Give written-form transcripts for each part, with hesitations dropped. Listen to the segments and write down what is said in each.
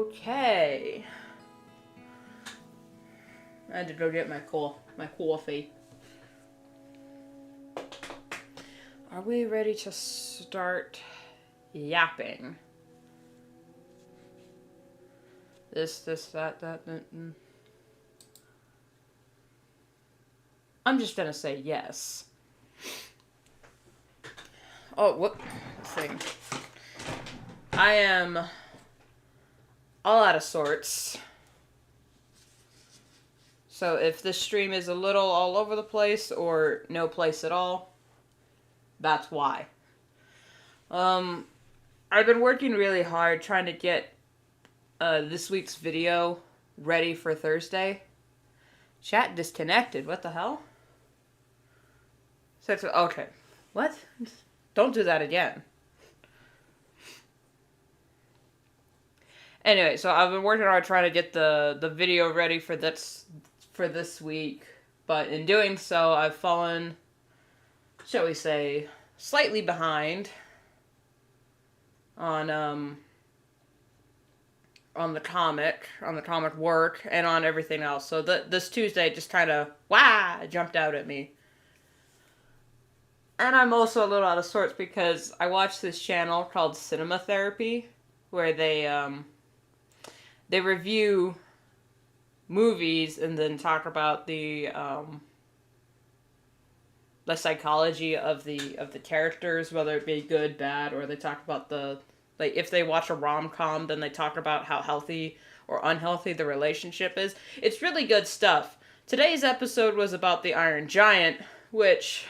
Okay. I had to go get my coffee. Are we ready to start yapping? This, that. I'm just gonna say yes. Oh, what thing? I am all out of sorts. So if this stream is a little all over the place or no place at all, that's why. I've been working really hard trying to get this week's video ready for Thursday. Chat disconnected. What the hell? Okay. What? Don't do that again. Anyway, so I've been working hard trying to get the video ready for this week, but in doing so, I've fallen, shall we say, slightly behind on the comic work, and on everything else. So this Tuesday just kind of jumped out at me. And I'm also a little out of sorts because I watched this channel called Cinema Therapy, where they review movies and then talk about the psychology of the characters, whether it be good, bad, or they talk about if they watch a rom-com, then they talk about how healthy or unhealthy the relationship is. It's really good stuff. Today's episode was about the Iron Giant, which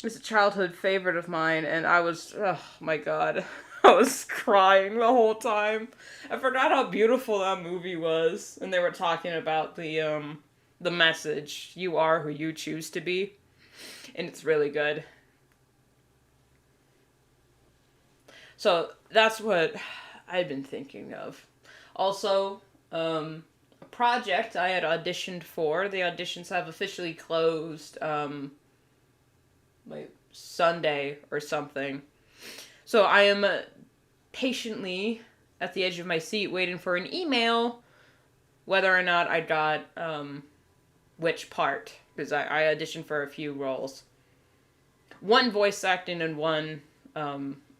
is a childhood favorite of mine, and I was, oh my god, I was crying the whole time. I forgot how beautiful that movie was, and they were talking about the message, you are who you choose to be, and it's really good. So, that's what I've been thinking of. Also, a project I had auditioned for, the auditions have officially closed, Sunday or something. So I am patiently at the edge of my seat waiting for an email whether or not I got which part, because I auditioned for a few roles. One voice acting and one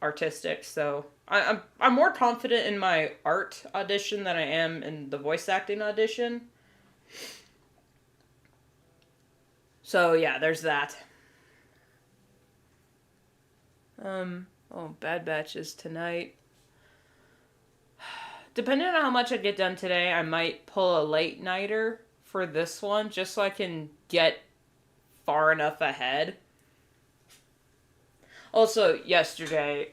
artistic, so I'm more confident in my art audition than I am in the voice acting audition. So yeah, there's that. Bad Batches tonight. Depending on how much I get done today, I might pull a late nighter for this one, just so I can get far enough ahead. Also, yesterday,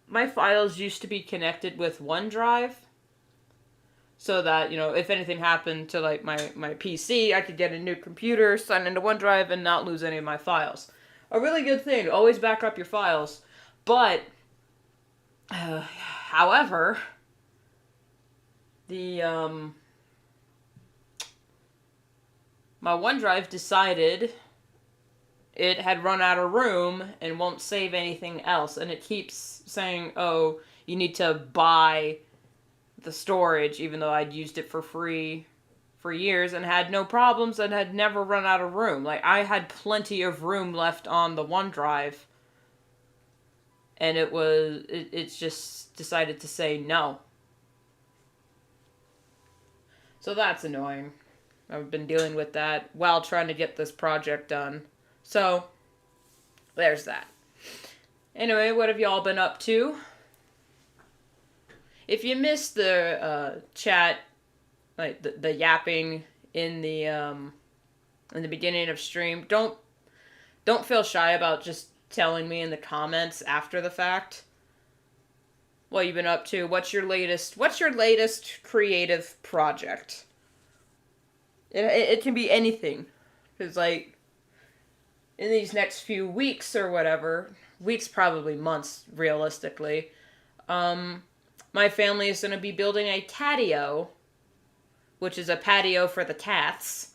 my files used to be connected with OneDrive, so that, if anything happened to, my PC, I could get a new computer, sign into OneDrive, and not lose any of my files. A really good thing. Always back up your files. But, however, my OneDrive decided it had run out of room and won't save anything else. And it keeps saying, oh, you need to buy the storage, even though I'd used it for free for years and had no problems and had never run out of room. I had plenty of room left on the OneDrive, and it's just decided to say no. So that's annoying. I've been dealing with that while trying to get this project done. So, there's that. Anyway, what have y'all been up to? If you missed the chat, the yapping in the beginning of stream, don't feel shy about just telling me in the comments after the fact what you've been up to. What's your latest creative project? It can be anything, because in these next few weeks or whatever, weeks, probably months realistically, my family is going to be building a catio, which is a patio for the cats,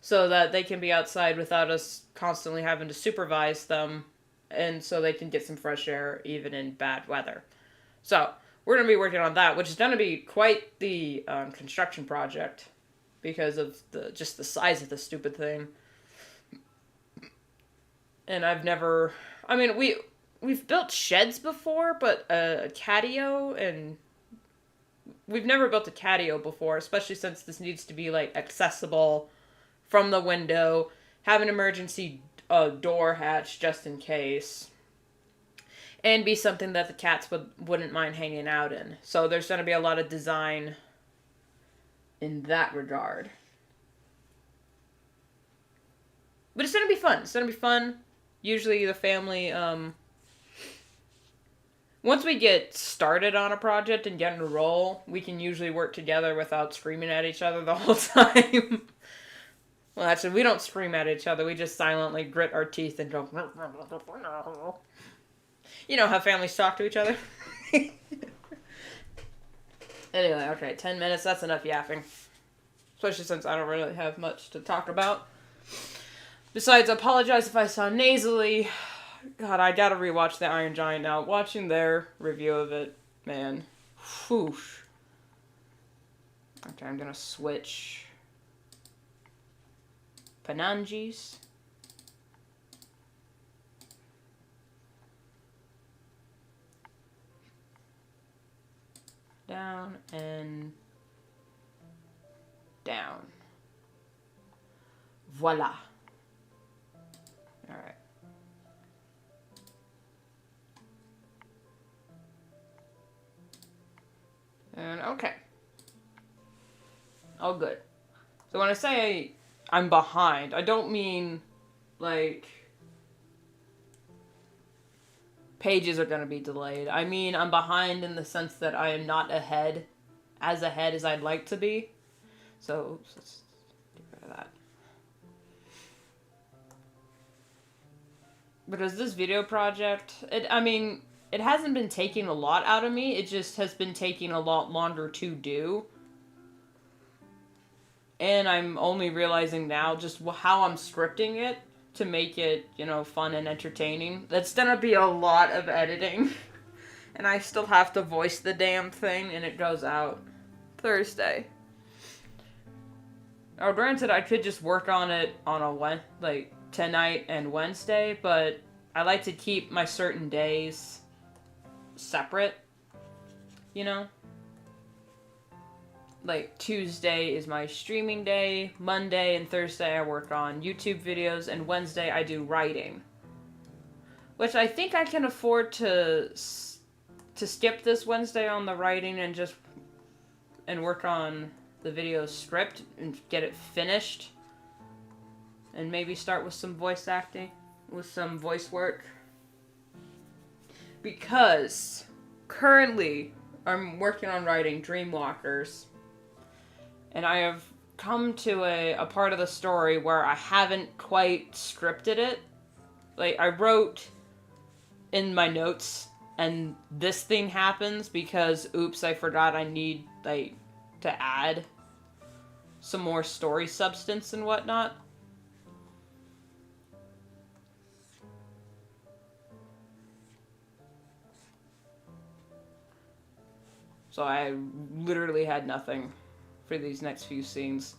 so that they can be outside without us constantly having to supervise them, and so they can get some fresh air even in bad weather. So, we're going to be working on that, which is going to be quite the construction project because of just the size of the stupid thing. And I've never... I mean, we've built sheds before, but a catio, and we've never built a catio before, especially since this needs to be, like, accessible from the window, have an emergency door hatch just in case, and be something that the cats wouldn't mind hanging out in. So there's going to be a lot of design in that regard. But it's going to be fun. It's going to be fun. Usually the family, once we get started on a project and get in a role, we can usually work together without screaming at each other the whole time. Well, actually, we don't scream at each other. We just silently grit our teeth and go... You know how families talk to each other? Anyway, okay, 10 minutes, that's enough yapping. Especially since I don't really have much to talk about. Besides, I apologize if I sound nasally. God, I gotta rewatch The Iron Giant now. Watching their review of it, man. Whew. Okay, I'm gonna switch. Panangis. Down and down. Voila. Alright. And okay. Oh, good. So when I say I'm behind, I don't mean, like, pages are going to be delayed. I mean, I'm behind in the sense that I am not ahead as I'd like to be. So, let's get rid of that. Because this video project, it hasn't been taking a lot out of me. It just has been taking a lot longer to do. And I'm only realizing now just how I'm scripting it to make it, you know, fun and entertaining. That's gonna be a lot of editing. And I still have to voice the damn thing, and it goes out Thursday. Now, granted, I could just work on it on tonight and Wednesday, but I like to keep my certain days separate, you know? Like, Tuesday is my streaming day, Monday and Thursday I work on YouTube videos, and Wednesday I do writing. Which I think I can afford to skip this Wednesday on the writing and work on the video script and get it finished. And maybe start with some voice acting, with some voice work. Because currently I'm working on writing Dreamwalkers. And I have come to a part of the story where I haven't quite scripted it. Like, I wrote in my notes, and this thing happens because, oops, I forgot I need, like, to add some more story substance and whatnot. So I literally had nothing for these next few scenes.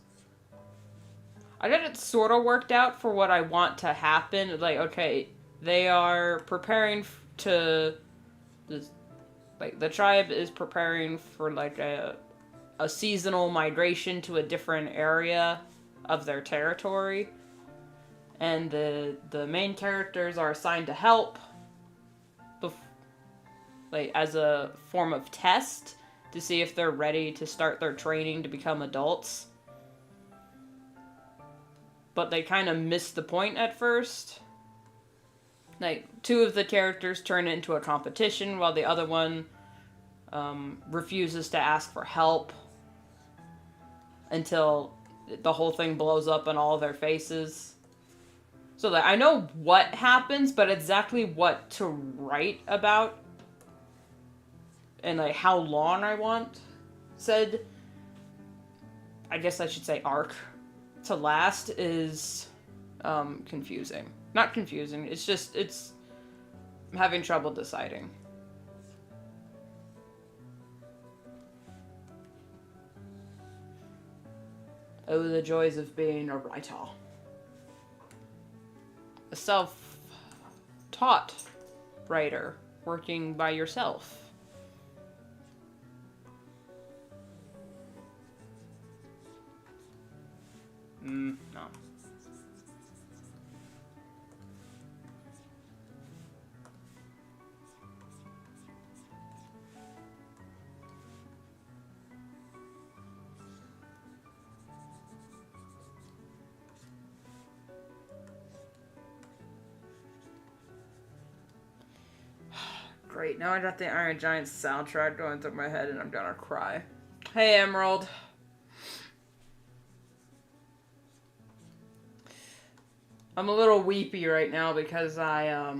I got it sort of worked out for what I want to happen. Like, okay, they are preparing the tribe is preparing for, like, a seasonal migration to a different area of their territory. And the main characters are assigned to help, like, as a form of test to see if they're ready to start their training to become adults. But they kind of missed the point at first. Like, two of the characters turn it into a competition, while the other one refuses to ask for help until the whole thing blows up in all of their faces. So that I know what happens, but exactly what to write about and, like, how long I want said, I guess I should say, arc to last is confusing. Not confusing, it's just, I'm having trouble deciding. Oh, the joys of being a writer. A self-taught writer, working by yourself. No. Great, now I got the Iron Giant soundtrack going through my head and I'm gonna cry. Hey, Emerald. I'm a little weepy right now because I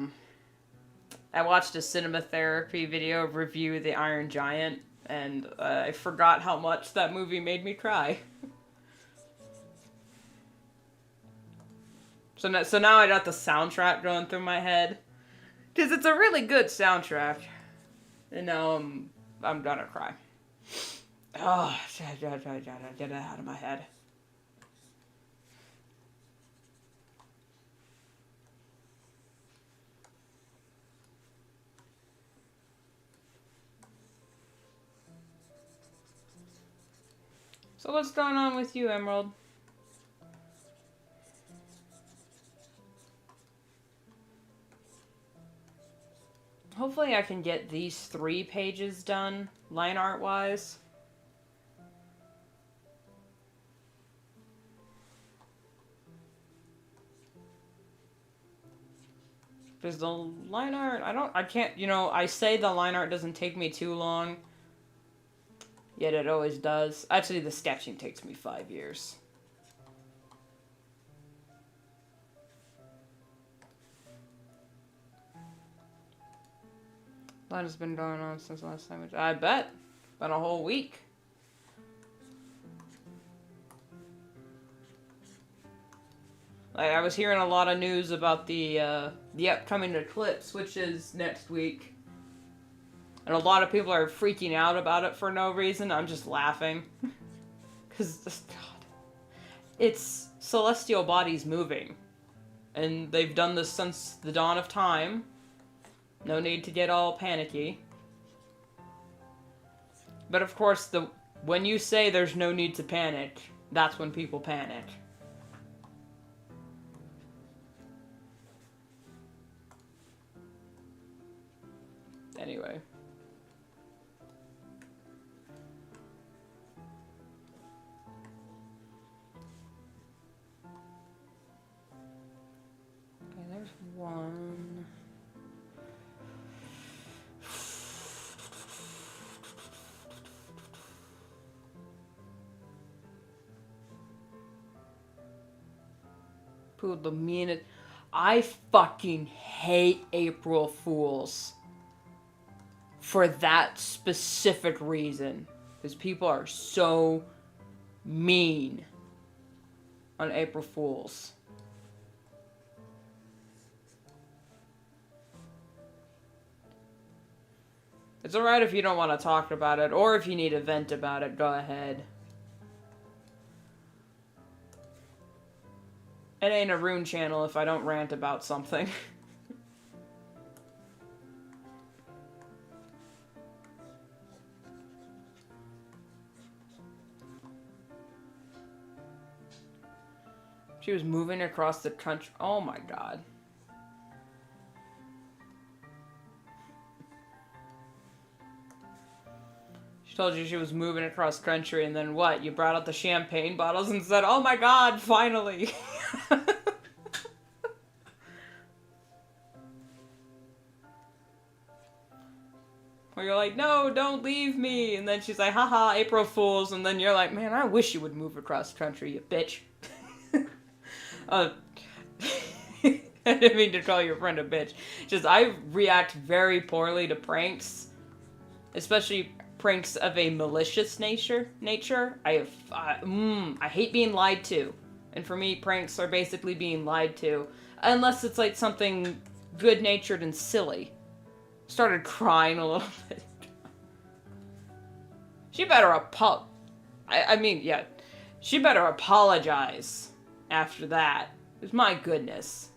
watched a cinema therapy video review The Iron Giant and I forgot how much that movie made me cry. So now I got the soundtrack going through my head. Because it's a really good soundtrack. And now I'm gonna cry. Oh, get it out of my head. So what's going on with you, Emerald? Hopefully I can get these 3 pages done, line art wise. Because the line art, I can't, I say the line art doesn't take me too long. Yet it always does. Actually, the sketching takes me 5 years. That has been going on since last time. I bet. Been a whole week. I was hearing a lot of news about the upcoming eclipse, which is next week. And a lot of people are freaking out about it for no reason. I'm just laughing. Because, God, it's celestial bodies moving. And they've done this since the dawn of time. No need to get all panicky. But of course, when you say there's no need to panic, that's when people panic. Anyway. Okay, there's one. Pulled the meanest. I fucking hate April Fools. For that specific reason. Because people are so mean on April Fools. It's alright if you don't want to talk about it, or if you need to vent about it, go ahead. It ain't a Rune channel if I don't rant about something. She was moving across the country. Oh my god. She told you she was moving across country, and then what? You brought out the champagne bottles and said, "Oh my god, finally!" Or you're like, "No, don't leave me!" And then she's like, "Haha, April Fools!" And then you're like, "Man, I wish you would move across country, you bitch." I didn't mean to call your friend a bitch. Just, I react very poorly to pranks. Especially pranks of a malicious nature. I hate being lied to. And for me, pranks are basically being lied to. Unless it's like something good-natured and silly. Started crying a little bit. She better I mean, yeah. She better apologize after that. Because my goodness.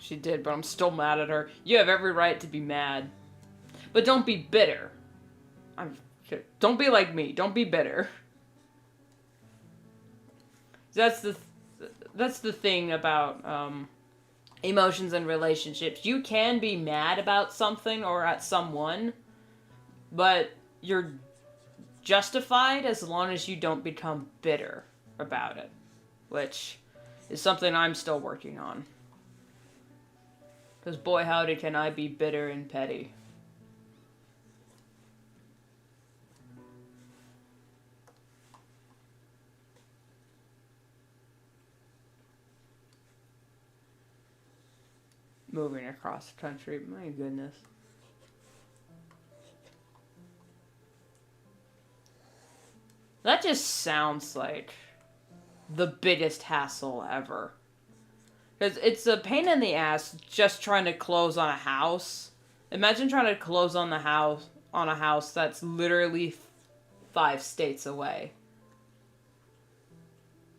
She did, but I'm still mad at her. You have every right to be mad. But don't be bitter. Don't be like me. Don't be bitter. That's the thing about emotions and relationships. You can be mad about something or at someone, but you're justified as long as you don't become bitter about it, which is something I'm still working on. Because boy howdy can I be bitter and petty. Moving across the country, my goodness. That just sounds like the biggest hassle ever. Because it's a pain in the ass just trying to close on a house. Imagine trying to close on a house that's literally 5 states away.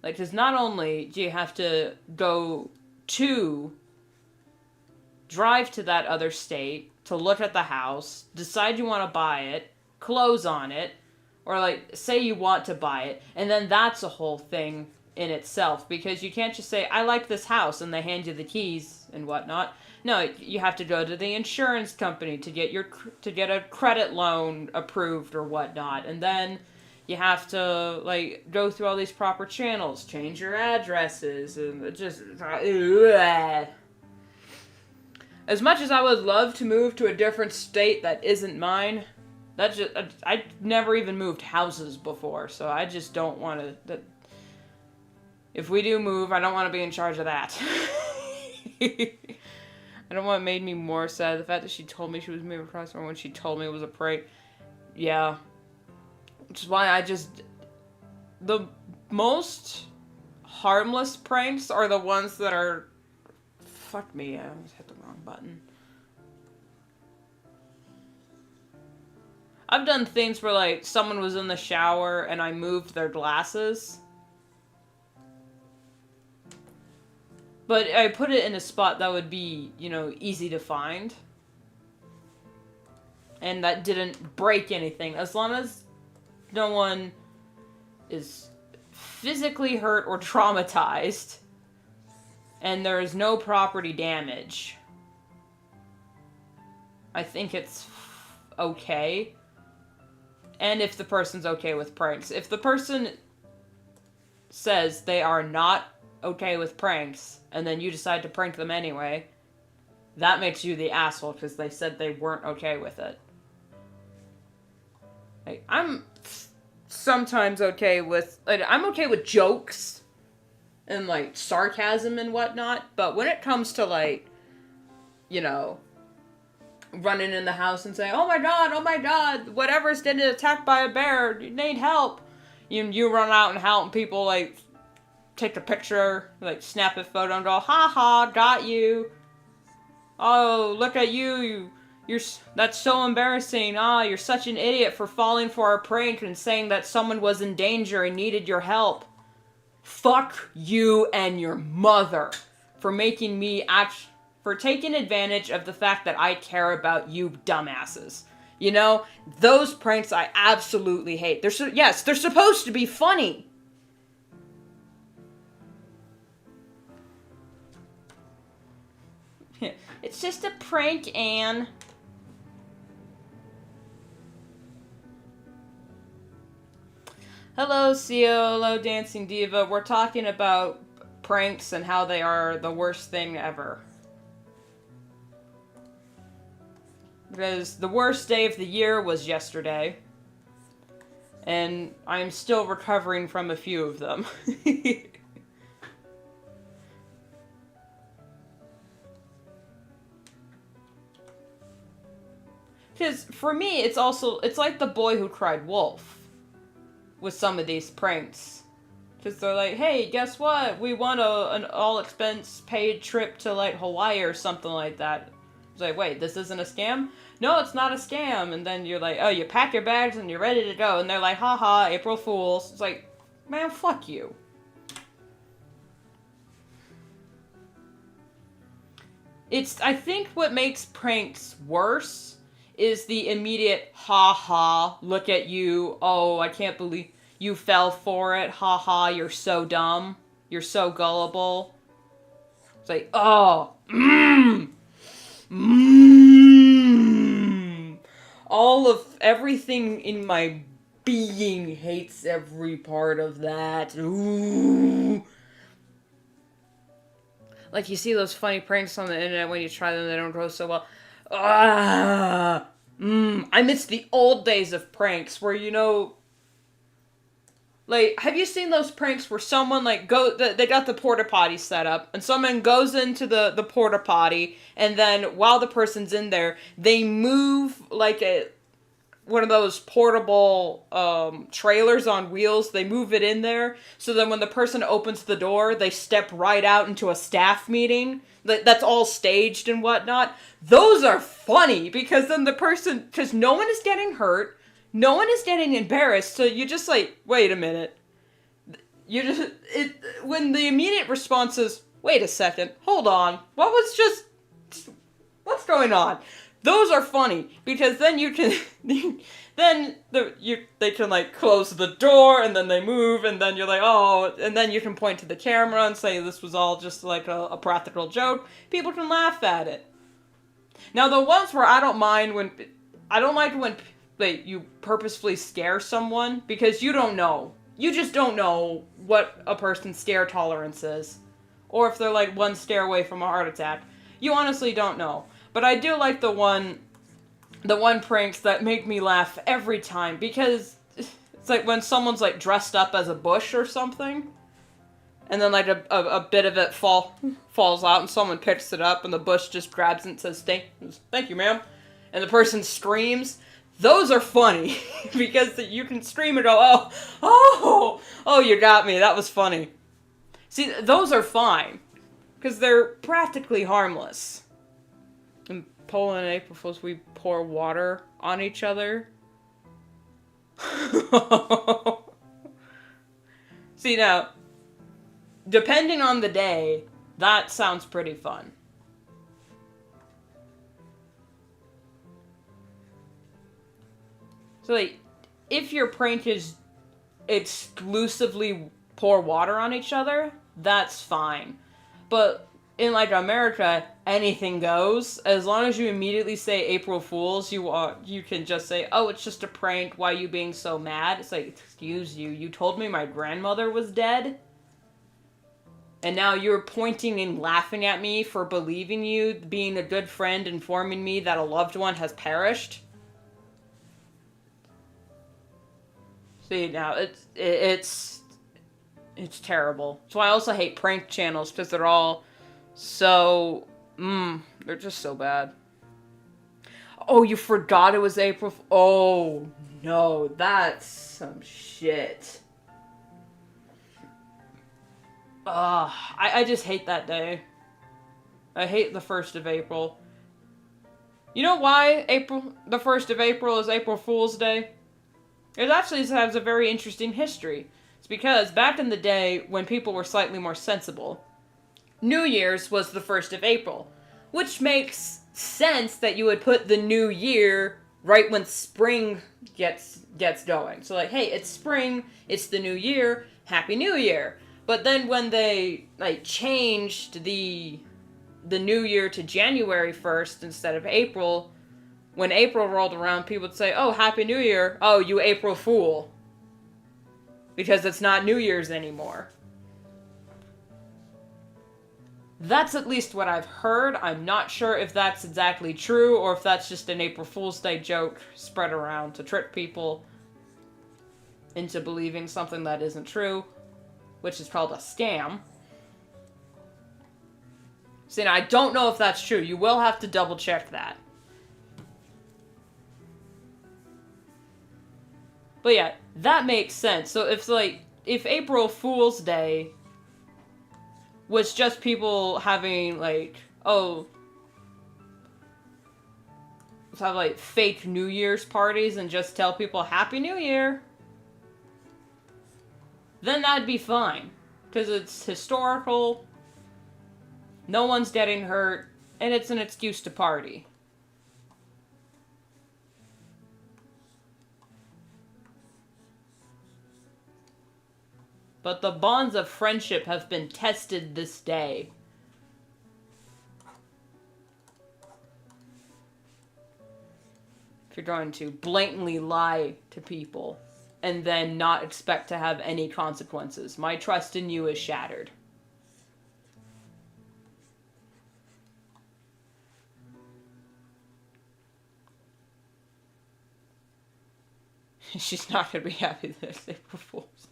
Like, because not only do you have to drive to that other state to look at the house, decide you want to buy it, close on it, or like, say you want to buy it, and then that's a whole thing in itself, because you can't just say, I like this house, and they hand you the keys and whatnot. No, you have to go to the insurance company to get a credit loan approved or whatnot, and then you have to, like, go through all these proper channels, change your addresses, and it just... As much as I would love to move to a different state that isn't mine, I've never even moved houses before, so I just don't want to... If we do move, I don't want to be in charge of that. I don't know what made me more sad. The fact that she told me she was moving across, or when she told me it was a prank. Yeah. Which is why the most harmless pranks are the ones that are... Fuck me, I almost hit the wrong button. I've done things where, like, someone was in the shower and I moved their glasses. But I put it in a spot that would be, easy to find. And that didn't break anything. As long as no one is physically hurt or traumatized, and there is no property damage, I think it's okay. And if the person's okay with pranks. If the person says they are not okay with pranks, and then you decide to prank them anyway, that makes you the asshole because they said they weren't okay with it. Like, I'm sometimes okay with... I'm okay with jokes and, like, sarcasm and whatnot, but when it comes to, like, running in the house and saying, oh my god, whatever's getting attacked by a bear, you need help. You run out and help, and people, like, take a picture, like, snap a photo and go, ha, got you. Oh, look at you. That's so embarrassing. You're such an idiot for falling for a prank and saying that someone was in danger and needed your help. Fuck you and your mother for making me for taking advantage of the fact that I care about you dumbasses. Those pranks I absolutely hate. They're supposed to be funny. It's just a prank, Anne. Hello, CEO. Hello, Dancing Diva. We're talking about pranks and how they are the worst thing ever. Because the worst day of the year was yesterday. And I'm still recovering from a few of them. Because for me, it's like the boy who cried wolf with some of these pranks. Because they're like, hey, guess what? We want an all-expense paid trip to, like, Hawaii or something like that. It's like, wait, this isn't a scam? No, it's not a scam. And then you're like, oh, you pack your bags and you're ready to go. And they're like, haha, April Fools. It's like, man, fuck you. I think what makes pranks worse is the immediate, ha, look at you, oh, I can't believe you fell for it, ha, you're so dumb, you're so gullible. It's like, oh, all of everything in my being hates every part of that. Ooh. Like, you see those funny pranks on the internet when you try them, they don't go so well. I miss the old days of pranks where, you know, like, have you seen those pranks where someone, like, they got the porta potty set up, and someone goes into the porta potty, and then while the person's in there, they move, like, one of those portable trailers on wheels. They move it in there, so then when the person opens the door, they step right out into a staff meeting that's all staged and whatnot. Those are funny, because then because no one is getting hurt, no one is getting embarrassed, so you just like, wait a minute. When the immediate response is, wait a second, hold on, what's going on? Those are funny, because then you can, they can, like, close the door, and then they move, and then you're like, oh, and then you can point to the camera and say this was all just, like, a practical joke. People can laugh at it. Now, the ones where I don't like when, like, you purposefully scare someone, because you don't know. You just don't know what a person's scare tolerance is. Or if they're, like, one stare away from a heart attack. You honestly don't know. But I do like the one pranks that make me laugh every time, because it's like when someone's, like, dressed up as a bush or something, and then, like, a bit of it falls out, and someone picks it up, and the bush just grabs it and says, thank you, ma'am. And the person screams. Those are funny, because you can scream and go, oh, you got me, that was funny. See, those are fine, because they're practically harmless. In Poland and April Fools, we pour water on each other. See, now, depending on the day, that sounds pretty fun. So, like, if your prank is exclusively pour water on each other, that's fine. But in, like, America, anything goes. As long as you immediately say April Fools, you can just say, oh, it's just a prank, why are you being so mad? It's like, excuse you, you told me my grandmother was dead? And now you're pointing and laughing at me for believing you, being a good friend, informing me that a loved one has perished? See, now, it's terrible. So I also hate prank channels, because they're all so, they're just so bad. Oh, you forgot it was April? Oh, no, that's some shit. I just hate that day. I hate the 1st of April. You know why the 1st of April is April Fool's Day? It actually has a very interesting history. It's because back in the day, when people were slightly more sensible, New Year's was the 1st of April, which makes sense that you would put the new year right when spring gets going. So, like, hey, it's spring, it's the new year, Happy New Year. But then when they, like, changed the new year to January 1st instead of April, when April rolled around, people would say, oh, Happy New Year. Oh, you April Fool. Because it's not New Year's anymore. That's at least what I've heard. I'm not sure if that's exactly true, or if that's just an April Fool's Day joke spread around to trick people. into believing something that isn't true, which is called a scam. See, now I don't know if that's true. You will have to double check that. But yeah, that makes sense. So if April Fool's Day was just people having, like, oh, let's have, like, fake New Year's parties and just tell people Happy New Year, then that'd be fine. Because it's historical, no one's getting hurt, and it's an excuse to party. But the bonds of friendship have been tested this day. If you're going to blatantly lie to people and then not expect to have any consequences, my trust in you is shattered. She's not going to be happy that it's April Fool's.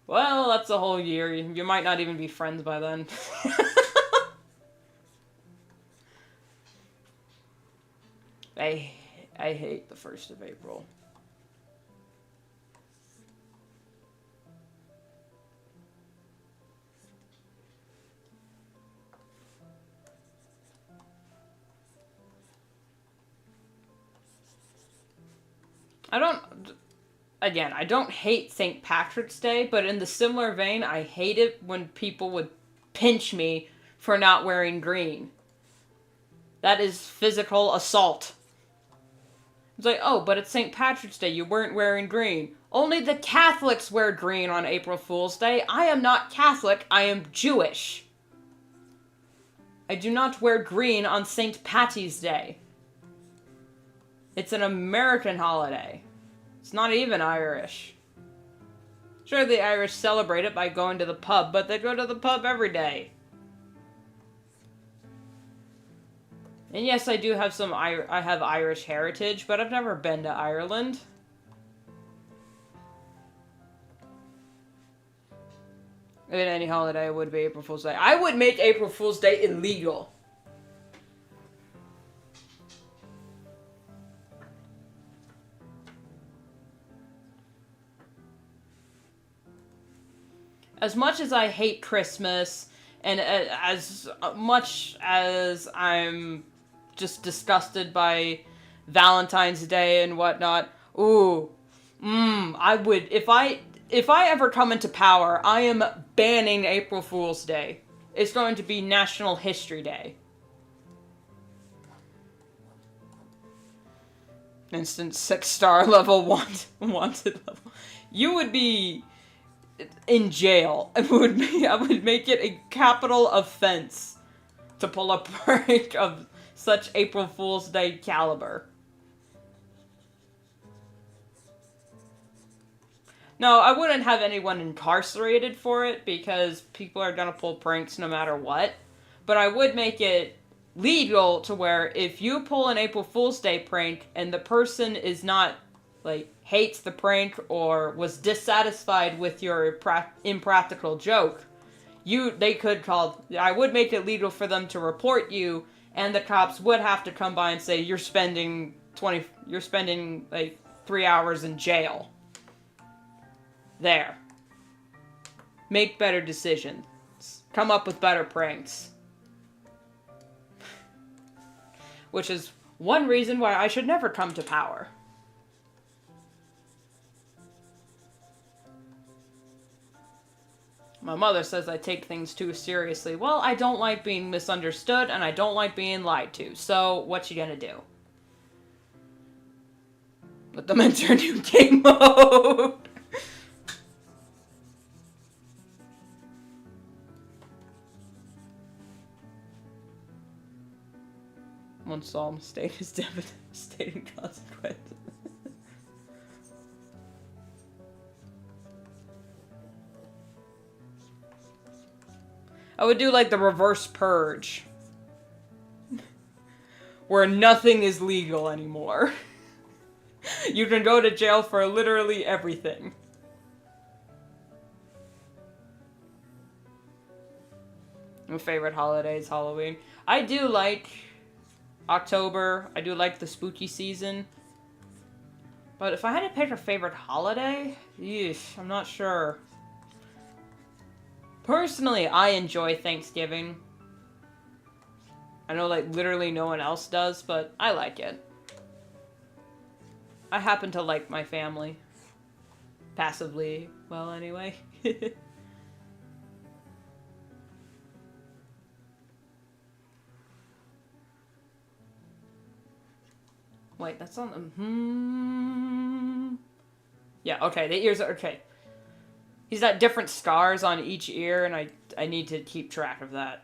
Well, that's a whole year. You might not even be friends by then. I hate the 1st of April. I don't hate St. Patrick's Day, but in the similar vein, I hate it when people would pinch me for not wearing green. That is physical assault. It's like, oh, but it's St. Patrick's Day, you weren't wearing green. Only the Catholics wear green on April Fool's Day. I am not Catholic, I am Jewish. I do not wear green on St. Patty's Day. It's an American holiday. It's not even Irish. Sure, the Irish celebrate it by going to the pub, but they go to the pub every day. And yes, I do have I have Irish heritage, but I've never been to Ireland. In any holiday, it would be April Fool's Day. I would make April Fool's Day illegal. As much as I hate Christmas, and as much as I'm just disgusted by Valentine's Day and whatnot, I would, if I ever come into power, I am banning April Fool's Day. It's going to be National History Day. Instant 6-star level wanted level. You would be in jail. I would make it a capital offense to pull a prank of such April Fool's Day caliber. No, I wouldn't have anyone incarcerated for it, because people are gonna pull pranks no matter what. But I would make it legal to where if you pull an April Fool's Day prank and the person is not, like, hates the prank or was dissatisfied with your impractical joke, I would make it legal for them to report you, and the cops would have to come by and say, you're spending like 3 hours in jail. There. Make better decisions. Come up with better pranks. Which is one reason why I should never come to power. My mother says I take things too seriously. Well, I don't like being misunderstood, and I don't like being lied to. So, what you gonna do? Let them enter new game mode! One solemn state is devastating consequence. I would do like the reverse purge. Where nothing is legal anymore. You can go to jail for literally everything. My favorite holiday is Halloween. I do like October. I do like the spooky season. But if I had to pick a favorite holiday, yeesh, I'm not sure. Personally, I enjoy Thanksgiving. I know, like, literally no one else does, but I like it. I happen to like my family. Passively, well, anyway. Wait, that's on the... Yeah, okay, the ears are... Okay. He's got different scars on each ear, and I need to keep track of that.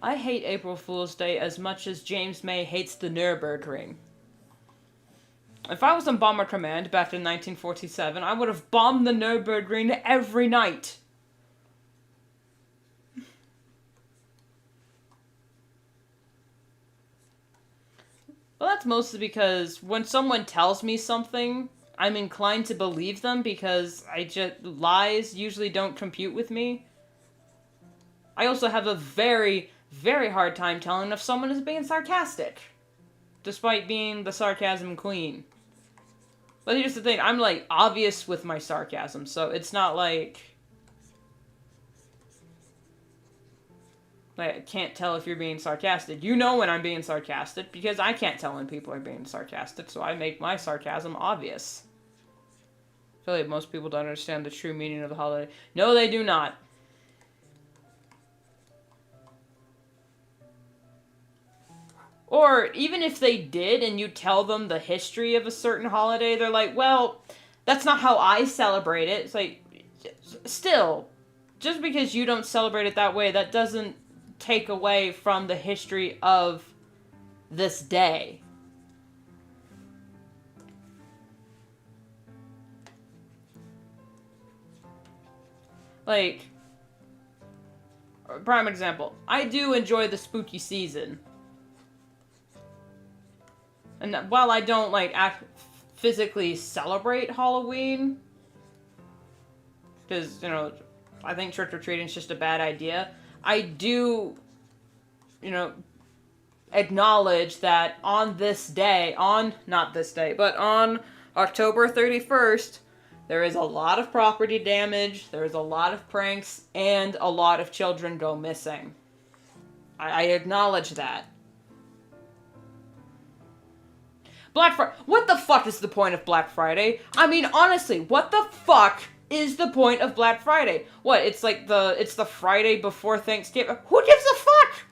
I hate April Fool's Day as much as James May hates the Nürburgring. If I was on Bomber Command back in 1947, I would have bombed the Nürburgring every night. Well, that's mostly because when someone tells me something, I'm inclined to believe them because lies usually don't compute with me. I also have a very, very hard time telling if someone is being sarcastic, despite being the sarcasm queen. But here's the thing, I'm, like, obvious with my sarcasm, so it's not like I can't tell if you're being sarcastic. You know when I'm being sarcastic, because I can't tell when people are being sarcastic, so I make my sarcasm obvious. I feel like most people don't understand the true meaning of the holiday. No, they do not. Or, even if they did, and you tell them the history of a certain holiday, they're like, well, that's not how I celebrate it. It's like, still, just because you don't celebrate it that way, that doesn't take away from the history of this day. Like, prime example, I do enjoy the spooky season. And while I don't, like, physically celebrate Halloween, because, you know, I think trick-or-treating is just a bad idea, I do, you know, acknowledge that on this day, not this day, but on October 31st, there is a lot of property damage, there is a lot of pranks, and a lot of children go missing. I acknowledge that. Black Friday. What the fuck is the point of Black Friday? I mean, honestly, what the fuck is the point of Black Friday? What, it's the Friday before Thanksgiving? Who gives a fuck?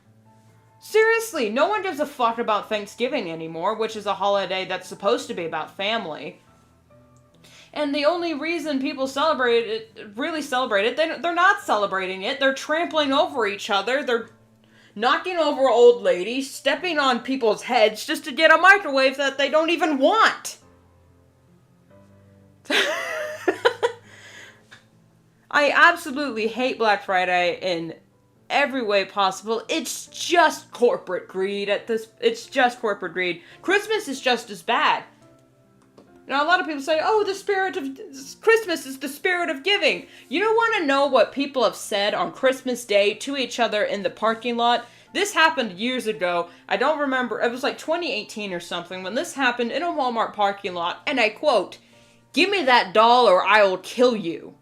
Seriously, no one gives a fuck about Thanksgiving anymore, which is a holiday that's supposed to be about family. And the only reason people really celebrate it, they're not celebrating it. They're trampling over each other. They're knocking over old ladies, stepping on people's heads just to get a microwave that they don't even want. I absolutely hate Black Friday in every way possible. It's just corporate greed it's just corporate greed. Christmas is just as bad. Now, a lot of people say, oh, the spirit of Christmas is the spirit of giving. You don't want to know what people have said on Christmas Day to each other in the parking lot? This happened years ago. I don't remember. It was like 2018 or something when this happened in a Walmart parking lot. And I quote, "Give me that doll or I will kill you."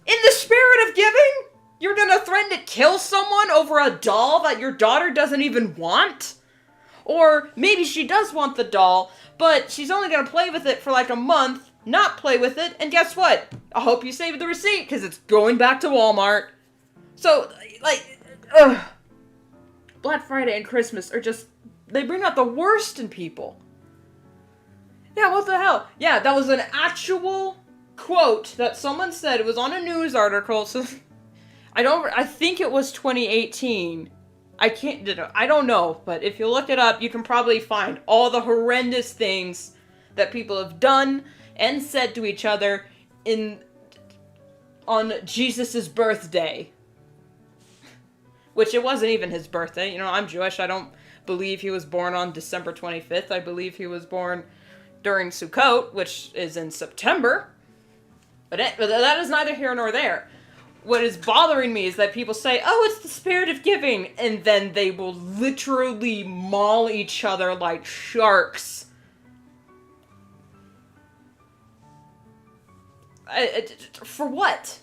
In the spirit of giving? You're going to threaten to kill someone over a doll that your daughter doesn't even want? Or maybe she does want the doll, but she's only going to play with it for like a month, not play with it, and guess what? I hope you save the receipt, because it's going back to Walmart. So, like, ugh. Black Friday and Christmas are just, they bring out the worst in people. Yeah, what the hell? Yeah, that was an actual quote that someone said. It was on a news article, so I think it was 2018. I don't know, but if you look it up, you can probably find all the horrendous things that people have done and said to each other on Jesus' birthday. Which it wasn't even his birthday. You know, I'm Jewish. I don't believe he was born on December 25th. I believe he was born during Sukkot, which is in September. But that is neither here nor there. What is bothering me is that people say, oh, it's the spirit of giving, and then they will literally maul each other like sharks. For what?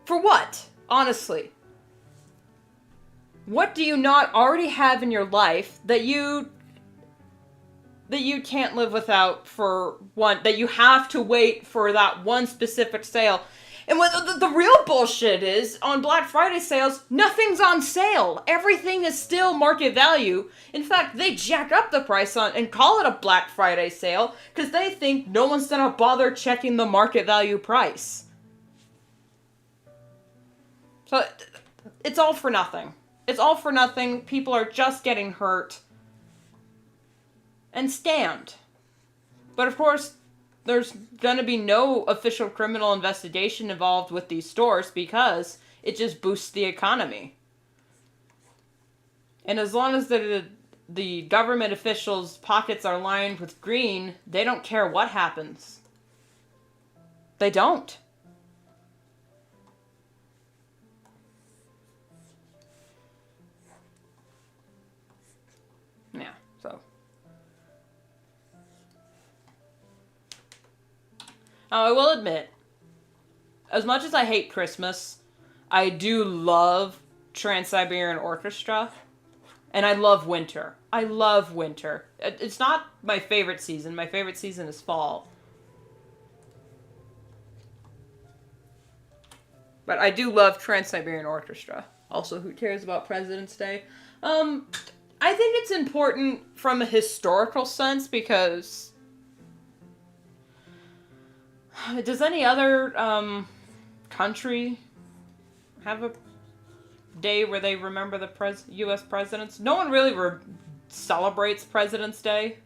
For what? Honestly. What do you not already have in your life that you can't live without for one, that you have to wait for that one specific sale? And what the real bullshit is, on Black Friday sales, nothing's on sale. Everything is still market value. In fact, they jack up the price on and call it a Black Friday sale because they think no one's gonna bother checking the market value price. So, it's all for nothing. It's all for nothing. People are just getting hurt and scammed. But of course, there's gonna be no official criminal investigation involved with these stores because it just boosts the economy. And as long as the government officials' pockets are lined with green, they don't care what happens. They don't. Yeah, so. Now, I will admit, as much as I hate Christmas, I do love Trans-Siberian Orchestra, and I love winter. I love winter. It's not my favorite season. My favorite season is fall. But I do love Trans-Siberian Orchestra. Also, who cares about President's Day? I think it's important from a historical sense because... Does any other country have a day where they remember the U.S. presidents? No one really celebrates President's Day.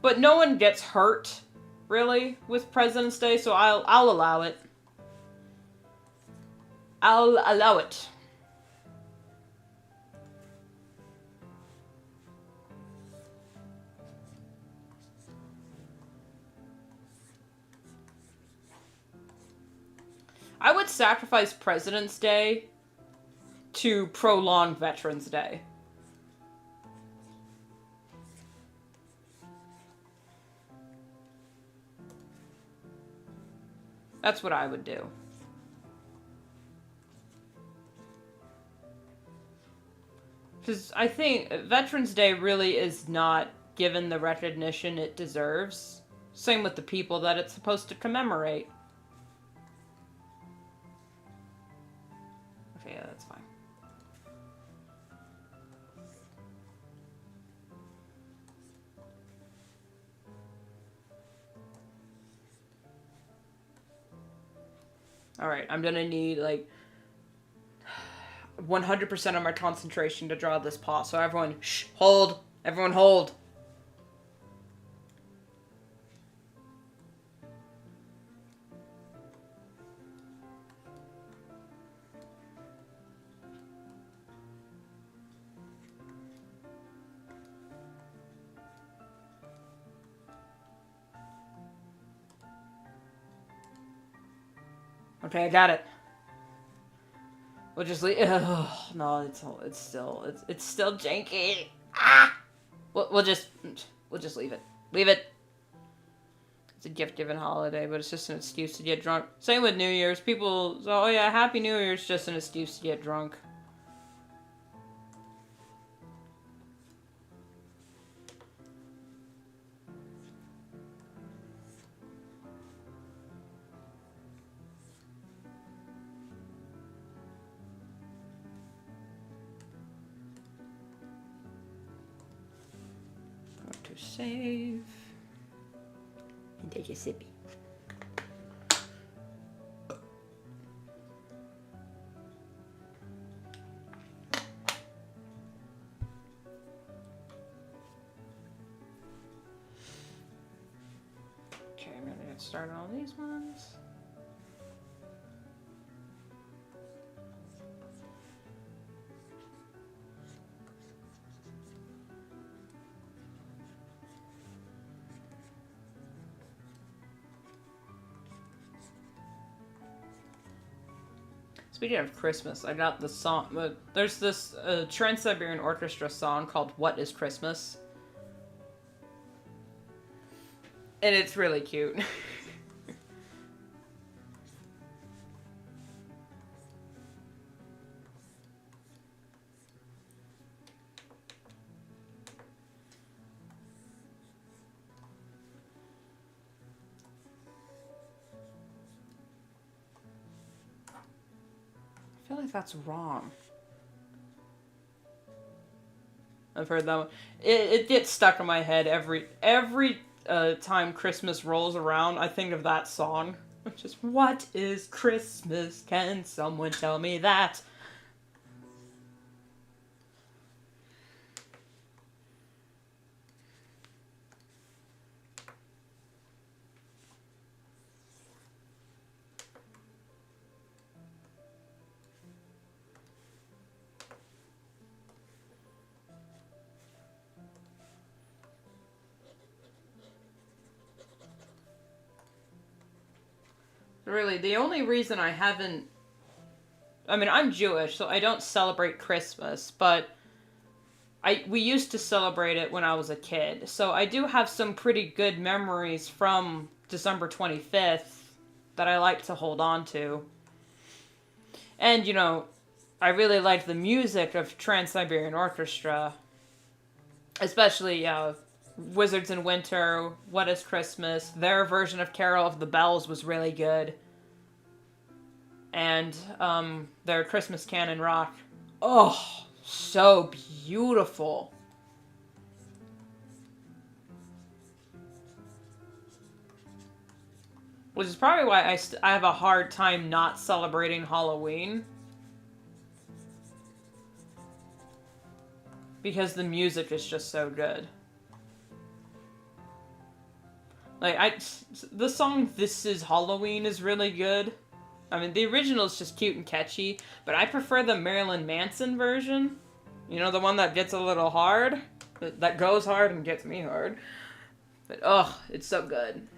But no one gets hurt, really, with President's Day, so I'll allow it. I'll allow it. I would sacrifice President's Day to prolong Veterans Day. That's what I would do. Because I think Veterans Day really is not given the recognition it deserves. Same with the people that it's supposed to commemorate. Okay, yeah, that's fine. Alright, I'm gonna need, like, 100% of my concentration to draw this paw. So everyone, shh, hold. Everyone hold. Okay, I got it. We'll just leave. Oh, no, it's still janky. Ah! We'll just leave it. Leave it. It's a gift-giving holiday, but it's just an excuse to get drunk. Same with New Year's. People say, oh yeah, Happy New Year's, just an excuse to get drunk. Save. And take a sippy. Okay, I'm gonna get started on these ones. Speaking of Christmas, I got the song. There's this Trans-Siberian Orchestra song called "What Is Christmas," and it's really cute. I feel like that's wrong. I've heard that one. It gets stuck in my head every time Christmas rolls around. I think of that song. Which is, what is Christmas? Can someone tell me that? Really, the only reason I haven't... I mean, I'm Jewish, so I don't celebrate Christmas, but we used to celebrate it when I was a kid. So I do have some pretty good memories from December 25th that I like to hold on to. And, you know, I really liked the music of Trans-Siberian Orchestra, especially Wizards in Winter, What is Christmas. Their version of Carol of the Bells was really good. And their Christmas Canon Rock. Oh, so beautiful. Which is probably why I have a hard time not celebrating Halloween. Because the music is just so good. Like, the song This Is Halloween is really good. I mean, the original is just cute and catchy, but I prefer the Marilyn Manson version. You know, the one that gets a little hard? That goes hard and gets me hard. But, oh, it's so good.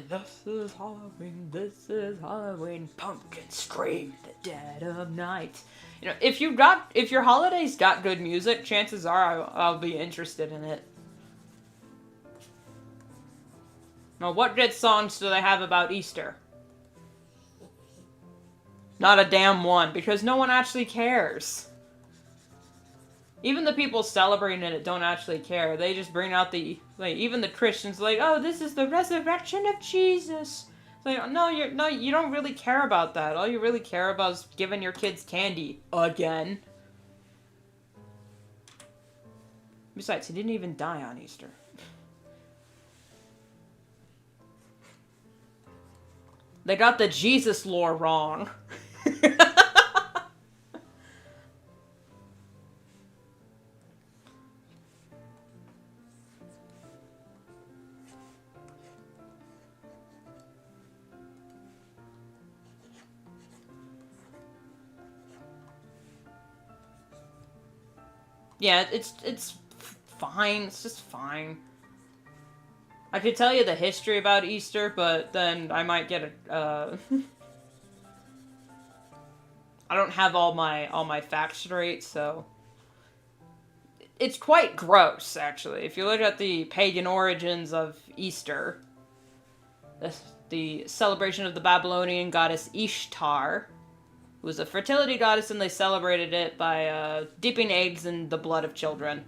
This is Halloween, pumpkins scream the dead of night. You know, if your holidays got good music, chances are I'll be interested in it. Now, what good songs do they have about Easter? Not a damn one, because no one actually cares. Even the people celebrating it don't actually care. They just bring out even the Christians, like, oh, this is the resurrection of Jesus. Like, no, you don't really care about that. All you really care about is giving your kids candy again. Besides, he didn't even die on Easter. They got the Jesus lore wrong. Yeah, it's fine. It's just fine. I could tell you the history about Easter, but then I might get a. I don't have all my facts straight, so it's quite gross, actually. If you look at the pagan origins of Easter, the celebration of the Babylonian goddess Ishtar, who was a fertility goddess, and they celebrated it by dipping eggs in the blood of children.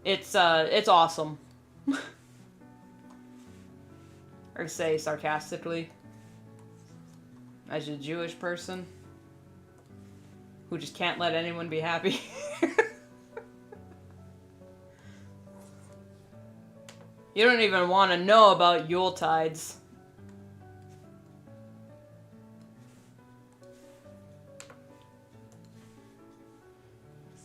It's awesome. Or say sarcastically, as a Jewish person who just can't let anyone be happy. You don't even want to know about Yuletides.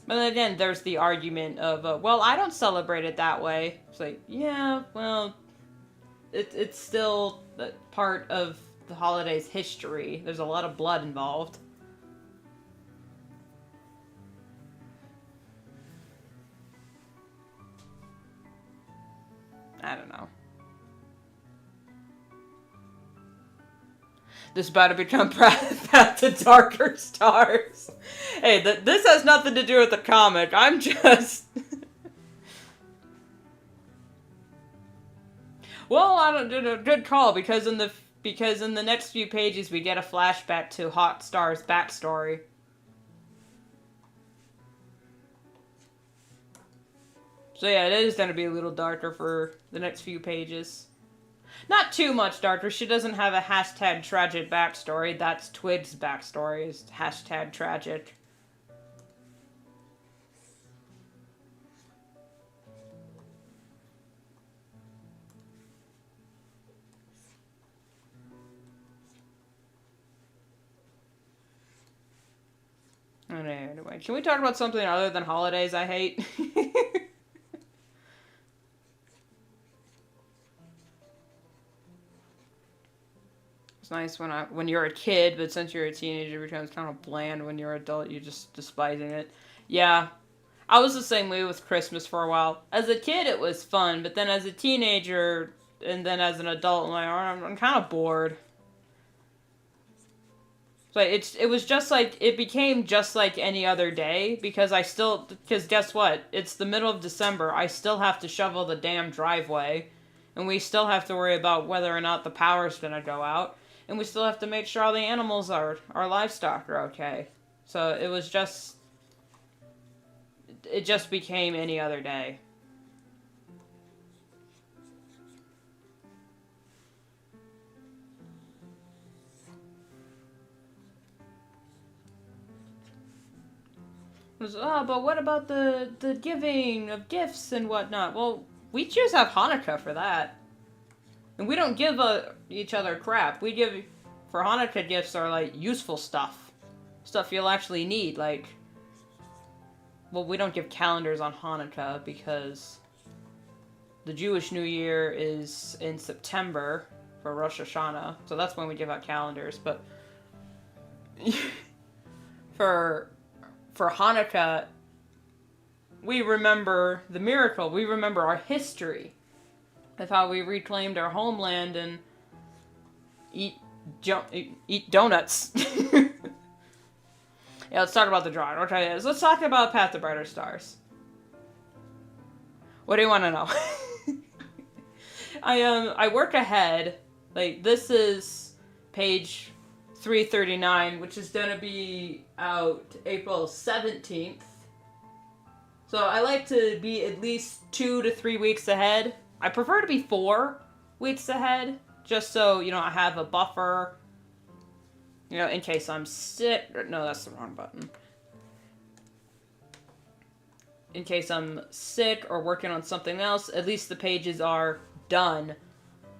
But then again, there's the argument of, well, I don't celebrate it that way. It's like, yeah, well, it's still part of the holiday's history. There's a lot of blood involved. I don't know. This about to become Path to Darker Stars. Hey, this has nothing to do with the comic. I'm just... Well, I don't. Good call, because in the next few pages we get a flashback to Hot Star's backstory. So yeah, it is going to be a little darker for the next few pages. Not too much darker. She doesn't have a hashtag tragic backstory. That's Twig's backstory, is hashtag tragic. Anyway, can we talk about something other than holidays I hate? It's nice when you're a kid, but since you're a teenager, it becomes kind of bland. When you're an adult, you're just despising it. Yeah, I was the same way with Christmas for a while. As a kid, it was fun, but then as a teenager, and then as an adult, I'm kind of bored. But it became just like any other day, because guess what? It's the middle of December. I still have to shovel the damn driveway, and we still have to worry about whether or not the power's gonna go out, and we still have to make sure all the animals our livestock are okay. So it just became any other day. But what about the giving of gifts and whatnot? Well, we just have Hanukkah for that. And we don't give each other crap. We give, for Hanukkah gifts are like useful stuff. Stuff you'll actually need, like... Well, we don't give calendars on Hanukkah because the Jewish New Year is in September for Rosh Hashanah. So that's when we give out calendars, but... For Hanukkah, we remember the miracle. We remember our history of how we reclaimed our homeland and eat donuts. Yeah, let's talk about the drawing. Okay, let's talk about Path to Brighter Stars. What do you want to know? I work ahead. Like, this is page 339, which is gonna be out April 17th. So I like to be at least 2 to 3 weeks ahead. I prefer to be 4 weeks ahead, just so, I have a buffer, in case I'm sick. No, that's the wrong button. In case I'm sick or working on something else, at least the pages are done,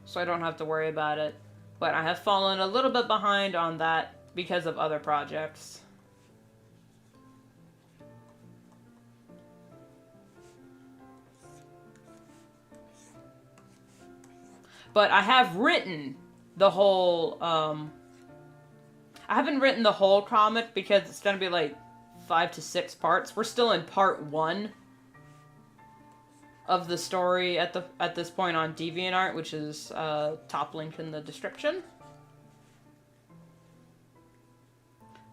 so I don't have to worry about it. But I have fallen a little bit behind on that because of other projects. But I have written the whole, I haven't written the whole comic because it's going to be like 5 to 6 parts. We're still in part 1 of the story at this point on DeviantArt, which is top link in the description.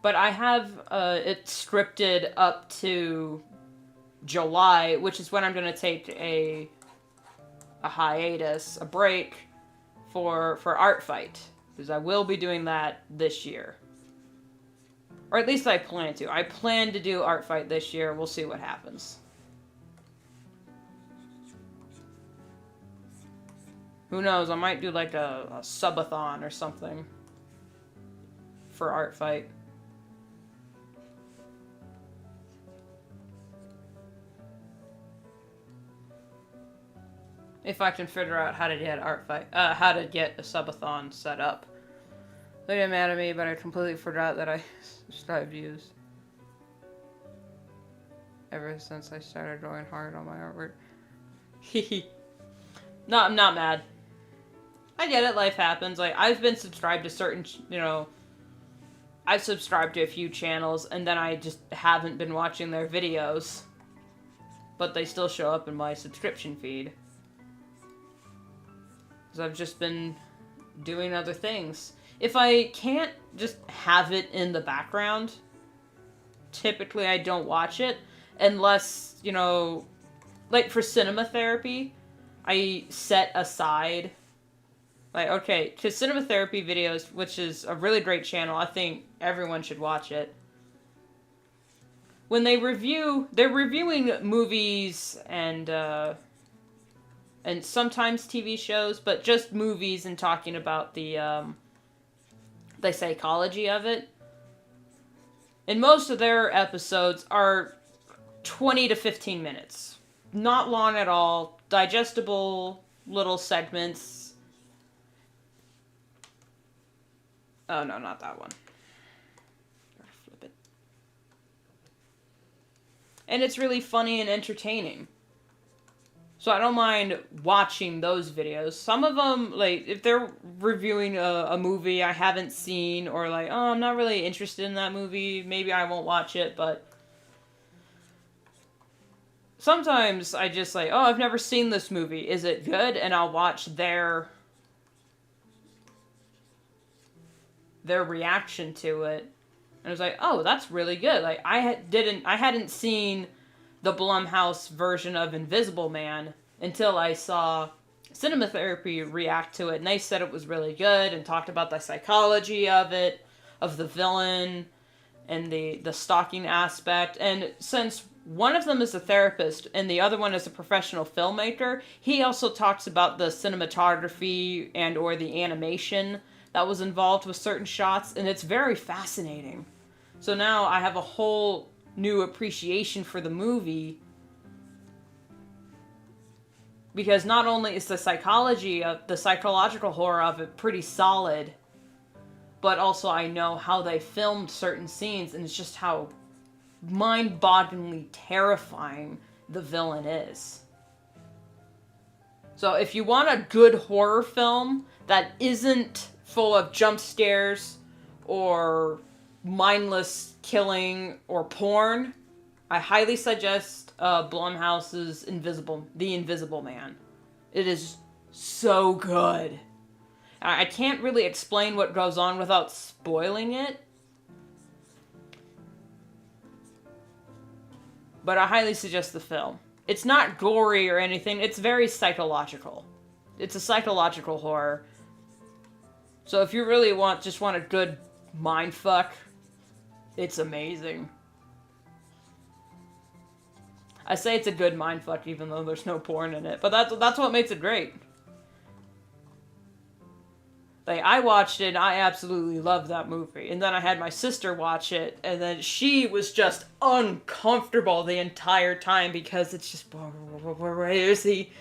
But I have it scripted up to July, which is when I'm going to take a hiatus, a break for Art Fight, because I will be doing that this year. Or at least I plan to. I plan to do Art Fight this year. We'll see what happens. Who knows, I might do like a subathon or something for Art Fight. If I can figure out how to get how to get a subathon set up. They get mad at me, but I completely forgot that I started views. Ever since I started going hard on my artwork. Hehe. No, I'm not mad. I get it, life happens. Like, I've been subscribed to certain, I've subscribed to a few channels, and then I just haven't been watching their videos. But they still show up in my subscription feed. Because I've just been doing other things. if I can't just have it in the background, typically I don't watch it unless, you know, like for cinema therapy, I set aside, like, okay, to cinema therapy videos, which is a really great channel. I think everyone should watch it. When they're reviewing movies and sometimes TV shows, but just movies and talking about the psychology of it. And most of their episodes are 20 to 15 minutes. Not long at all. Digestible little segments. Oh, no, not that one. Gotta flip it. And it's really funny and entertaining. So I don't mind watching those videos. Some of them, like, if they're reviewing a movie I haven't seen, or like, oh, I'm not really interested in that movie, maybe I won't watch it, but sometimes I just like, oh, I've never seen this movie. Is it good? And I'll watch their reaction to it. And I was like, oh, that's really good. Like, I hadn't seen the Blumhouse version of Invisible Man until I saw Cinema Therapy react to it, and they said it was really good and talked about the psychology of it, of the villain, and the stalking aspect. And since one of them is a therapist and the other one is a professional filmmaker, he also talks about the cinematography and or the animation that was involved with certain shots, and it's very fascinating. So now I have a whole new appreciation for the movie, because not only is the psychological horror of it pretty solid, but also I know how they filmed certain scenes, and it's just how mind-bogglingly terrifying the villain is. So if you want a good horror film that isn't full of jump scares or mindless killing or porn, I highly suggest Blumhouse's The Invisible Man. It is so good. I can't really explain what goes on without spoiling it, but I highly suggest the film. It's not gory or anything, it's very psychological. It's a psychological horror. So if you really want a good mindfuck, it's amazing. I say it's a good mindfuck even though there's no porn in it, but that's what makes it great. Like, I watched it and I absolutely loved that movie. And then I had my sister watch it, and then she was just uncomfortable the entire time because it's just, where is he?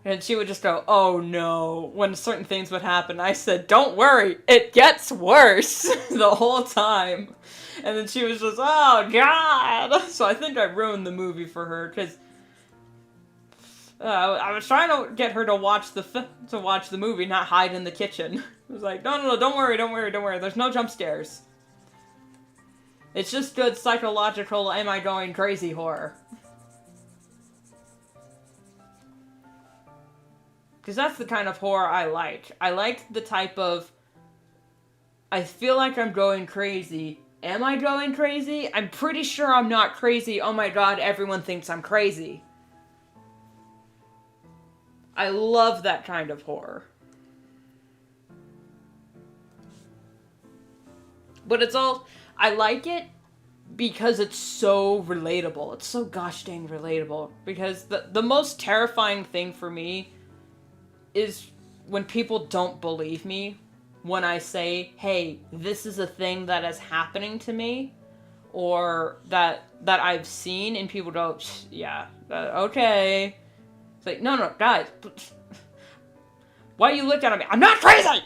And she would just go, oh no, when certain things would happen. I said, don't worry, it gets worse the whole time. And then she was just, oh god. So I think I ruined the movie for her, because I was trying to get her to watch the movie, not hide in the kitchen. I was like, no, don't worry. There's no jump scares. It's just good psychological, am I going crazy horror. Because that's the kind of horror I like. I like the type of, I feel like I'm going crazy. Am I going crazy? I'm pretty sure I'm not crazy. Oh my god, everyone thinks I'm crazy. I love that kind of horror. But I like it because it's so relatable. It's so gosh dang relatable. Because the most terrifying thing for me is when people don't believe me when I say, hey, this is a thing that is happening to me, or that I've seen, and people go, yeah, okay. It's like, no, guys, why are you looking at me? I'm not crazy!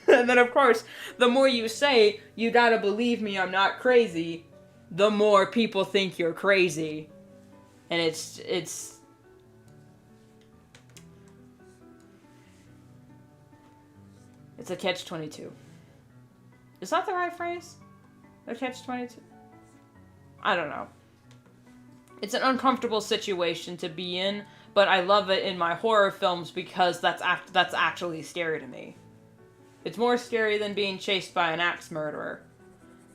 And then, of course, the more you say, you gotta believe me, I'm not crazy, the more people think you're crazy. And it's a catch-22. Is that the right phrase? A catch-22? I don't know. It's an uncomfortable situation to be in, but I love it in my horror films because that's actually scary to me. It's more scary than being chased by an axe murderer.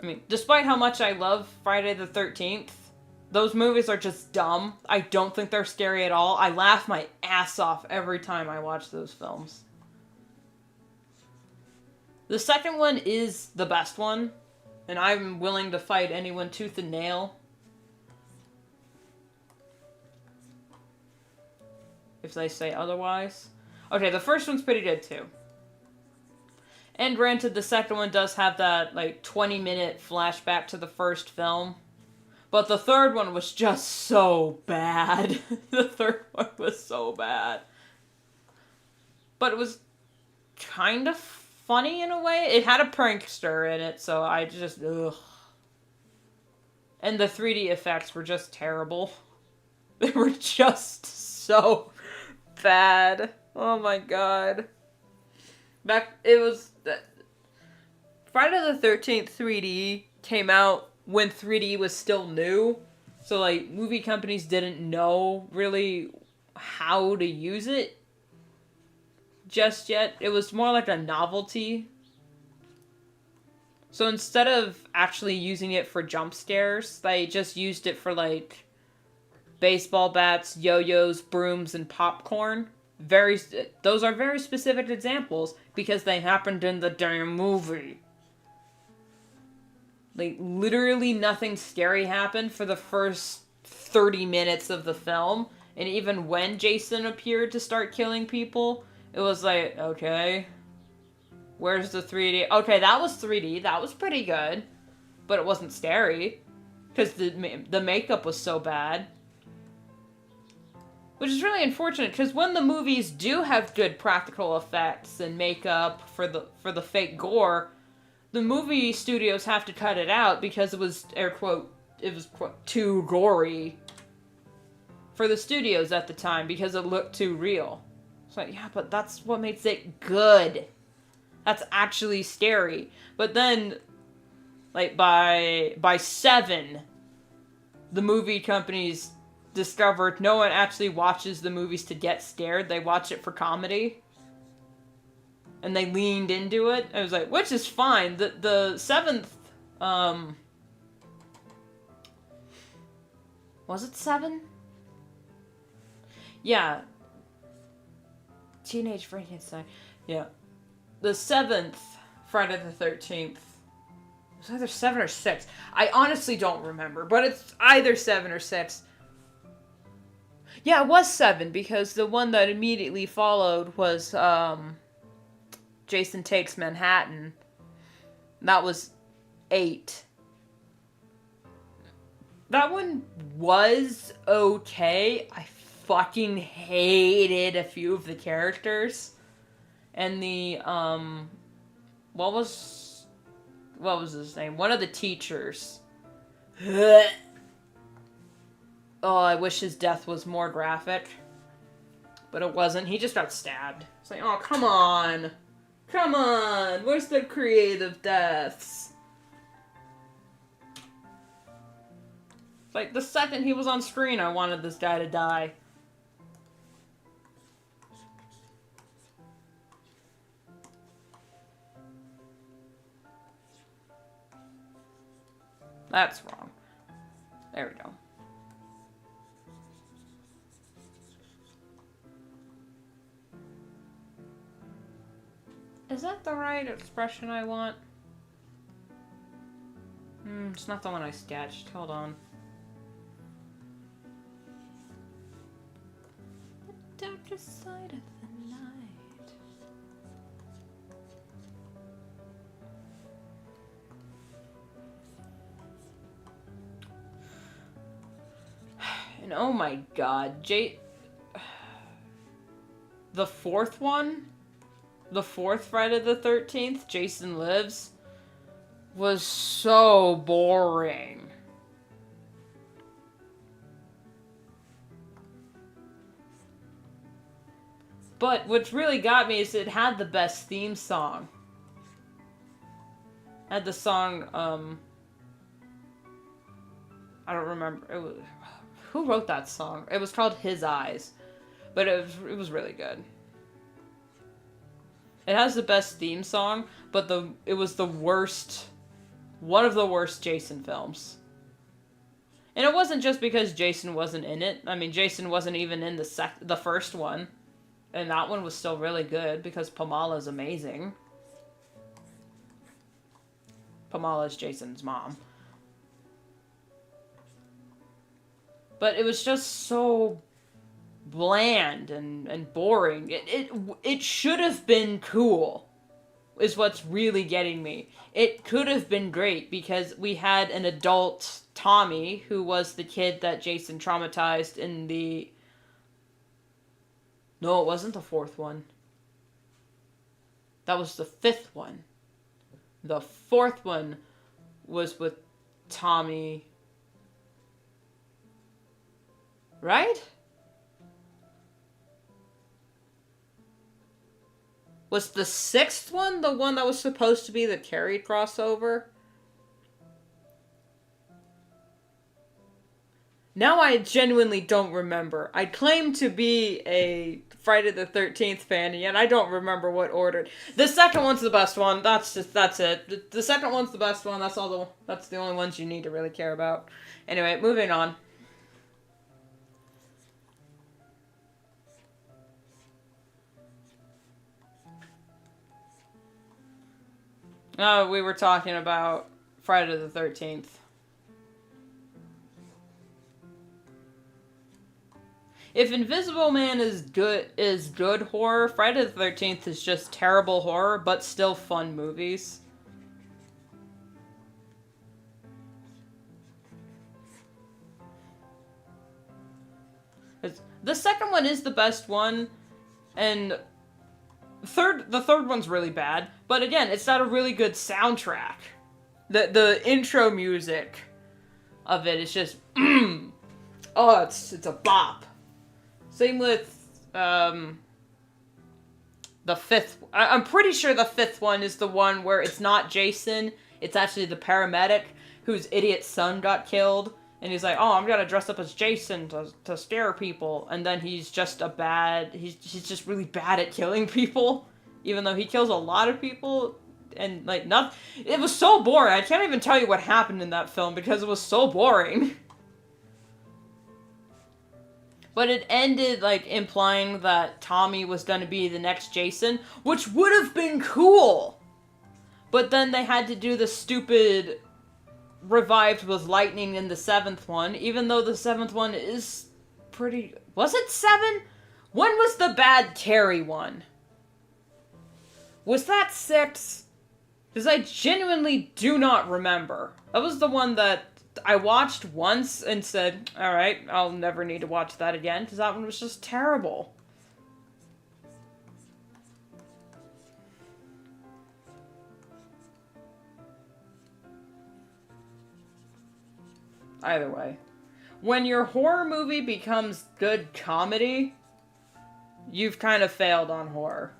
I mean, despite how much I love Friday the 13th, those movies are just dumb. I don't think they're scary at all. I laugh my ass off every time I watch those films. The second one is the best one, and I'm willing to fight anyone tooth and nail if they say otherwise. Okay, the first one's pretty good too. And granted, the second one does have that, like, 20-minute flashback to the first film. But the third one was just so bad. The third one was so bad. But it was kind of funny in a way. It had a prankster in it, so I just, ugh. And the 3D effects were just terrible. They were just so bad. Oh my god. Friday the 13th 3D came out when 3D was still new. So, like, movie companies didn't know really how to use it just yet. It was more like a novelty. So instead of actually using it for jump scares, they just used it for, like, baseball bats, yo-yos, brooms, and popcorn. Those are very specific examples because they happened in the damn movie. Like, literally nothing scary happened for the first 30 minutes of the film. And even when Jason appeared to start killing people, it was like, okay, where's the 3D? Okay, that was 3D. That was pretty good. But it wasn't scary. Because the makeup was so bad. Which is really unfortunate, because when the movies do have good practical effects and makeup for the fake gore, the movie studios have to cut it out because it was, air quote, quote, too gory for the studios at the time because it looked too real. It's like, yeah, but that's what makes it good. That's actually scary. But then, like, by 7, the movie companies discovered no one actually watches the movies to get scared. They watch it for comedy. And they leaned into it. I was like, which is fine. The 7th, was it 7? Yeah. Teenage Frankenstein. Yeah. The 7th Friday the 13th. It was either 7 or 6. I honestly don't remember, but it's either 7 or 6. Yeah, it was 7, because the one that immediately followed was, Jason Takes Manhattan. That was 8. That one was okay. I fucking hated a few of the characters. And the, what was his name? One of the teachers. Oh, I wish his death was more graphic. But it wasn't. He just got stabbed. It's like, oh, come on. Come on. Where's the creative deaths? It's like, the second he was on screen, I wanted this guy to die. That's wrong. There we go. Is that the right expression I want? It's not the one I sketched. Hold on. The darkest side of the night. And oh my god, the 4th one? The 4th Friday the 13th, Jason Lives, was so boring. But what really got me is it had the best theme song. It had the song, I don't remember. Who wrote that song? It was called His Eyes. But it was really good. It has the best theme song, but it was the worst, one of the worst Jason films. And it wasn't just because Jason wasn't in it. I mean, Jason wasn't even in the first one. And that one was still really good because Pamela's amazing. Pamela's Jason's mom. But it was just so bland and boring. It should have been cool, is what's really getting me. It could have been great because we had an adult Tommy who was the kid that Jason traumatized in the... No, it wasn't the fourth one. That was the fifth one. The fourth one was with Tommy. Right? Was the sixth one the one that was supposed to be the Carrie crossover? Now I genuinely don't remember. I claim to be a Friday the 13th fan, and yet I don't remember what order. The second one's the best one. That's it. The second one's the best one. That's the only ones you need to really care about. Anyway, moving on. We were talking about Friday the 13th. If Invisible Man is good horror, Friday the 13th is just terrible horror, but still fun movies. The second one is the best one, and the third one's really bad, but again, it's got a really good soundtrack. The intro music of it is just, oh, it's a bop. Same with, the fifth, I'm pretty sure the fifth one is the one where it's not Jason, it's actually the paramedic whose idiot son got killed, and he's like, oh, I'm gonna dress up as Jason to scare people, and then he's just he's just really bad at killing people, even though he kills a lot of people, and, like, it was so boring. I can't even tell you what happened in that film, because it was so boring. But it ended, like, implying that Tommy was gonna be the next Jason, which would have been cool! But then they had to do the stupid revived with lightning in the seventh one, even though the seventh one is pretty... Was it 7? When was the bad Carrie one? Was that 6? Because I genuinely do not remember. That was the one that I watched once and said, alright, I'll never need to watch that again, because that one was just terrible. Either way. When your horror movie becomes good comedy, you've kind of failed on horror.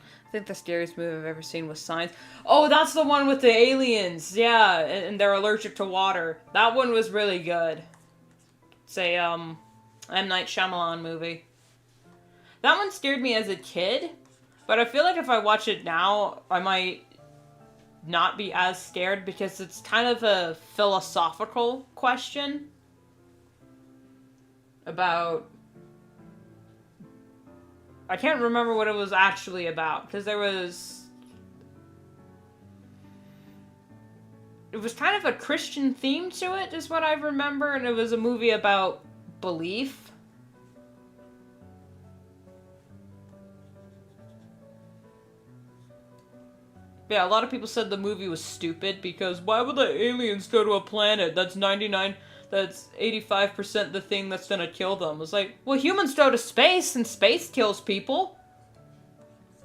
I think the scariest movie I've ever seen was Signs. Oh, that's the one with the aliens! Yeah, and they're allergic to water. That one was really good. It's a, M. Night Shyamalan movie. That one scared me as a kid, but I feel like if I watch it now, I might not be as scared because it's kind of a philosophical question about... I can't remember what it was actually about, because it was kind of a Christian theme to it, is what I remember, and it was a movie about belief. Yeah, a lot of people said the movie was stupid, because why would the aliens go to a planet that's 85% the thing that's gonna kill them? It's like, well, humans go to space, and space kills people.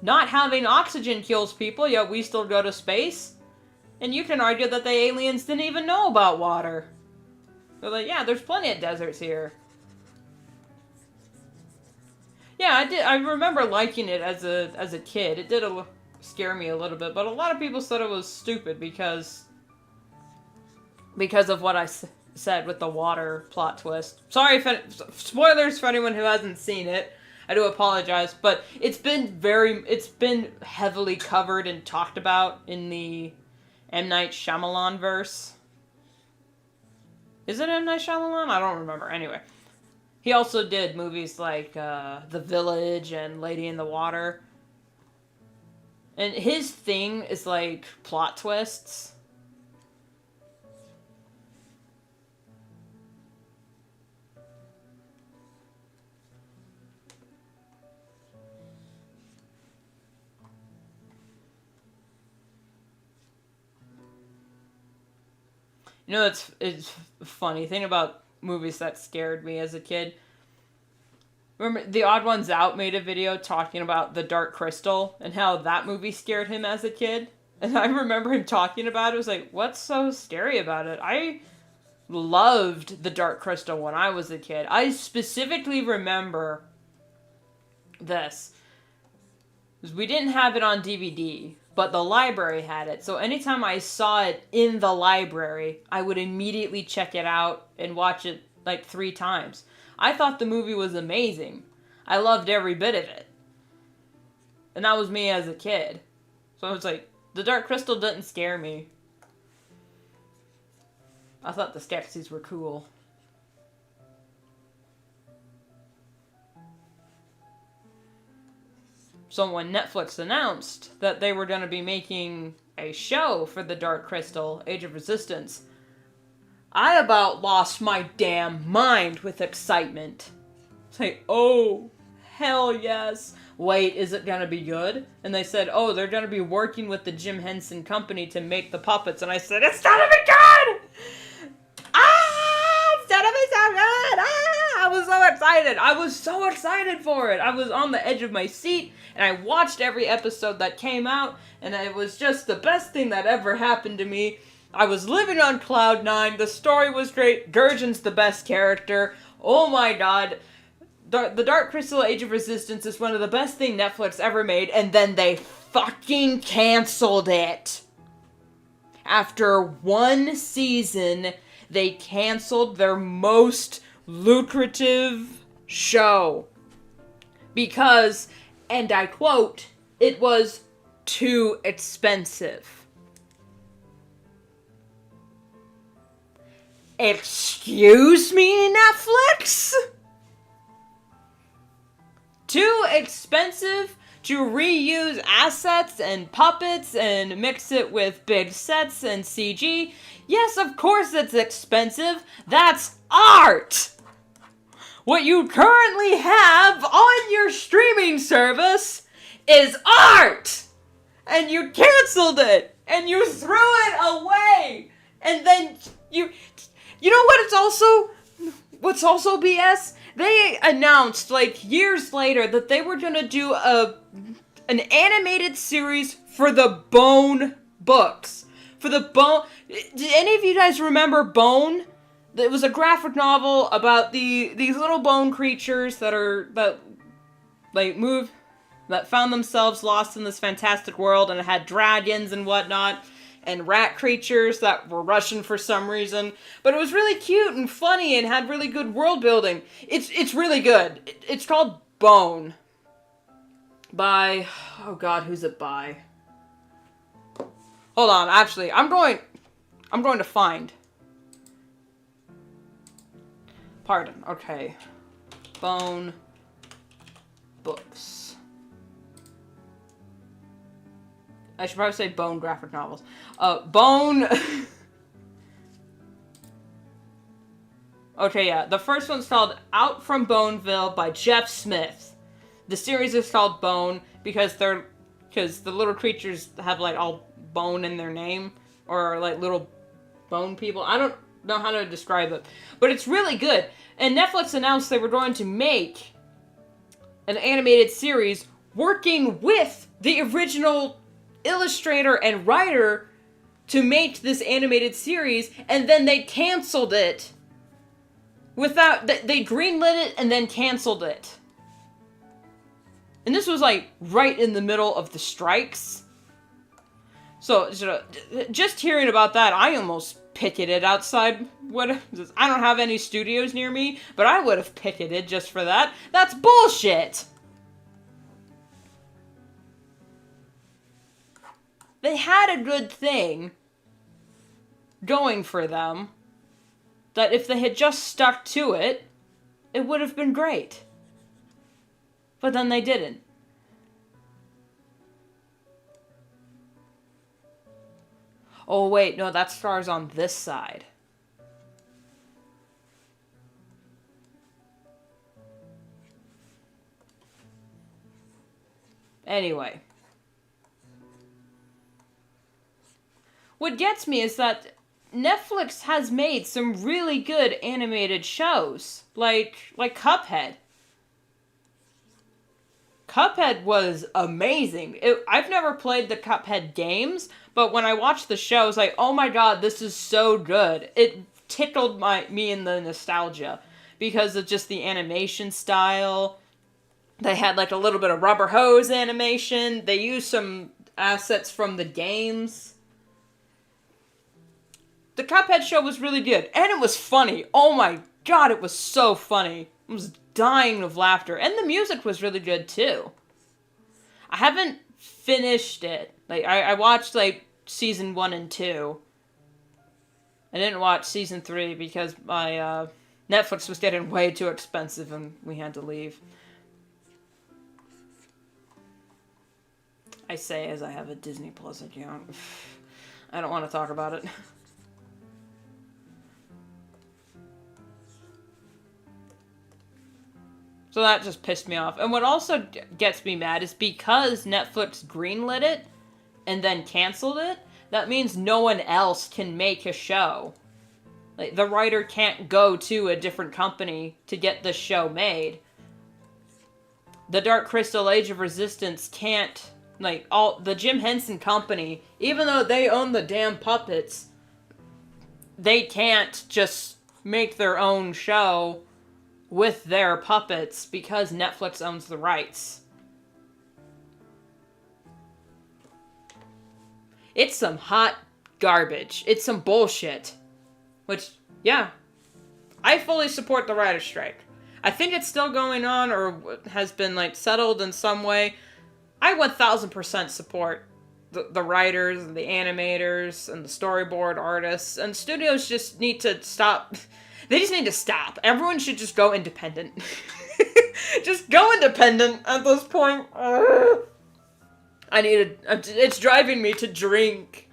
Not having oxygen kills people, yet we still go to space. And you can argue that the aliens didn't even know about water. They're like, yeah, there's plenty of deserts here. Yeah, I remember liking it as a kid. It did scare me a little bit, but a lot of people said it was stupid because of what I said with the water plot twist. Sorry, spoilers for anyone who hasn't seen it. I do apologize, but it's been heavily covered and talked about in the M. Night Shyamalan verse. Is it M. Night Shyamalan? I don't remember. Anyway. He also did movies like The Village and Lady in the Water. And his thing is like plot twists. You know, it's a funny thing about movies that scared me as a kid. Remember, The Odd Ones Out made a video talking about The Dark Crystal and how that movie scared him as a kid. And I remember him talking about it. I was like, what's so scary about it? I loved The Dark Crystal when I was a kid. I specifically remember this. We didn't have it on DVD, but the library had it. So anytime I saw it in the library, I would immediately check it out and watch it like 3 times. I thought the movie was amazing. I loved every bit of it. And that was me as a kid. So I was like, The Dark Crystal didn't scare me. I thought the Skeksis were cool. So when Netflix announced that they were going to be making a show for The Dark Crystal, Age of Resistance, I about lost my damn mind with excitement. It's like, oh, hell yes. Wait, is it going to be good? And they said, oh, they're going to be working with the Jim Henson Company to make the puppets. And I said, it's going to be good! It's going to be so good! I was so excited. I was so excited for it. I was on the edge of my seat, and I watched every episode that came out, and it was just the best thing that ever happened to me. I was living on cloud 9. The story was great. Gurgen's the best character. Oh my god. The Dark Crystal Age of Resistance is one of the best things Netflix ever made, and then they fucking canceled it. After 1 season, they canceled their most lucrative show. Because, and I quote, it was too expensive. Excuse me, Netflix? Too expensive to reuse assets and puppets and mix it with big sets and CG? Yes, of course it's expensive. That's art! What you currently have on your streaming service is art! And you canceled it! And you threw it away! And then you know what's also BS? They announced, like, years later that they were gonna do an animated series for the Bone books. For the Bone... Did any of you guys remember Bone? It was a graphic novel about these little bone creatures that found themselves lost in this fantastic world, and it had dragons and whatnot, and rat creatures that were Russian for some reason. But it was really cute and funny and had really good world building. It's really good. It's called Bone. By... Oh god, who's it by? Hold on, actually, I'm going to find. Pardon, okay. Bone books. I should probably say Bone graphic novels. Bone... Okay, yeah. The first one's called Out from Boneville by Jeff Smith. The series is called Bone because the little creatures have, like, all bone in their name. Or, like, little bone people. I don't know how to describe it. But it's really good. And Netflix announced they were going to make an animated series working with the original illustrator and writer to make this animated series, and then they canceled it. They greenlit it and then canceled it. And this was, like, right in the middle of the strikes. So just hearing about that, I almost picketed outside. I don't have any studios near me, but I would have picketed just for that. That's bullshit! They had a good thing going for them that if they had just stuck to it, it would have been great. But then they didn't. Oh wait, no, that star's on this side. Anyway. What gets me is that Netflix has made some really good animated shows. Like Cuphead. Cuphead was amazing. I've never played the Cuphead games, but when I watched the show, I was like, oh my god, this is so good. It tickled me in the nostalgia because of just the animation style. They had like a little bit of rubber hose animation. They used some assets from the games. The Cuphead show was really good, and it was funny. Oh my god, it was so funny. I was dying of laughter, and the music was really good too. I haven't finished it. Like I watched like season 1 and 2. I didn't watch season 3 because my Netflix was getting way too expensive and we had to leave. I say as I have a Disney Plus account. I don't want to talk about it. So that just pissed me off. And what also gets me mad is because Netflix greenlit it and then canceled it, that means no one else can make a show. Like, the writer can't go to a different company to get the show made. The Dark Crystal Age of Resistance can't, like, the Jim Henson Company, even though they own the damn puppets, they can't just make their own show with their puppets because Netflix owns the rights. It's some hot garbage. It's some bullshit. Which, yeah, I fully support the writer's strike. I think it's still going on or has been, like, settled in some way. I 1000% support the writers and the animators and the storyboard artists, and studios just need to stop. They just need to stop. Everyone should just go independent. Just go independent at this point. It's driving me to drink.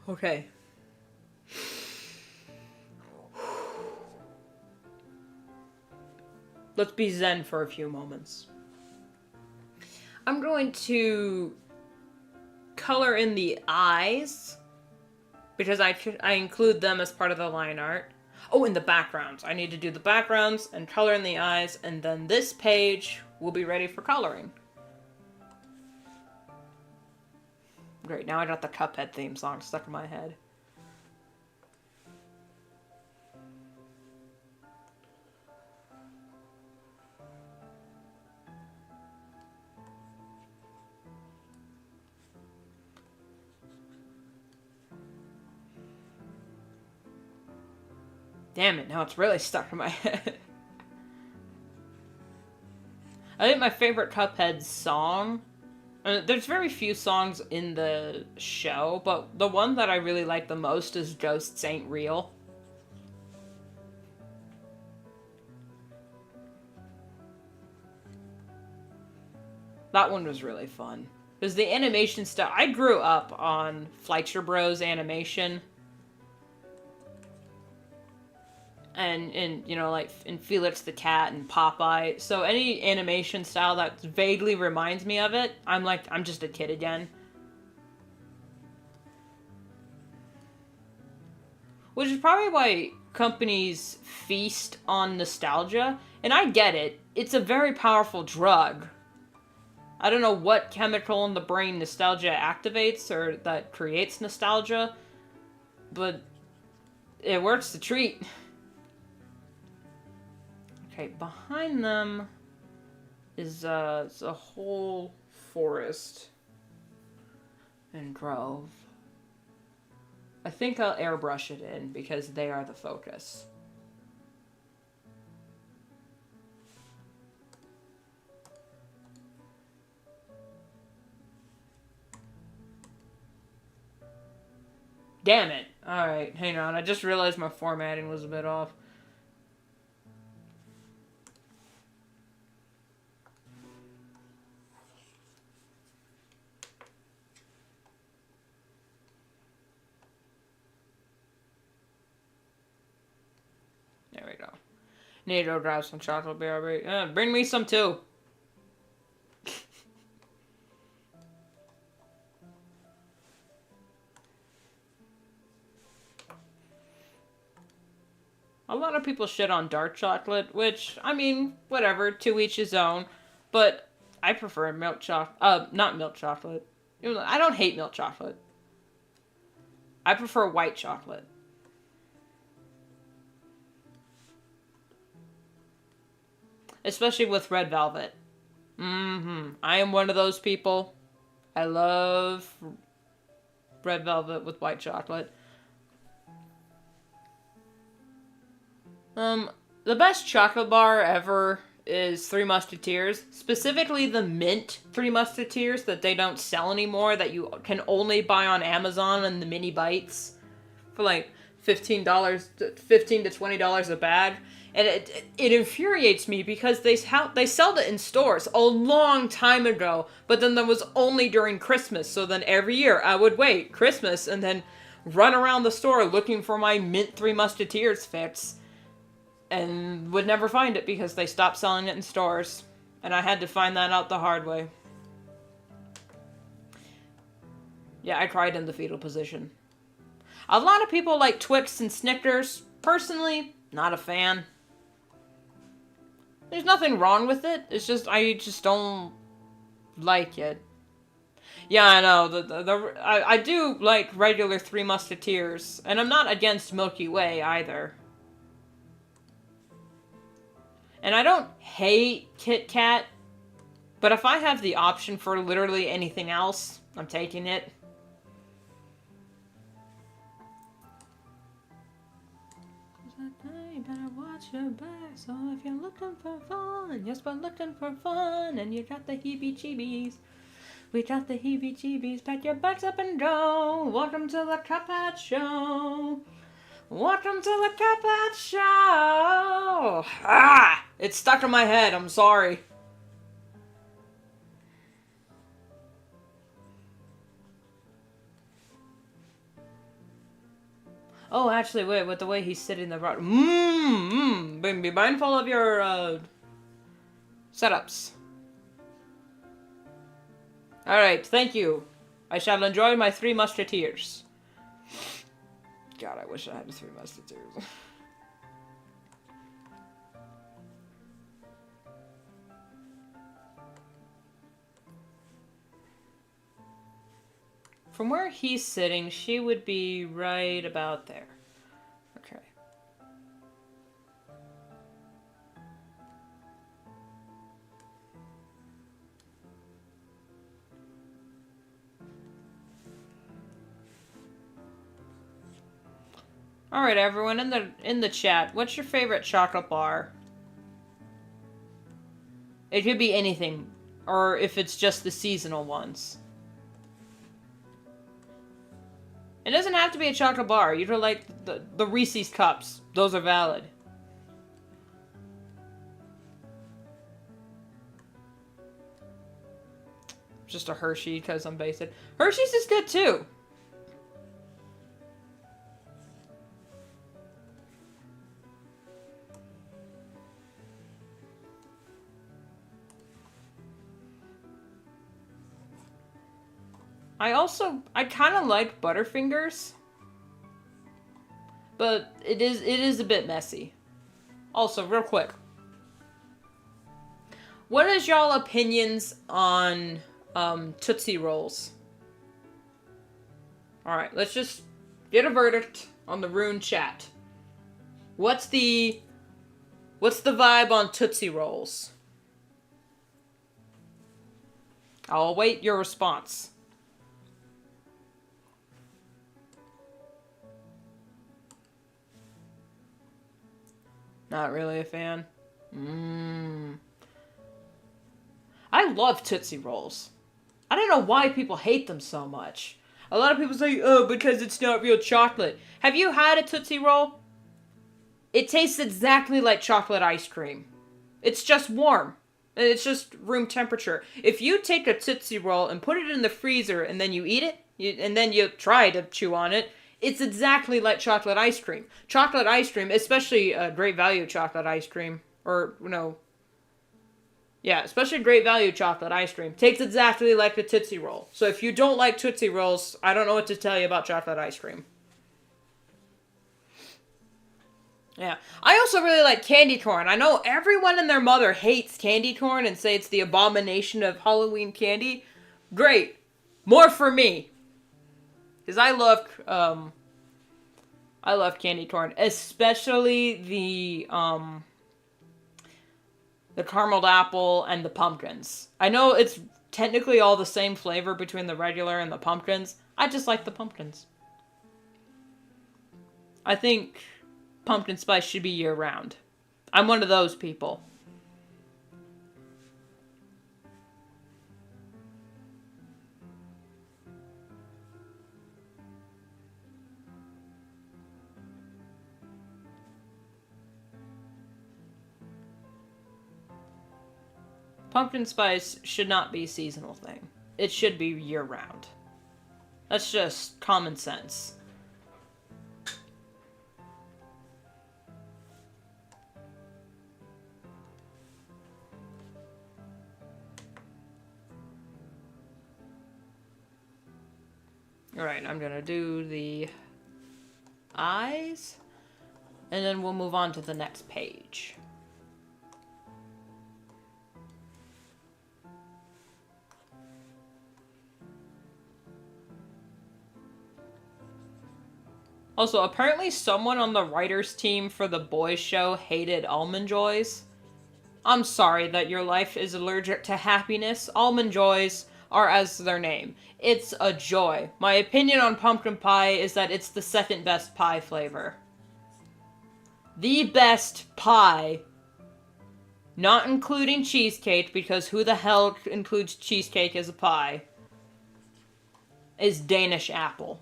Okay. Let's be zen for a few moments. I'm going to color in the eyes because I include them as part of the line art. Oh, and the backgrounds. I need to do the backgrounds and color in the eyes, and then this page will be ready for coloring. Great, now I got the Cuphead theme song stuck in my head. Damn it, now it's really stuck in my head. I think my favorite Cuphead song... there's very few songs in the show, but the one that I really like the most is Ghosts Ain't Real. That one was really fun. Because the animation stuff... I grew up on Fleischer Bros animation. And you know, like, in Felix the Cat and Popeye. So any animation style that vaguely reminds me of it, I'm just a kid again. Which is probably why companies feast on nostalgia. And I get it. It's a very powerful drug. I don't know what chemical in the brain nostalgia activates or that creates nostalgia. But it works to treat. Okay, behind them is it's a whole forest. and drove. I think I'll airbrush it in because they are the focus. Damn it. Alright, hang on. I just realized my formatting was a bit off. There we go. Need to go grab some chocolate BRB. Bring me some too. A lot of people shit on dark chocolate, which, I mean, whatever, to each his own. But I prefer milk chocolate. Not milk chocolate. I don't hate milk chocolate. I prefer white chocolate. Especially with red velvet. I am one of those people. I love red velvet with white chocolate. The best chocolate bar ever is Three Musketeers. Specifically the mint Three Musketeers that they don't sell anymore, that you can only buy on Amazon and the mini bites for like $15 to $20 a bag. And it infuriates me because they sold it in stores a long time ago, but then that was only during Christmas. So then every year I would wait Christmas and then run around the store looking for my mint Three Musketeers fix, and would never find it because they stopped selling it in stores. And I had to find that out the hard way. Yeah, I cried in the fetal position. A lot of people like Twix and Snickers. Personally, not a fan. There's nothing wrong with it. It's just, I just don't like it. Yeah, I know. I do like regular Three Musketeers. And I'm not against Milky Way either. And I don't hate Kit Kat. But if I have the option for literally anything else, I'm taking it. You better watch your back, so if you're looking for fun, yes, we're looking for fun, and you got the heebie-jeebies. We got the heebie-jeebies, pat your backs up and go. Welcome to the Cuphead Show. Welcome to the Cuphead Show. Ah! It's stuck in my head, I'm sorry. Oh, actually, wait, with the way he's sitting there. Be mindful of your, setups. Alright, thank you. I shall enjoy my Three Musketeers. God, I wish I had the Three Musketeers. From where he's sitting, she would be right about there. Okay. Alright, everyone, in the chat, what's your favorite chocolate bar? It could be anything, or if it's just the seasonal ones. It doesn't have to be a chocolate bar. You could like the Reese's cups. Those are valid. Just a Hershey because I'm basic. Hershey's is good too. I kind of like Butterfingers, but it is a bit messy. Also, real quick, what is y'all opinions on Tootsie Rolls? All right, let's just get a verdict on the Rune chat. What's the vibe on Tootsie Rolls? I'll await your response. Not really a fan. I love Tootsie Rolls. I don't know why people hate them so much. A lot of people say, oh, because it's not real chocolate. Have you had a Tootsie Roll? It tastes exactly like chocolate ice cream. It's just warm. It's just room temperature. If you take a Tootsie Roll and put it in the freezer and then you eat it, and then you try to chew on it, it's exactly like chocolate ice cream. Chocolate ice cream, especially Great Value chocolate ice cream, or, yeah, especially Great Value chocolate ice cream, tastes exactly like the Tootsie Roll. So if you don't like Tootsie Rolls, I don't know what to tell you about chocolate ice cream. Yeah. I also really like candy corn. I know everyone and their mother hates candy corn and say it's the abomination of Halloween candy. Great. More for me. Because I love candy corn. Especially the carameled apple and the pumpkins. I know it's technically all the same flavor between the regular and the pumpkins. I just like the pumpkins. I think pumpkin spice should be year-round. I'm one of those people. Pumpkin spice should not be a seasonal thing. It should be year-round. That's just common sense. Alright, I'm gonna do the eyes, and then we'll move on to the next page. Also, apparently someone on the writers team for the boys show hated Almond Joys. I'm sorry that your life is allergic to happiness. Almond Joys are as their name. It's a joy. My opinion on pumpkin pie is that it's the second best pie flavor. The best pie, not including cheesecake, because who the hell includes cheesecake as a pie, is Danish apple.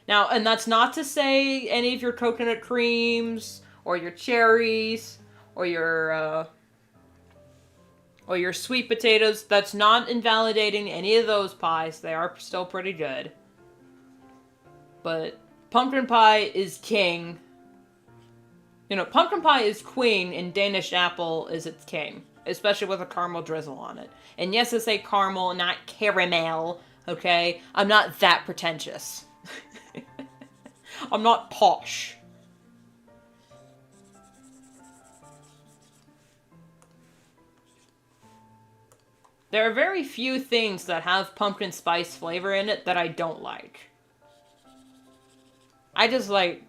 Now, and that's not to say any of your coconut creams, or your cherries, or your sweet potatoes. That's not invalidating any of those pies. They are still pretty good. But pumpkin pie is king. Pumpkin pie is queen, and Danish apple is its king. Especially with a caramel drizzle on it. And yes, I say caramel, not caramel, okay? I'm not that pretentious. I'm not posh. There are very few things that have pumpkin spice flavor in it that I don't like. I just like...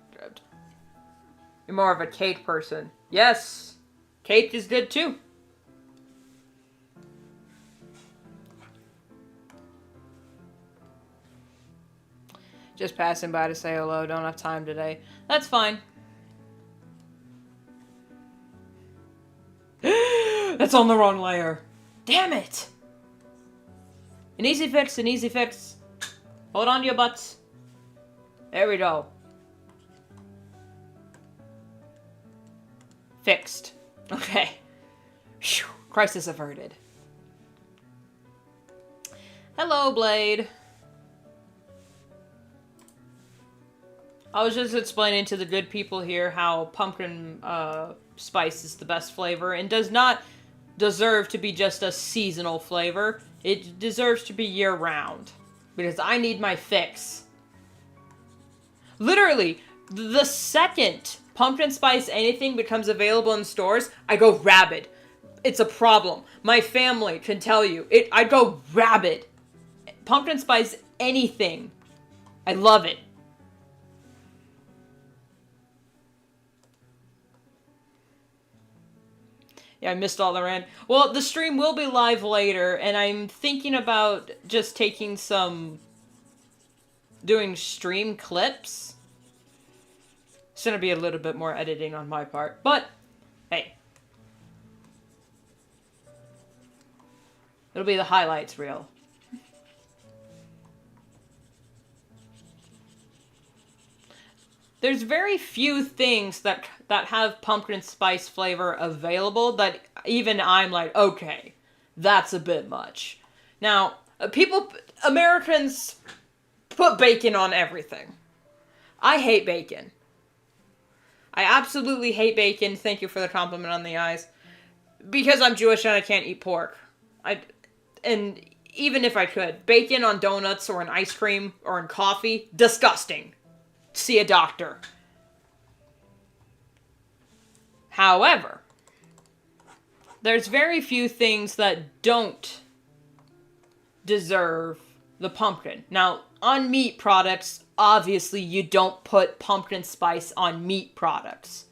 You're more of a cake person. Yes! Cake is good too. Just passing by to say hello. Don't have time today. That's fine. That's on the wrong layer. Damn it! An easy fix, an easy fix. Hold on to your butts. There we go. Fixed. Okay. Whew. Crisis averted. Hello, Blade. I was just explaining to the good people here how pumpkin spice is the best flavor and does not deserve to be just a seasonal flavor. It deserves to be year-round. Because I need my fix. Literally, the second pumpkin spice anything becomes available in stores, I go rabid. It's a problem. My family can tell you. I go rabid. Pumpkin spice anything. I love it. Yeah, I missed all the rant. Well, the stream will be live later, and I'm thinking about just taking doing stream clips. It's gonna be a little bit more editing on my part, but hey. It'll be the highlights reel. There's very few things that have pumpkin spice flavor available that even I'm like, okay, that's a bit much. Now, Americans put bacon on everything. I hate bacon. I absolutely hate bacon. Thank you for the compliment on the eyes. Because I'm Jewish and I can't eat pork. And even if I could, bacon on donuts or in ice cream or in coffee, disgusting. See a doctor. However, there's very few things that don't deserve the pumpkin. Now, on meat products, obviously you don't put pumpkin spice on meat products.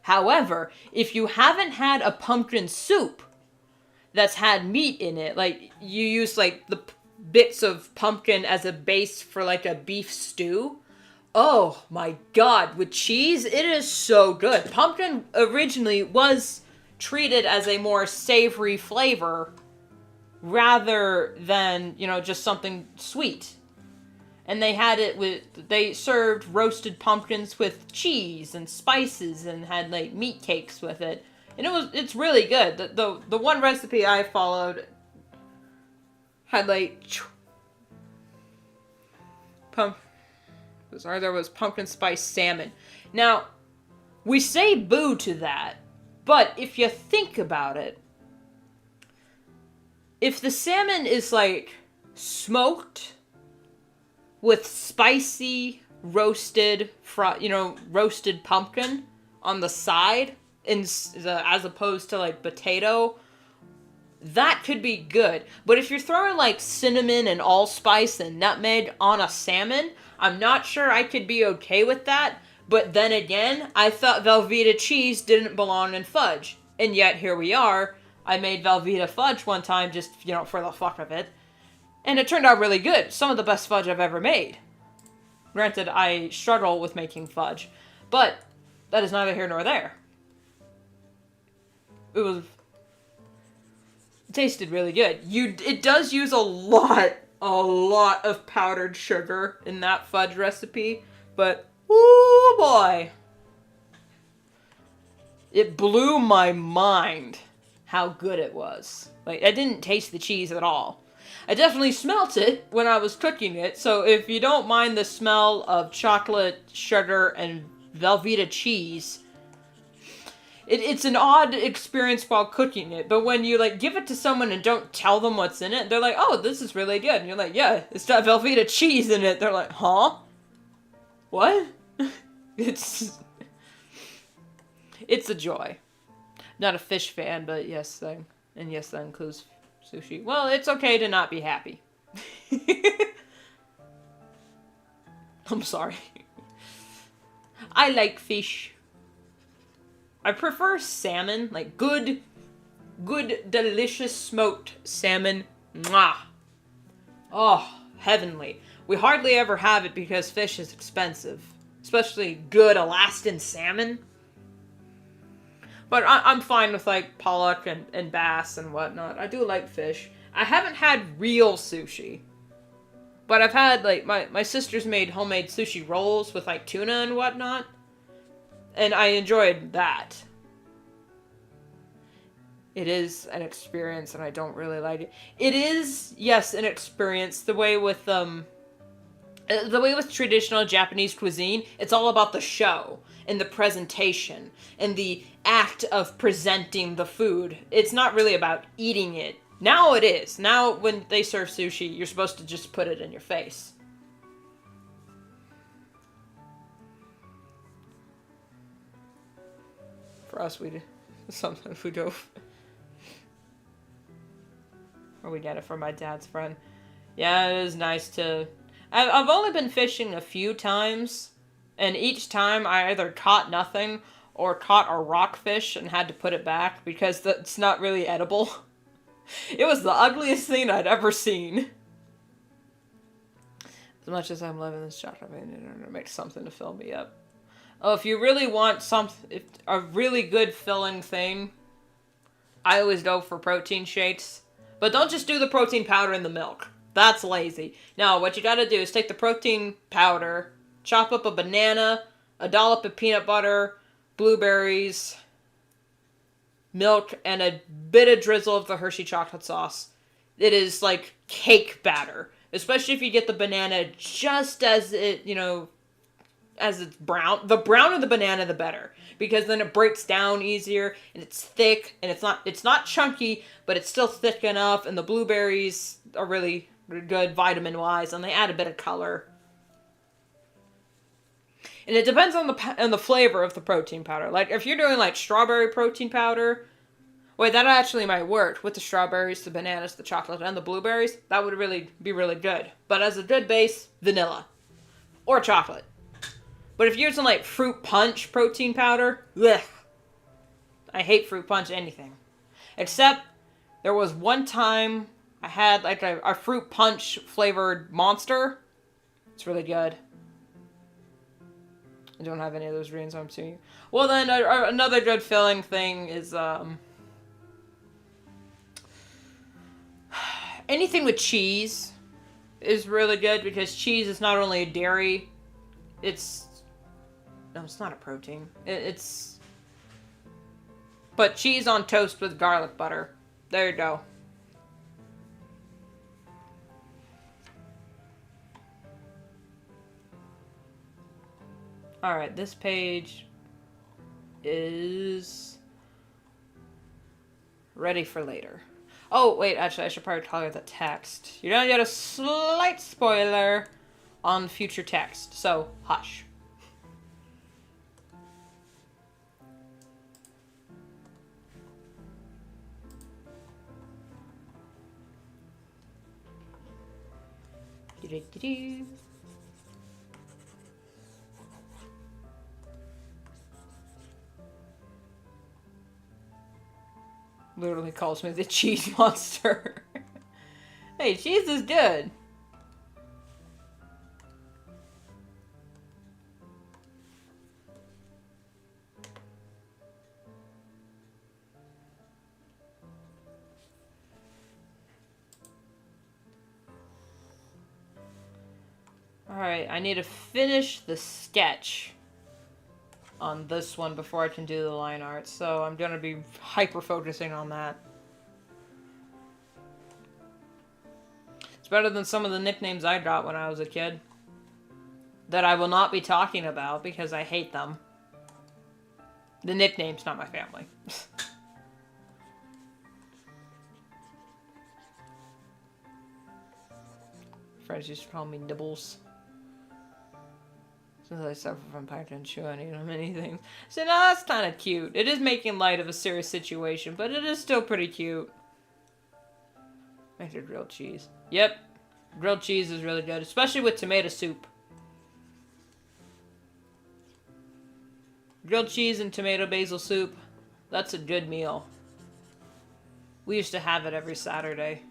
However, if you haven't had a pumpkin soup that's had meat in it, like you use like the bits of pumpkin as a base for like a beef stew, oh my god, with cheese, it is so good. Pumpkin originally was treated as a more savory flavor rather than, you know, just something sweet. And they served roasted pumpkins with cheese and spices and had like meat cakes with it. And it's really good. The one recipe I followed had like there was pumpkin spice salmon. Now, we say boo to that, but if you think about it, if the salmon is like smoked with spicy roasted pumpkin on the side, as opposed to like potato, that could be good. But if you're throwing like cinnamon and allspice and nutmeg on a salmon, I'm not sure I could be okay with that. But then again, I thought Velveeta cheese didn't belong in fudge. And yet here we are. I made Velveeta fudge one time just, you know, for the fuck of it. And it turned out really good. Some of the best fudge I've ever made. Granted, I struggle with making fudge. But that is neither here nor there. It tasted really good. It does use a lot of powdered sugar in that fudge recipe, but oh boy, it blew my mind how good it was. Like, I didn't taste the cheese at all. I definitely smelt it when I was cooking it, so if you don't mind the smell of chocolate, sugar, and Velveeta cheese, it's an odd experience while cooking it, but when you, like, give it to someone and don't tell them what's in it, they're like, oh, this is really good. And you're like, yeah, it's got Velveeta cheese in it. They're like, huh? What? It's a joy. Not a fish fan, but yes, that includes sushi. Well, it's okay to not be happy. I'm sorry. I like fish. I prefer salmon, like good, delicious smoked salmon. Mwah. Oh, heavenly. We hardly ever have it because fish is expensive. Especially good Alaskan salmon. But I'm fine with, like, pollock and bass and whatnot. I do like fish. I haven't had real sushi. But I've had, like, my sister's made homemade sushi rolls with, like, tuna and whatnot. And I enjoyed that. It is an experience, and I don't really like it. It is, yes, an experience. The way with traditional Japanese cuisine, it's all about the show and the presentation and the act of presenting the food. It's not really about eating it. Now it is. Now when they serve sushi, you're supposed to just put it in your face. For us, sometimes we do. Or we get it from my dad's friend. Yeah, it is nice to... I've only been fishing a few times, and each time I either caught nothing or caught a rockfish and had to put it back because that's not really edible. It was the ugliest thing I'd ever seen. As much as I'm loving this job, I mean, it makes something to fill me up. Oh, if you really want a really good filling thing, I always go for protein shakes. But don't just do the protein powder in the milk. That's lazy. No, what you gotta do is take the protein powder, chop up a banana, a dollop of peanut butter, blueberries, milk, and a bit of drizzle of the Hershey chocolate sauce. It is like cake batter. Especially if you get the banana just as as it's brown. The browner the banana, the better. Because then it breaks down easier, and it's thick, and it's not chunky, but it's still thick enough, and the blueberries are really good vitamin-wise, and they add a bit of color. And it depends on the flavor of the protein powder. Like, if you're doing, like, strawberry protein powder, wait, that actually might work with the strawberries, the bananas, the chocolate, and the blueberries. That would really be really good. But as a good base, vanilla. Or chocolate. But if you're using, like, fruit punch protein powder, ugh. I hate fruit punch anything. Except, there was one time I had, like, a fruit punch flavored Monster. It's really good. I don't have any of those greens, I'm assuming. Well, then, another good filling thing is, anything with cheese is really good, because cheese is not only a dairy, no, it's not a protein. But cheese on toast with garlic butter. There you go. Alright, this page is ready for later. Oh, wait, actually, I should probably color the text. You're gonna get a slight spoiler on future text, so hush. Literally calls me the cheese monster. Hey, cheese is good. Alright, I need to finish the sketch on this one before I can do the line art, so I'm gonna be hyper-focusing on that. It's better than some of the nicknames I got when I was a kid. That I will not be talking about because I hate them. The nicknames, not my family. Friends used to call me Nibbles. Since I suffer from Python chewing, you know, many things. So no, that's kind of cute. It is making light of a serious situation, but it is still pretty cute. Make it grilled cheese. Yep. Grilled cheese is really good, especially with tomato soup. Grilled cheese and tomato basil soup. That's a good meal. We used to have it every Saturday.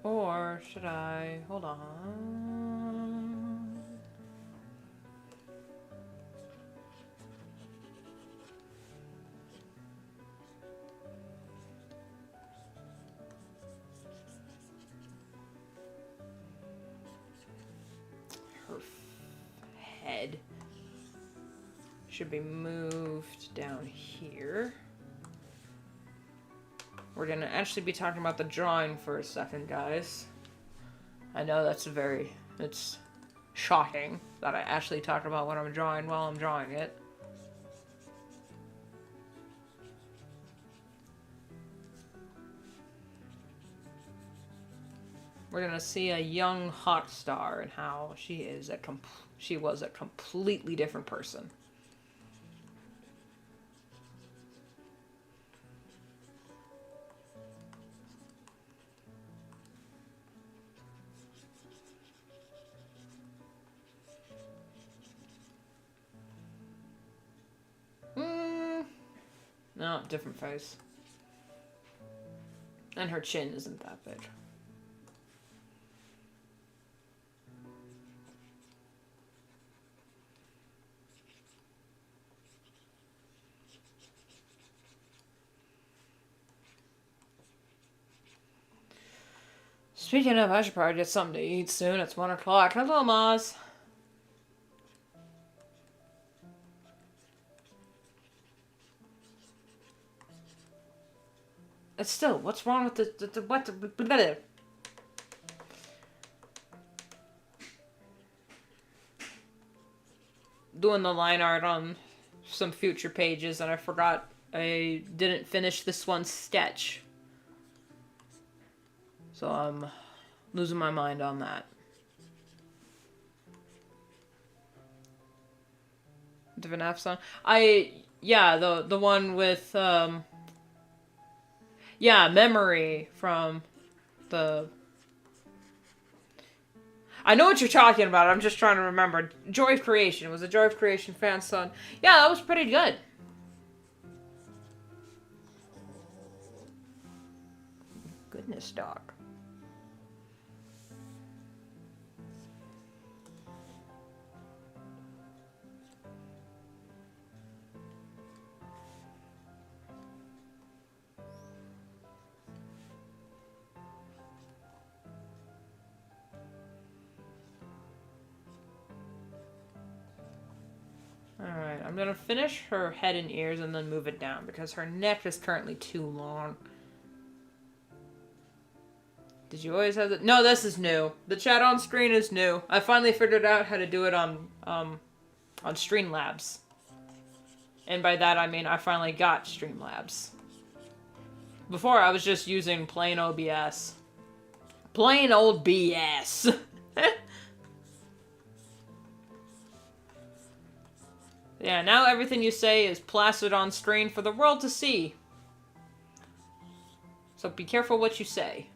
Or should I... Hold on. Her head should be moved down here. We're gonna actually be talking about the drawing for a second, guys. I know it's shocking that I actually talk about what I'm drawing while I'm drawing it. We're gonna see a young hot star and how she was a completely different person. No, different face. And her chin isn't that big. Speaking of, I should probably get something to eat soon. It's 1 o'clock. Hello, Maz. It's still, what's wrong with what? Doing the line art on some future pages, and I forgot I didn't finish this one sketch. So I'm losing my mind on that. The FNAF song? Yeah, the one with, yeah, Memory from the... I know what you're talking about, I'm just trying to remember. Joy of Creation. It was a Joy of Creation fan song. Yeah, that was pretty good. Goodness, dog. Alright, I'm gonna finish her head and ears and then move it down because her neck is currently too long. Did you always have the... No, this is new. The chat on screen is new. I finally figured out how to do it on Streamlabs. And by that I mean I finally got Streamlabs. Before I was just using plain OBS. Plain old BS. Yeah, now everything you say is plastered on screen for the world to see. So be careful what you say.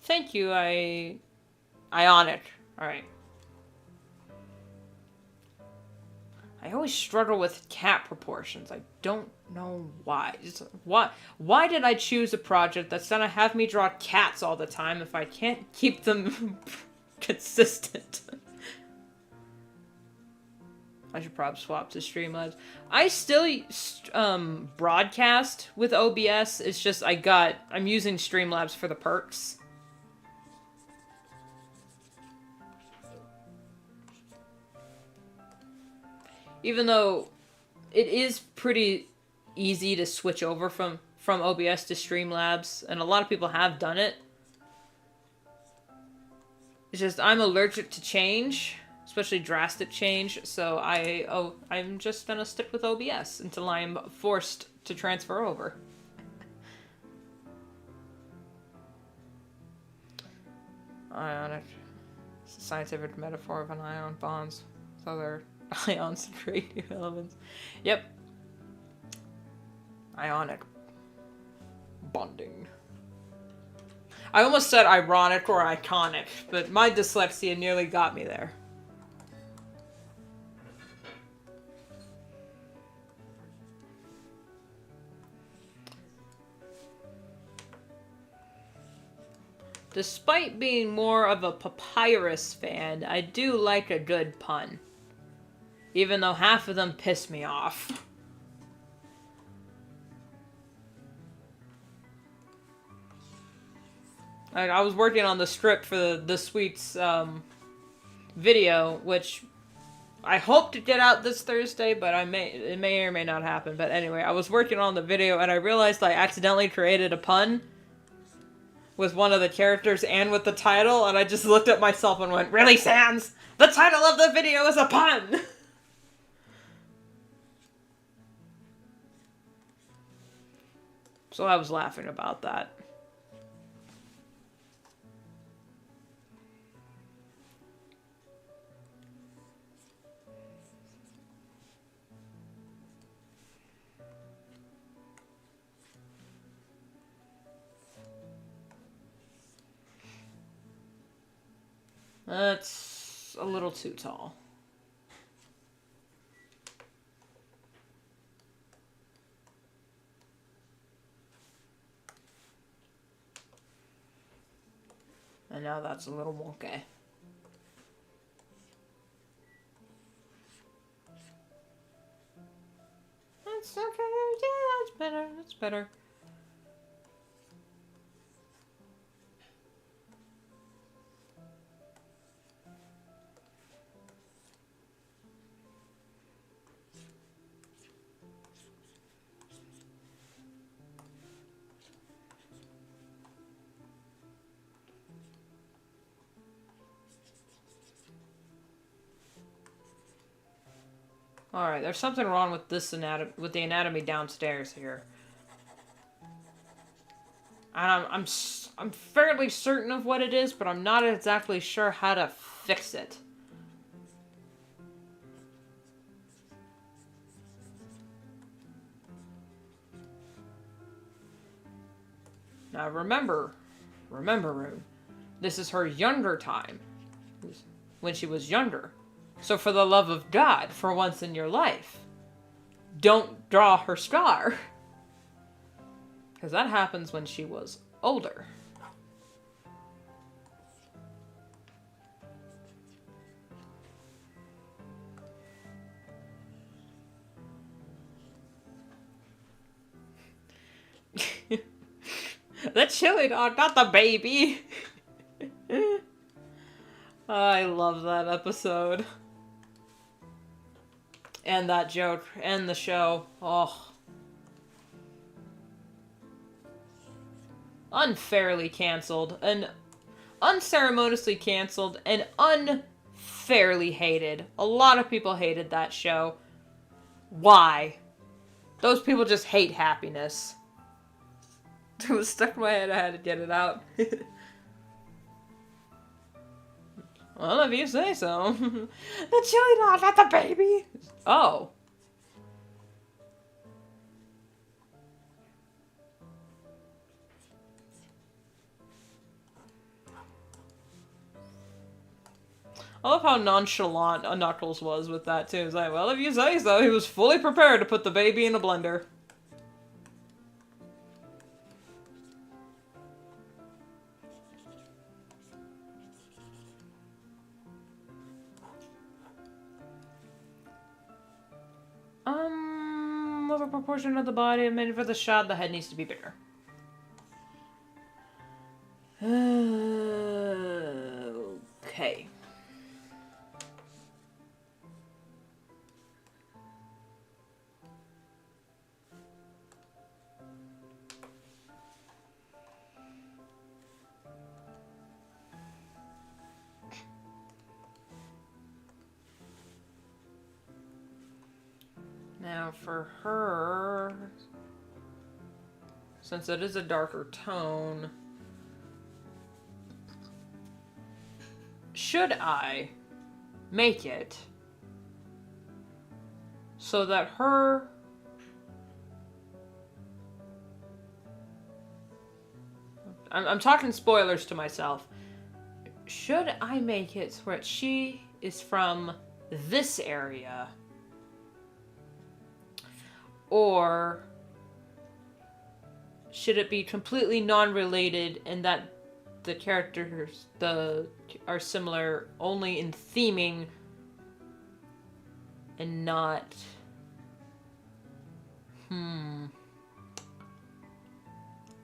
Thank you, Ionic. Alright. I always struggle with cat proportions. I don't know why. Why did I choose a project that's gonna have me draw cats all the time if I can't keep them consistent? I should probably swap to Streamlabs. I still broadcast with OBS. It's just I'm using Streamlabs for the perks. Even though it is pretty easy to switch over from OBS to Streamlabs, and a lot of people have done it. It's just I'm allergic to change, especially drastic change, so I'm just gonna stick with OBS until I'm forced to transfer over. Ionic. It's a scientific metaphor of an ion bonds with other ions and radio elements. Yep. Ionic. Bonding. I almost said ironic or iconic, but my dyslexia nearly got me there. Despite being more of a papyrus fan, I do like a good pun. Even though half of them piss me off. I was working on the script for the Sweets video, which I hope to get out this Thursday, but it may or may not happen. But anyway, I was working on the video and I realized I accidentally created a pun with one of the characters and with the title, and I just looked at myself and went, "Really, Sans? The title of the video is a pun!" So I was laughing about that. That's a little too tall. And now that's a little wonky. That's okay. Yeah, that's better. That's better. Alright, there's something wrong with this with the anatomy downstairs here. And I'm fairly certain of what it is, but I'm not exactly sure how to fix it. Now remember, Rune, this is her younger time. When she was younger. So for the love of God, for once in your life, don't draw her scar. Because that happens when she was older. The chili dog, not the baby. I love that episode. And that joke. And the show. Oh. Unfairly canceled. And unceremoniously canceled. And unfairly hated. A lot of people hated that show. Why? Those people just hate happiness. It was stuck in my head. I had to get it out. Well, if you say so. The chili dog, not the baby. Oh. I love how nonchalant Knuckles was with that, too. He's like, well, if you say so. He was fully prepared to put the baby in a blender. Over proportion of the body, maybe for the shot, the head needs to be bigger. Okay. Now for her, since it is a darker tone, should I make it so that her I'm talking spoilers to myself. Should I make it so that she is from this area? Or should it be completely non-related and that the characters are similar only in theming and not...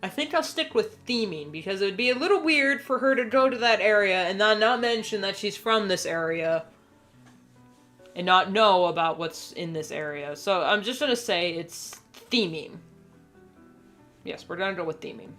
I think I'll stick with theming because it would be a little weird for her to go to that area and not mention that she's from this area. And not know about what's in this area. So I'm just going to say it's theming. Yes, we're going to go with theming.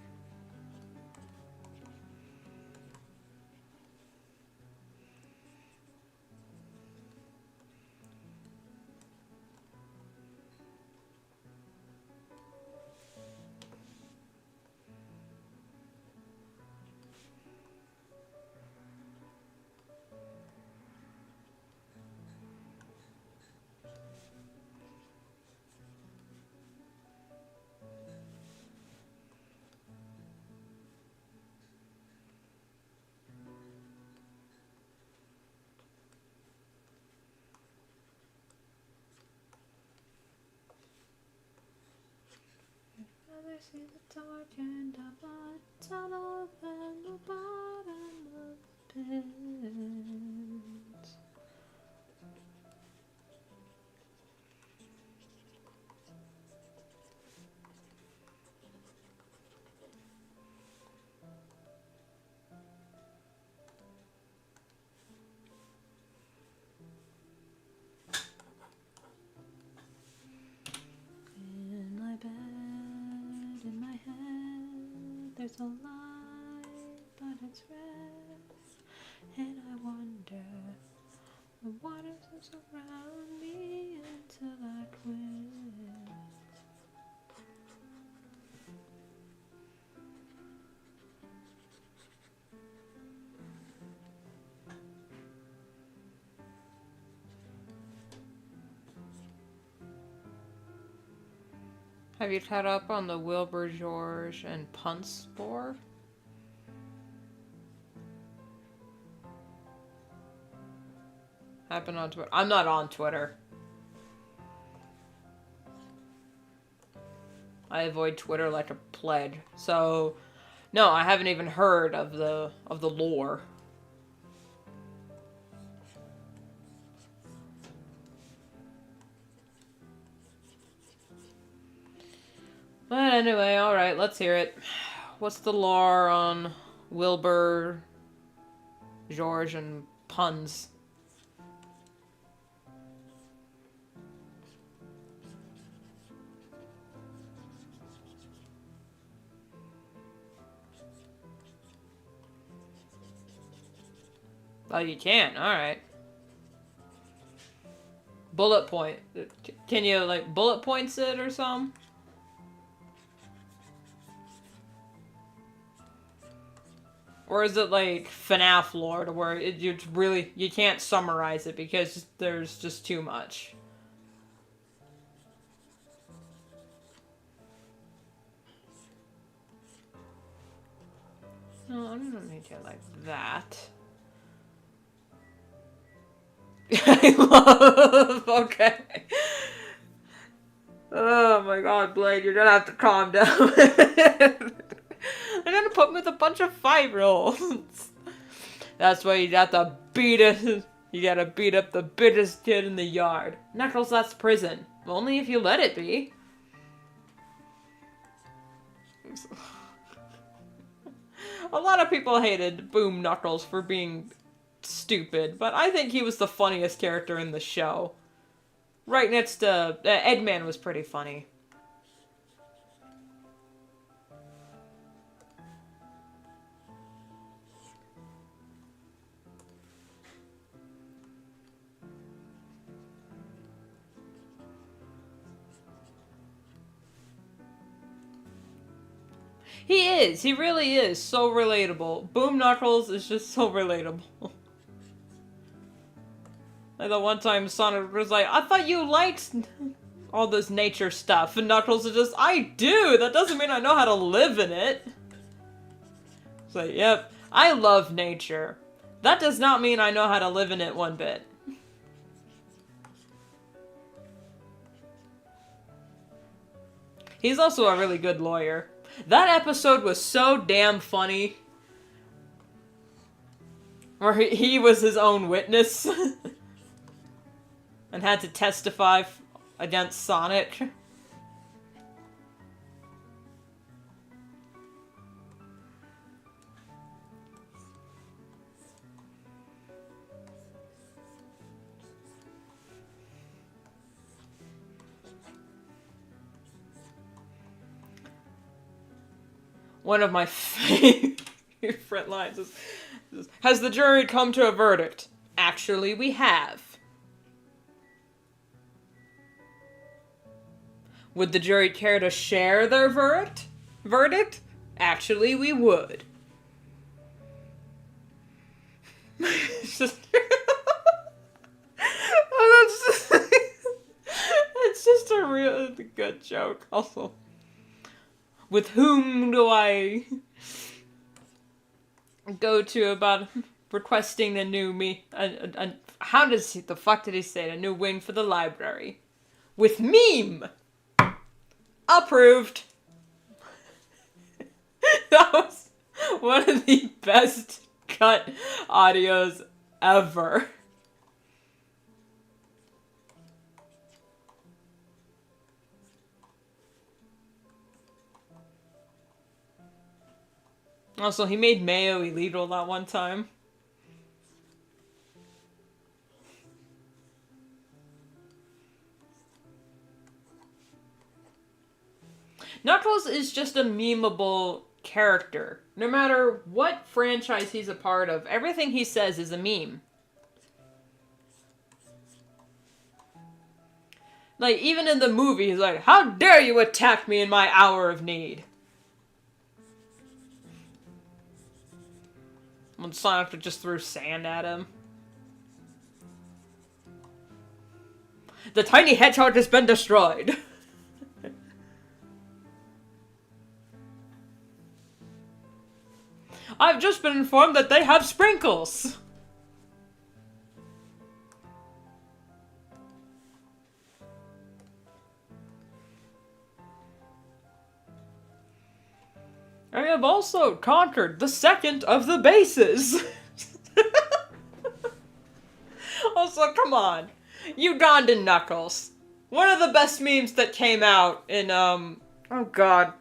see the dark end of a tunnel and the bottom of the pit. In my bed, in my head, there's a light, but it's red, and I wonder the waters will surround me until I quit. Have you caught up on the Wilbur George and Punts lore? Happened on Twitter. I'm not on Twitter. I avoid Twitter like a plague. So, no, I haven't even heard of the lore. But anyway, alright, let's hear it. What's the lore on Wilbur, George, and puns? Oh, you can? Alright. Bullet point. Can you, like, bullet points it or something? Or is it like FNAF lore to where you can't summarize it because there's just too much? No, I don't need it like that. I love... Okay. Oh my god, Blade, you're gonna have to calm down. They're gonna put me with a bunch of 5-year-olds. That's why you got to beat it. You gotta beat up the biggest kid in the yard. Knuckles, that's prison. Only if you let it be. A lot of people hated Boom Knuckles for being stupid, but I think he was the funniest character in the show. Right next to... Eggman was pretty funny. He is. He really is so relatable. Boom Knuckles is just so relatable. Like the one time Sonic was like, I thought you liked all this nature stuff. And Knuckles is just, I do! That doesn't mean I know how to live in it. It's like, yep, I love nature. That does not mean I know how to live in it one bit. He's also a really good lawyer. That episode was so damn funny. Where he was his own witness. And had to testify against Sonic. One of my favorite lines is, has the jury come to a verdict? Actually, we have. Would the jury care to share their verdict? Actually, we would. It's just... it's just a real good joke, also. With whom do I go to about requesting a new how does the fuck did he say it? A new wing for the library? With meme! Approved! That was one of the best cut audios ever. Also, he made Myuu illegal that one time. Knuckles is just a memeable character. No matter what franchise he's a part of, everything he says is a meme. Like, even in the movie, he's like, "How dare you attack me in my hour of need?" When Sonic just threw sand at him. The tiny hedgehog has been destroyed. I've just been informed that they have sprinkles. I have also conquered the second of the bases. Also, come on. Ugandan Knuckles. One of the best memes that came out in, oh god.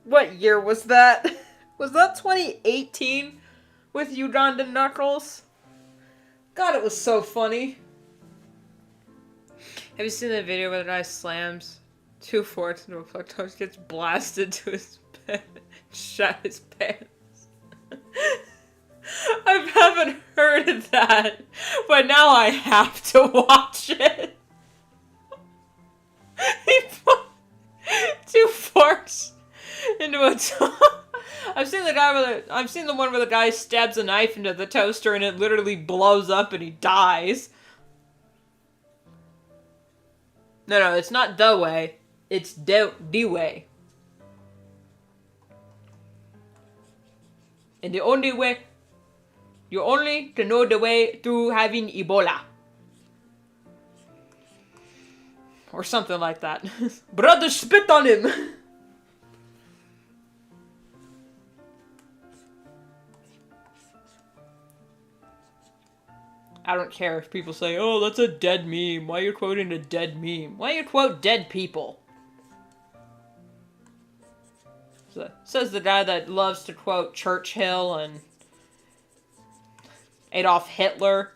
What year was that? Was that 2018 with Ugandan Knuckles? God, it was so funny. Have you seen the video where the guy slams 2 forks into a plug toast, gets blasted to his bed, shut his pants? I haven't heard of that, but now I have to watch it. He put 2 forks into a I've seen the one where the guy stabs a knife into the toaster and it literally blows up and he dies. No, it's not the way. It's the way. And the only way, you only can know the way through having Ebola. Or something like that. Brother, spit on him! I don't care if people say, "Oh, that's a dead meme. Why are you quoting a dead meme? Why you quote dead people?" So, says the guy that loves to quote Churchill and Adolf Hitler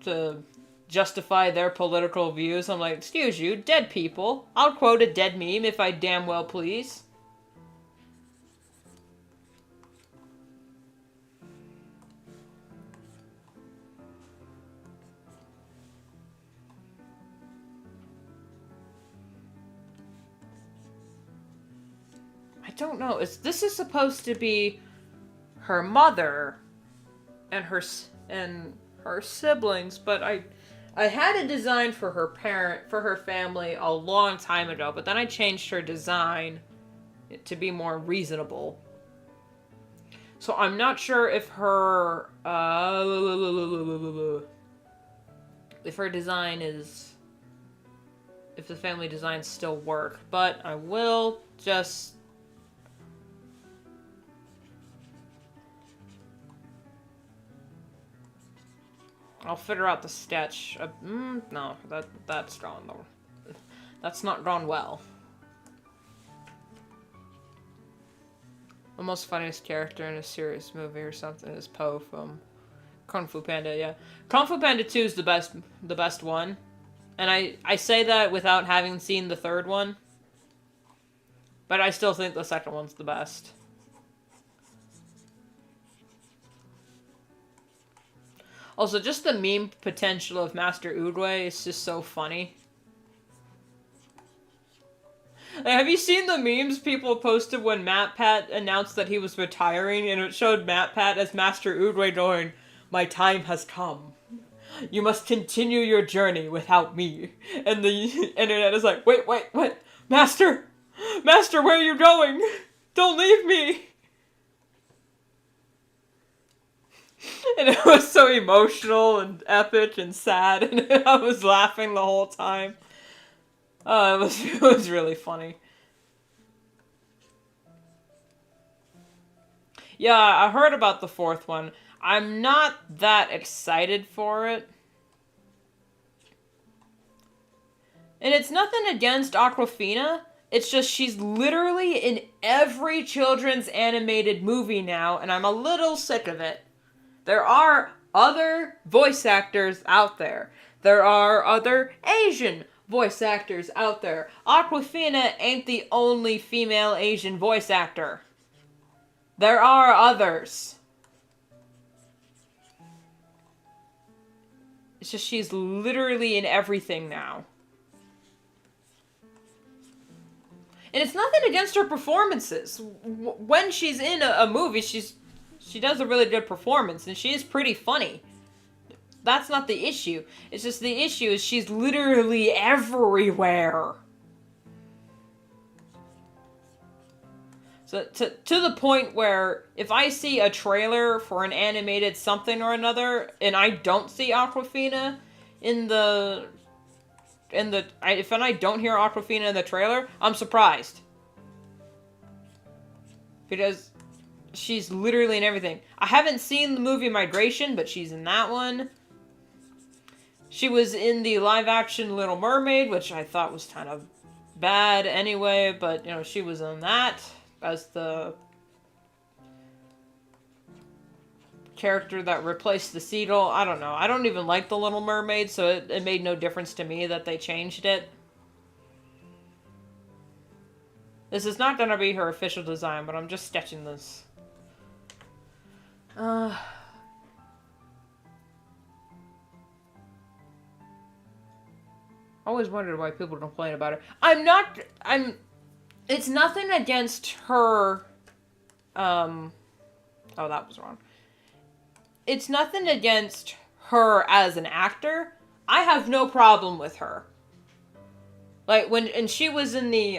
to justify their political views. I'm like, excuse you, dead people. I'll quote a dead meme if I damn well please. I don't know. This is supposed to be her mother and her siblings, but I had a design for her family a long time ago, but then I changed her design to be more reasonable. So I'm not sure if her design is, if the family designs still work, but I will just I'll figure out the sketch. No, that's drawn though. That's not drawn well. The most funniest character in a serious movie or something is Po from Kung Fu Panda. Yeah, Kung Fu Panda 2 is the best one, and I say that without having seen the third one, but I still think the second one's the best. Also, just the meme potential of Master Oogway is just so funny. Like, have you seen the memes people posted when MatPat announced that he was retiring, and it showed MatPat as Master Oogway going, "My time has come. You must continue your journey without me." And the internet is like, wait, what? Master, where are you going? Don't leave me. And it was so emotional and epic and sad, and I was laughing the whole time. It was really funny. Yeah, I heard about the fourth one. I'm not that excited for it. And it's nothing against Aquafina. It's just she's literally in every children's animated movie now, and I'm a little sick of it. There are other voice actors out there. There are other Asian voice actors out there. Aquafina ain't the only female Asian voice actor. There are others. It's just she's literally in everything now. And it's nothing against her performances. When she's in a movie, she does a really good performance, and she is pretty funny. That's not the issue. It's just the issue is she's literally everywhere. So to the point where if I see a trailer for an animated something or another, and I don't see Aquafina if I don't hear Aquafina in the trailer, I'm surprised. Because she's literally in everything. I haven't seen the movie Migration, but she's in that one. She was in the live-action Little Mermaid, which I thought was kind of bad anyway, but, you know, she was in that as the character that replaced the seagull. I don't know. I don't even like The Little Mermaid, so it made no difference to me that they changed it. This is not going to be her official design, but I'm just sketching this. I always wondered why people complain about it. It's nothing against her, oh, that was wrong. It's nothing against her as an actor. I have no problem with her. Like, and she was in the,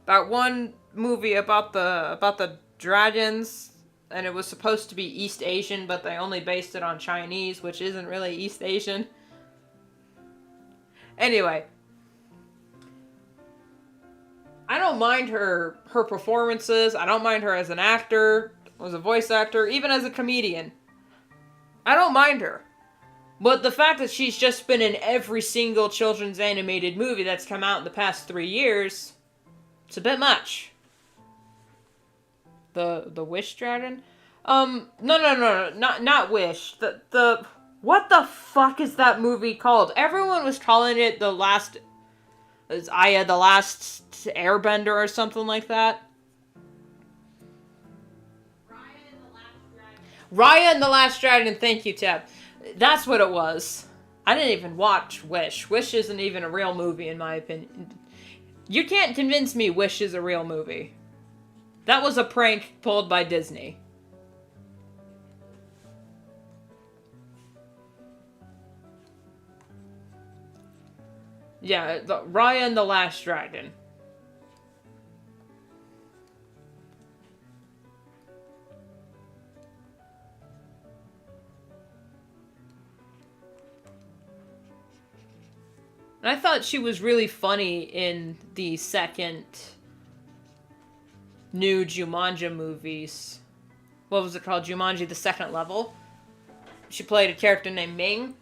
that one movie about the dragons, and it was supposed to be East Asian, but they only based it on Chinese, which isn't really East Asian. Anyway. I don't mind her performances. I don't mind her as an actor, as a voice actor, even as a comedian. I don't mind her. But the fact that she's just been in every single children's animated movie that's come out in the past 3 years, it's a bit much. The Wish Dragon? No, not Wish. The what the fuck is that movie called? Everyone was calling it the last Airbender or something like that. Raya and the Last Dragon, thank you, Tab. That's what it was. I didn't even watch Wish. Wish isn't even a real movie, in my opinion. You can't convince me Wish is a real movie. That was a prank pulled by Disney. Yeah, Raya and the Last Dragon. And I thought she was really funny in the second new Jumanji movies. What was it called? Jumanji, the Second Level. She played a character named Ming.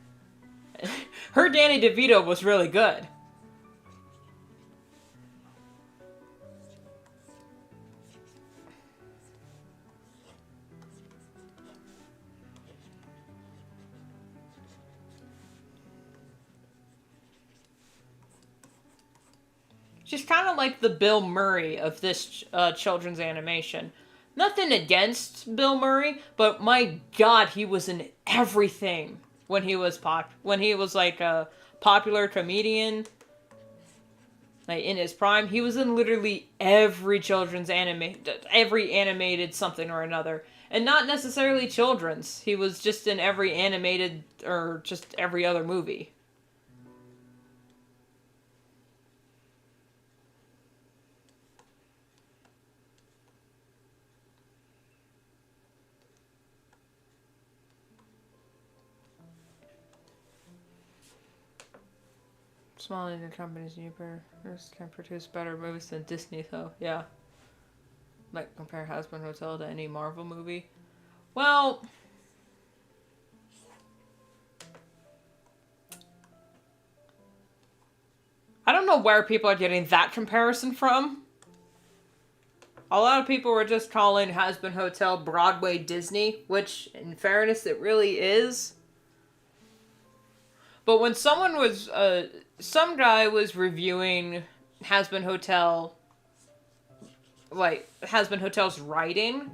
Her Danny DeVito was really good. She's kind of like the Bill Murray of this children's animation. Nothing against Bill Murray, but my God, he was in everything when he was like a popular comedian, like in his prime. He was in literally every every animated something or another, and not necessarily children's. He was just in every animated or just every other movie. Small Indian companies can produce better movies than Disney, though. Yeah. like, compare Hazbin Hotel to any Marvel movie. Well, I don't know where people are getting that comparison from. A lot of people were just calling Hazbin Hotel Broadway Disney, which, in fairness, it really is. But when someone was, some guy was reviewing Hazbin Hotel, like, Hazbin Hotel's writing,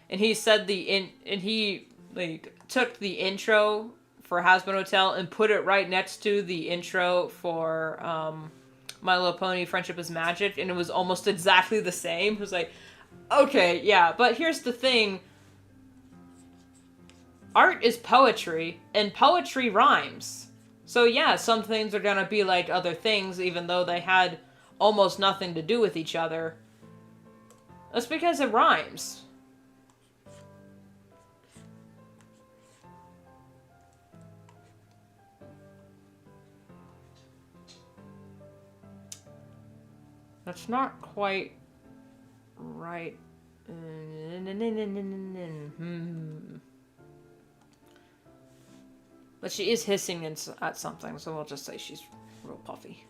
and he said and he, like, took the intro for Hazbin Hotel and put it right next to the intro for, My Little Pony Friendship is Magic, and it was almost exactly the same. It was like, okay, yeah, but here's the thing. Art is poetry, and poetry rhymes. So yeah, some things are gonna be like other things, even though they had almost nothing to do with each other. That's because it rhymes. That's not quite right. But she is hissing at something, so we'll just say she's real puffy.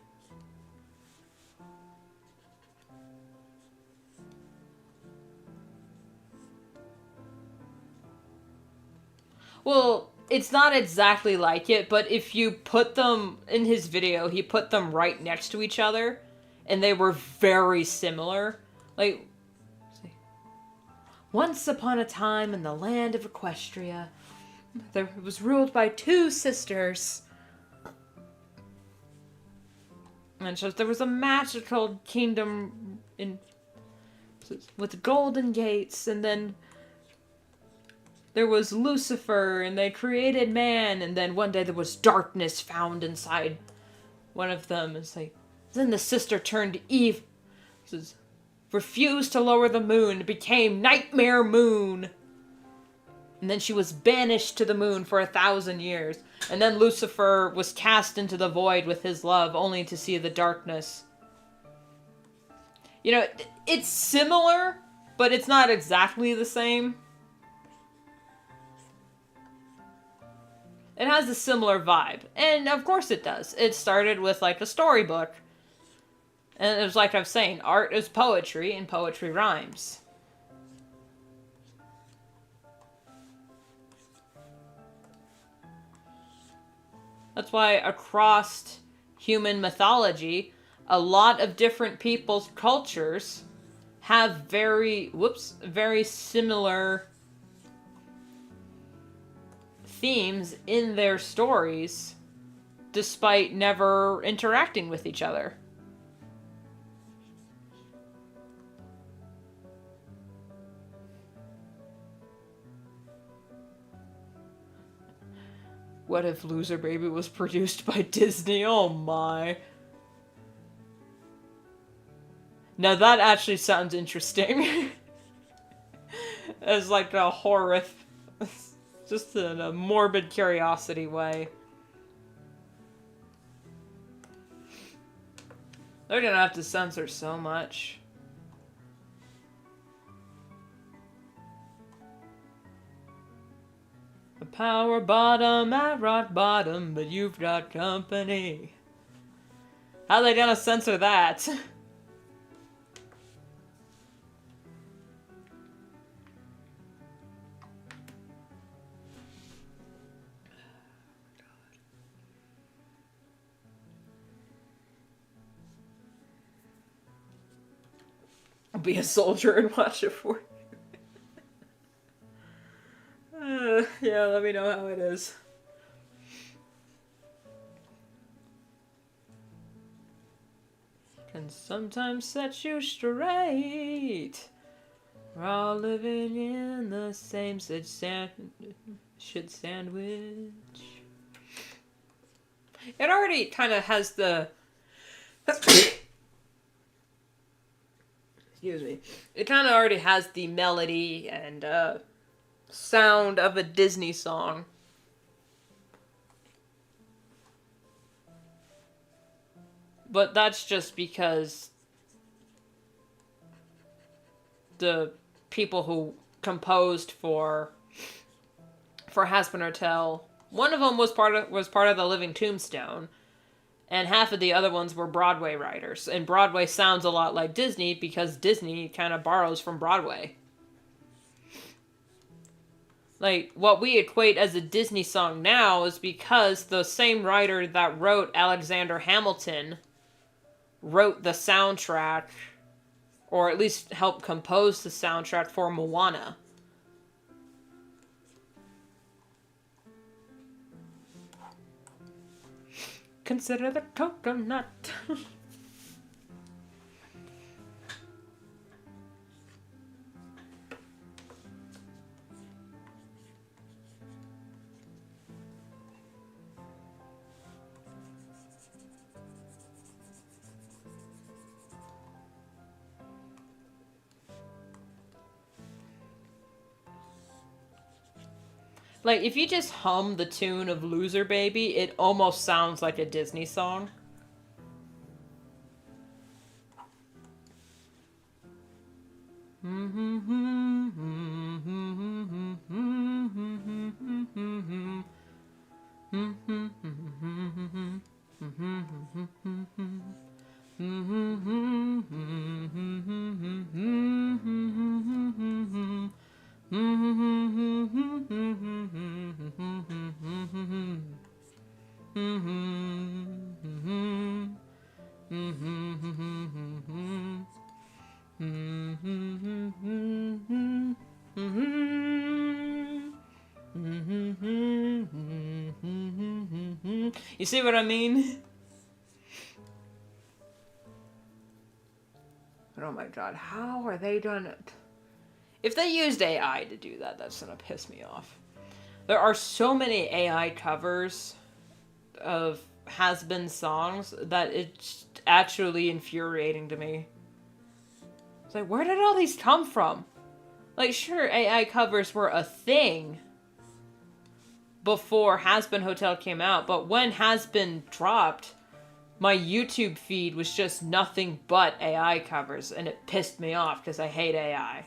Well, it's not exactly like it, but if you put them in his video, he put them right next to each other, and they were very similar. Like, once upon a time in the land of Equestria, it was ruled by two sisters. And so there was a magical kingdom with golden gates, and then there was Lucifer, and they created man, and then one day there was darkness found inside one of them. It's like, then the sister turned evil, refused to lower the moon, became Nightmare Moon. And then she was banished to the moon for 1,000 years. And then Lucifer was cast into the void with his love, only to see the darkness. You know, it's similar, but it's not exactly the same. It has a similar vibe. And of course it does. It started with like a storybook. And it was like I was saying, art is poetry, and poetry rhymes. That's why across human mythology, a lot of different people's cultures have very similar themes in their stories, despite never interacting with each other. What if Loser Baby was produced by Disney? Oh my. Now that actually sounds interesting. As like a horror, just in a morbid curiosity way. They're gonna have to censor so much. A power bottom at rock bottom, but you've got company. How are they gonna censor that? I'll be a soldier and watch it for you. Yeah, let me know how it is. Can sometimes set you straight. We're all living in the same shit sandwich. It already kind of has the... Excuse me. It kind of already has the melody and sound of a Disney song. But that's just because the people who composed for Hazbin Hotel. One of them was part of the Living Tombstone, and half of the other ones were Broadway writers. And Broadway sounds a lot like Disney because Disney kind of borrows from Broadway. Like, what we equate as a Disney song now is because the same writer that wrote Alexander Hamilton wrote the soundtrack, or at least helped compose the soundtrack for Moana. Consider the coconut. Like, if you just hum the tune of Loser Baby, it almost sounds like a Disney song. You see what I mean? Oh my god, how are they doing it? If they used AI to do that, that's gonna piss me off. There are so many AI covers of has-been songs that it's actually infuriating to me. It's like, where did all these come from? Like, sure, AI covers were a thing before Hazbin Hotel came out, but when Hazbin dropped, my YouTube feed was just nothing but AI covers, and it pissed me off because I hate AI.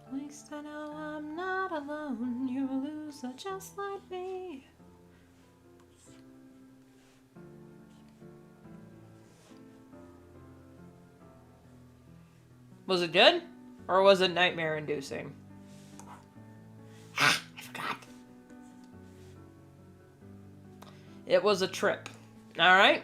At least I know I'm not alone. You're a loser just like me. Was it good? Or was it nightmare-inducing? Ah, I forgot. It was a trip. Alright?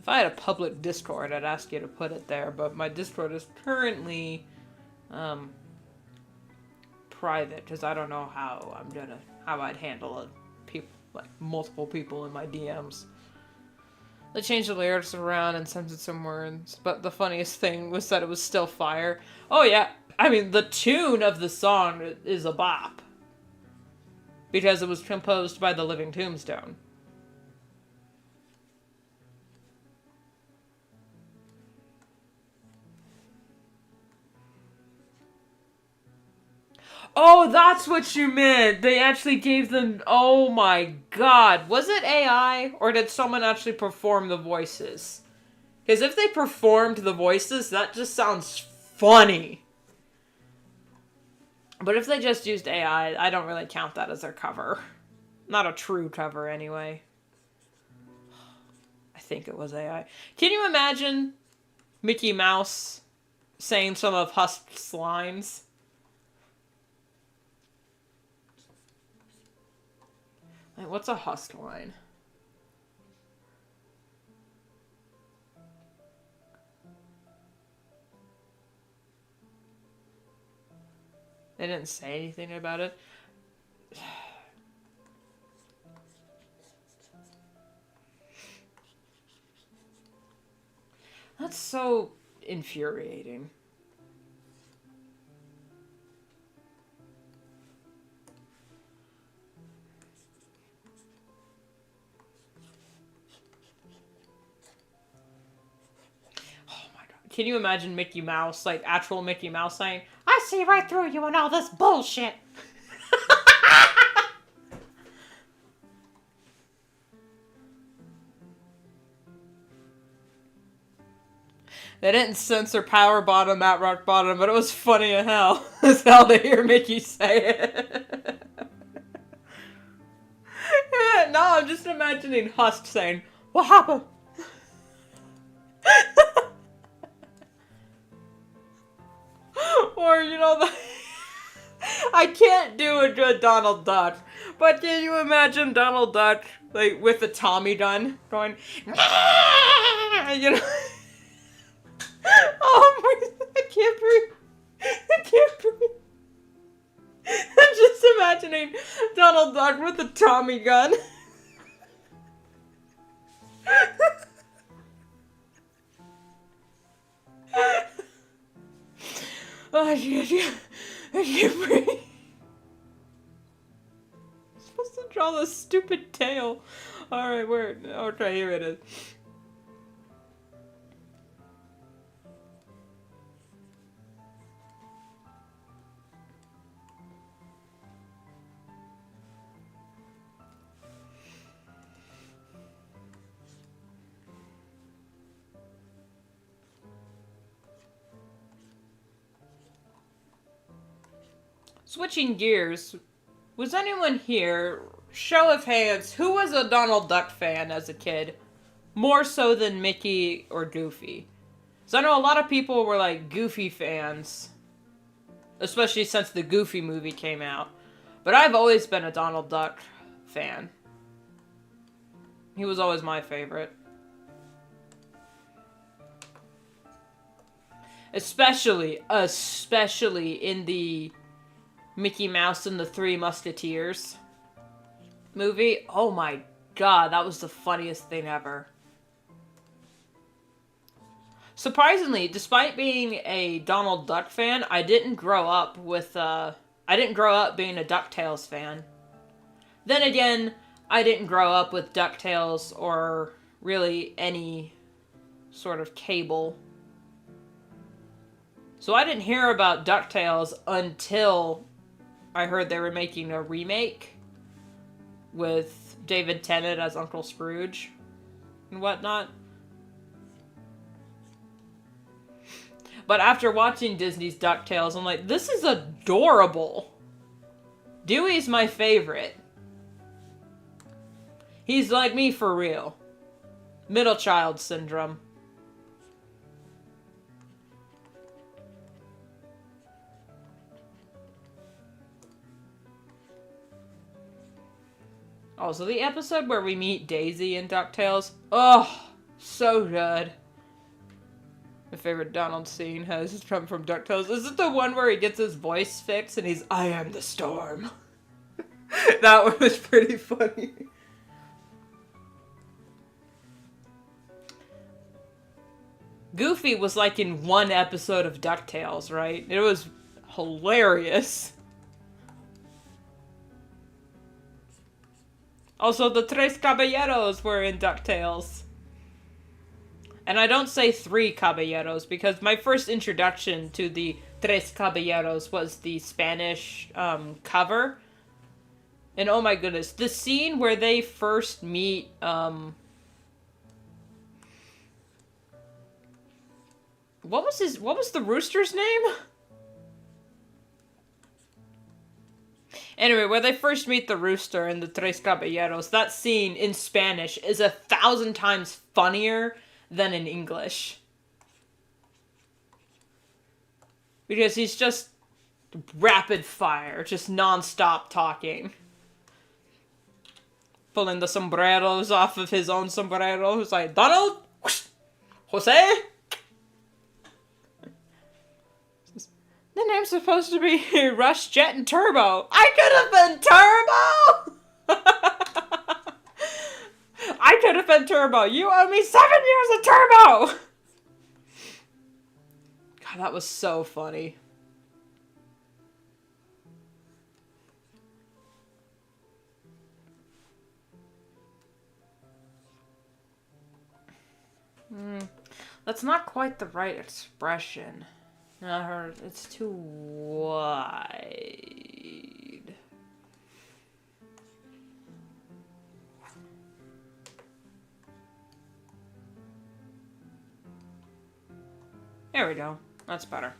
If I had a public Discord, I'd ask you to put it there, but my Discord is currently private because I don't know how I'd handle multiple people in my DMs. They changed the lyrics around and censored some words, but the funniest thing was that it was still fire. Oh yeah, I mean the tune of the song is a bop because it was composed by the Living Tombstone. Oh, that's what you meant. They actually gave them... Oh my god. Was it AI? Or did someone actually perform the voices? Because if they performed the voices, that just sounds funny. But if they just used AI, I don't really count that as their cover. Not a true cover, anyway. I think it was AI. Can you imagine Mickey Mouse saying some of Husk's lines? Like, what's a Husk line? They didn't say anything about it. so infuriating. Can you imagine Mickey Mouse, like actual Mickey Mouse saying, "I see right through you and all this bullshit." They didn't censor Power Bottom at Rock Bottom, but it was funny as hell. As hell to hear Mickey say it. Yeah, no, I'm just imagining Husk saying, "What happened?" Or, you know, I can't do a good Donald Duck, but can you imagine Donald Duck, like, with the Tommy gun, going, you know? Oh my, I can't breathe. I can't breathe. I'm just imagining Donald Duck with the Tommy gun. Oh, I can't breathe. I'm supposed to draw this stupid tail. Alright, okay, here it is. Switching gears, was anyone here, show of hands, who was a Donald Duck fan as a kid? More so than Mickey or Goofy? So I know a lot of people were like Goofy fans, especially since the Goofy movie came out. But I've always been a Donald Duck fan. He was always my favorite. Especially in the Mickey Mouse and the Three Musketeers movie. Oh my god, that was the funniest thing ever. Surprisingly, despite being a Donald Duck fan, I didn't grow up being a DuckTales fan. Then again, I didn't grow up with DuckTales or really any sort of cable. So I didn't hear about DuckTales until I heard they were making a remake with David Tennant as Uncle Scrooge and whatnot. But after watching Disney's DuckTales, I'm like, this is adorable. Dewey's my favorite. He's like me for real. Middle child syndrome. Oh, so the episode where we meet Daisy in DuckTales. Oh, so good. My favorite Donald scene has come from DuckTales. Is it the one where he gets his voice fixed and he's, "I am the storm"? That one was pretty funny. Goofy was like in one episode of DuckTales, right? It was hilarious. Also, the Tres Caballeros were in DuckTales. And I don't say Three Caballeros because my first introduction to the Tres Caballeros was the Spanish cover. And oh my goodness, the scene where they first meet... what was the rooster's name? Anyway, where they first meet the rooster in the Tres Caballeros, that scene in Spanish is 1,000 times funnier than in English. Because he's just rapid fire, just non-stop talking. Pulling the sombreros off of his own sombrero. He's like, "Donald? Jose?" The name's supposed to be Rush, Jet, and Turbo. I could have been Turbo! I could have been Turbo. You owe me 7 years of Turbo! God, that was so funny. That's not quite the right expression. No, it's too wide. There we go. That's better.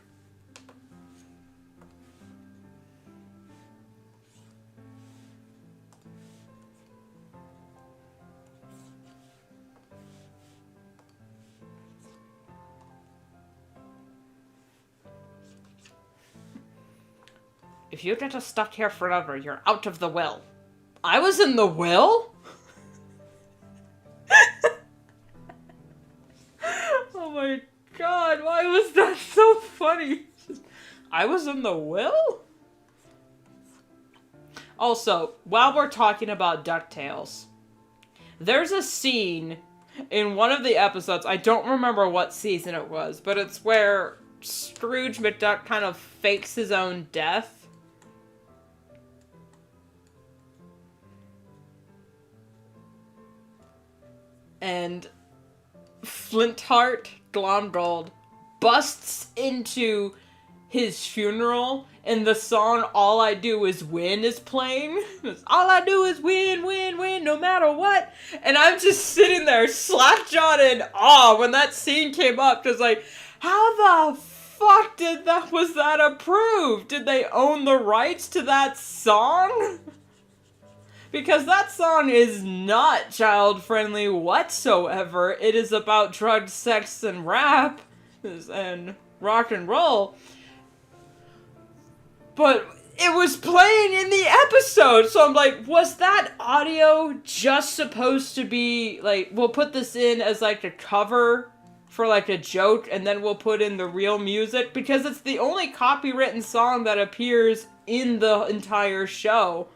If you get us stuck here forever, you're out of the will. I was in the will? Oh my god, why was that so funny? I was in the will? Also, while we're talking about DuckTales, there's a scene in one of the episodes, I don't remember what season it was, but it's where Scrooge McDuck kind of fakes his own death. And Flintheart Glomgold busts into his funeral, and the song All I Do Is Win is playing. All I do is win, win, win, no matter what. And I'm just sitting there slack-jawed in awe when that scene came up, just like, how the fuck was that approved? Did they own the rights to that song? Because that song is not child-friendly whatsoever. It is about drugs, sex, and rap, and rock and roll. But it was playing in the episode, so I'm like, was that audio just supposed to be, like, we'll put this in as, like, a cover for, like, a joke, and then we'll put in the real music? Because it's the only copywritten song that appears in the entire show.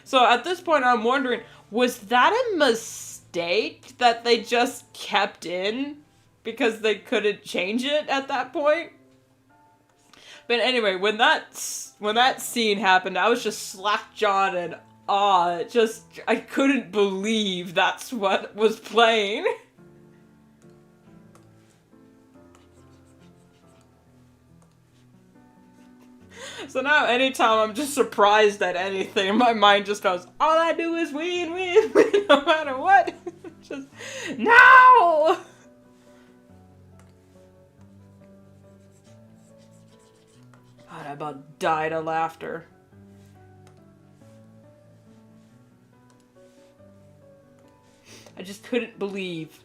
So at this point, I'm wondering, was that a mistake that they just kept in because they couldn't change it at that point? But anyway, when that scene happened, I was just slack-jawed in awe. I couldn't believe that's what was playing. So now anytime I'm just surprised at anything, my mind just goes, all I do is win, win, win, no matter what. Just, no! God, I about died of laughter. I just couldn't believe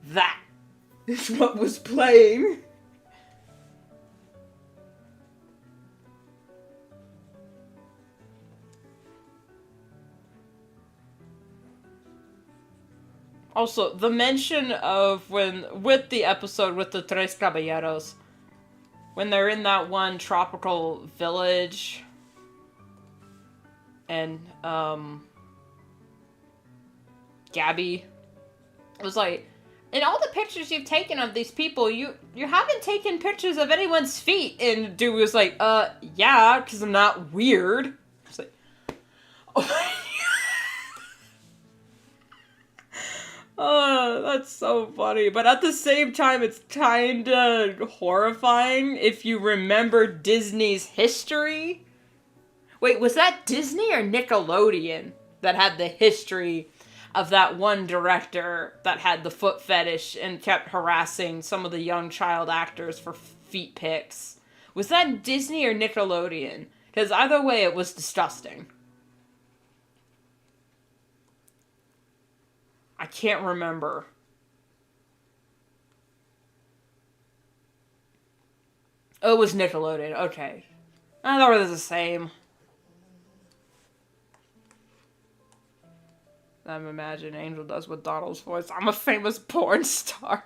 that is what was playing. Also, the mention of with the episode with the Tres Caballeros, when they're in that one tropical village, and, Gabby was like, in all the pictures you've taken of these people, you haven't taken pictures of anyone's feet. And dude was like, yeah, because I'm not weird. It's like, oh. Oh, that's so funny. But at the same time, it's kinda horrifying if you remember Disney's history. Wait, was that Disney or Nickelodeon that had the history of that one director that had the foot fetish and kept harassing some of the young child actors for feet pics? Was that Disney or Nickelodeon? Because either way, it was disgusting. I can't remember. Oh, it was Nickelodeon. Okay. I thought it was the same. I'm imagining Angel does with Donald's voice. I'm a famous porn star.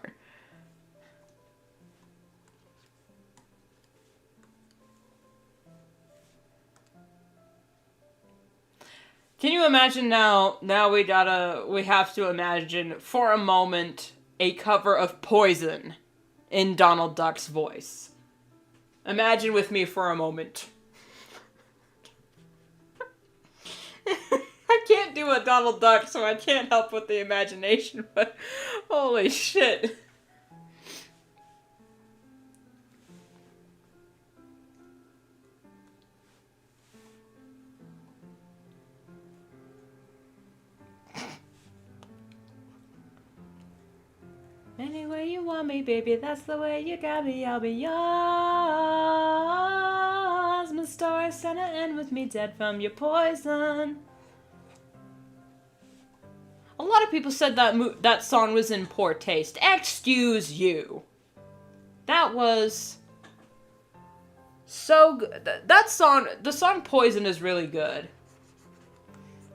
Can you imagine now we have to imagine for a moment a cover of Poison in Donald Duck's voice. Imagine with me for a moment. I can't do a Donald Duck, so I can't help with the imagination, but holy shit. Any way you want me, baby, that's the way you got me, I'll be yours. My story's gonna end with me dead from your poison. A lot of people said that song was in poor taste. Excuse you. That was so good. That song, the song Poison is really good.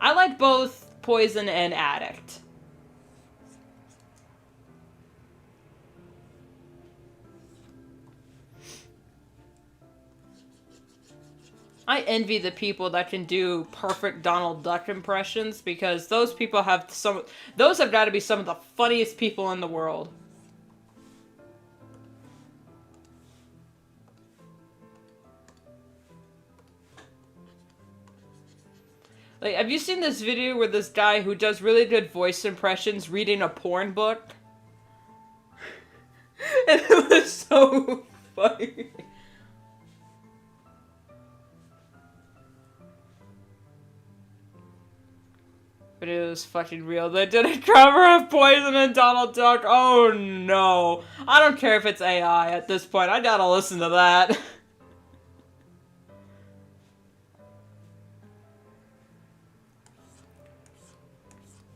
I like both Poison and Addict. I envy the people that can do perfect Donald Duck impressions, because those people have those have got to be some of the funniest people in the world. Like, have you seen this video where this guy who does really good voice impressions reading a porn book? And it was so funny. But it was fucking real. They did a cover of Poison and Donald Duck. Oh no. I don't care if it's AI at this point. I gotta listen to that.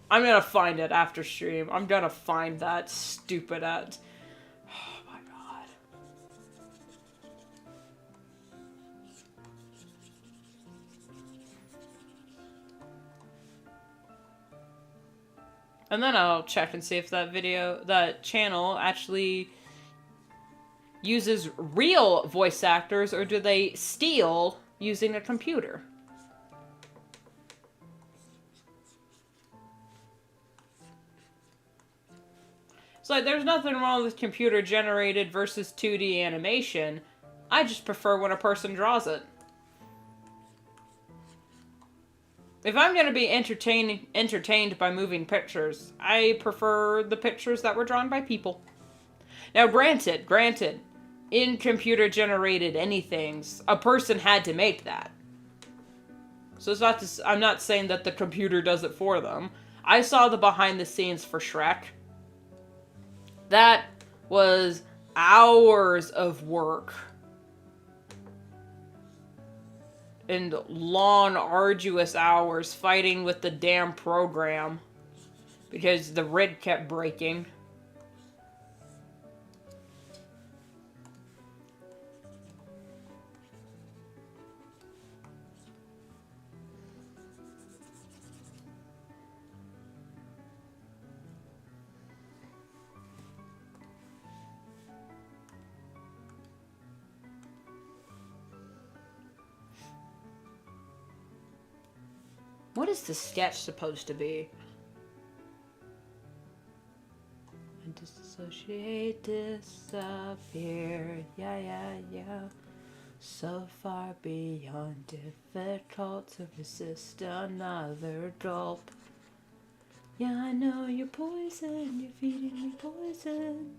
I'm gonna find it after stream. I'm gonna find that stupid ad. Oh my god. And then I'll check and see if that channel actually uses real voice actors, or do they steal using a computer? It's like, there's nothing wrong with computer-generated versus 2D animation. I just prefer when a person draws it. If I'm going to be entertained by moving pictures, I prefer the pictures that were drawn by people. Now, granted, in computer-generated anythings, a person had to make that. So it's not just, I'm not saying that the computer does it for them. I saw the behind-the-scenes for Shrek. That was hours of work. And long, arduous hours fighting with the damn program. Because the rig kept breaking. What is the sketch supposed to be? And disassociate, disappear, yeah. So far beyond, difficult to resist another gulp. Yeah, I know you're poison, you're feeding me poison.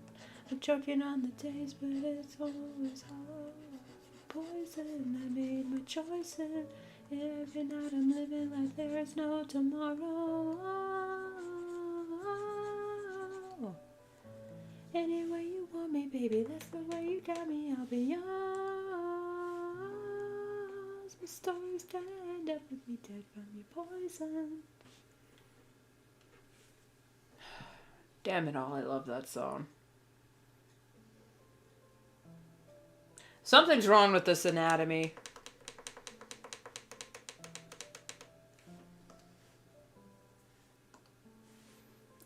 I'm choking on the taste, but it's always hard. Poison, I made my choices. Every night I'm living like there's no tomorrow. Any way you want me, baby, that's the way you got me. I'll be yours. My story's gonna end up with me dead from your poison. Damn it all, I love that song. Something's wrong with this anatomy.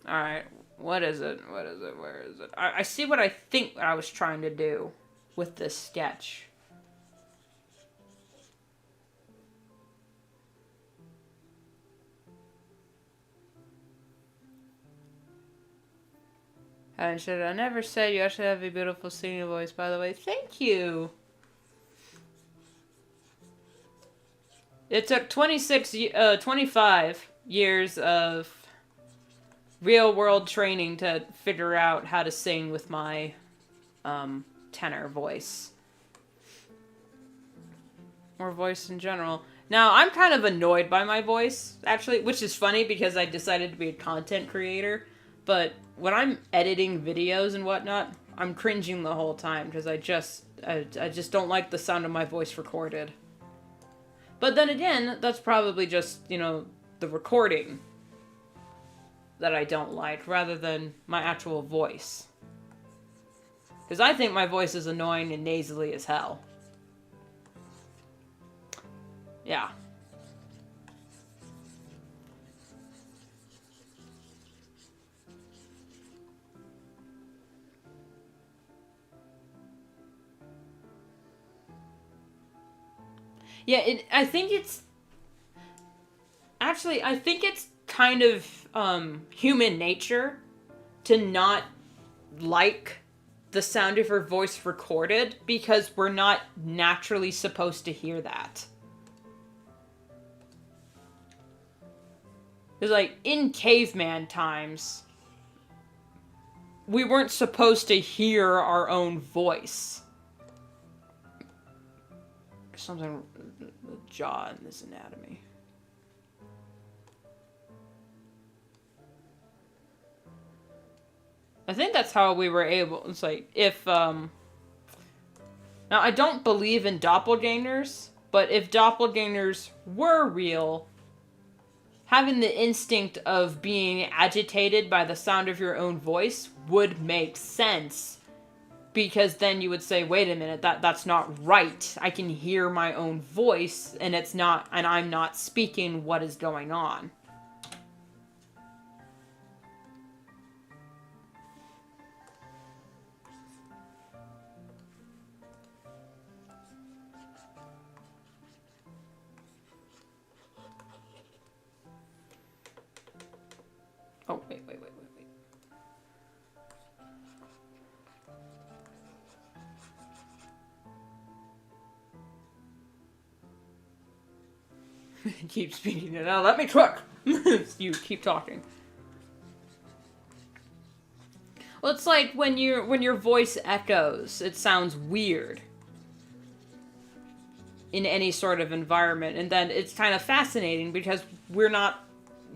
Alright, what is it? Where is it? I see what I think I was trying to do with this sketch. And should I never say you actually have a beautiful singing voice, by the way. Thank you! It took 25 years of real world training to figure out how to sing with my tenor voice. Or voice in general. Now, I'm kind of annoyed by my voice, actually, which is funny because I decided to be a content creator. But when I'm editing videos and whatnot, I'm cringing the whole time because I just don't like the sound of my voice recorded. But then again, that's probably just, you know, the recording that I don't like, rather than my actual voice. Because I think my voice is annoying and nasally as hell. Yeah. Yeah, I think it's... Actually, I think it's kind of human nature to not like the sound of your voice recorded because we're not naturally supposed to hear that. Because, like, in caveman times, we weren't supposed to hear our own voice. Something the jaw in this anatomy. I think that's how we were able... It's like, if, Now, I don't believe in doppelgangers, but if doppelgangers were real, having the instinct of being agitated by the sound of your own voice would make sense. Because then you would say, wait a minute, that's not right. I can hear my own voice, and I'm not speaking what is going on. Oh, wait. Keep speaking it out. Let me truck. You keep talking. Well, it's like when your voice echoes, it sounds weird in any sort of environment, and then it's kind of fascinating because we're not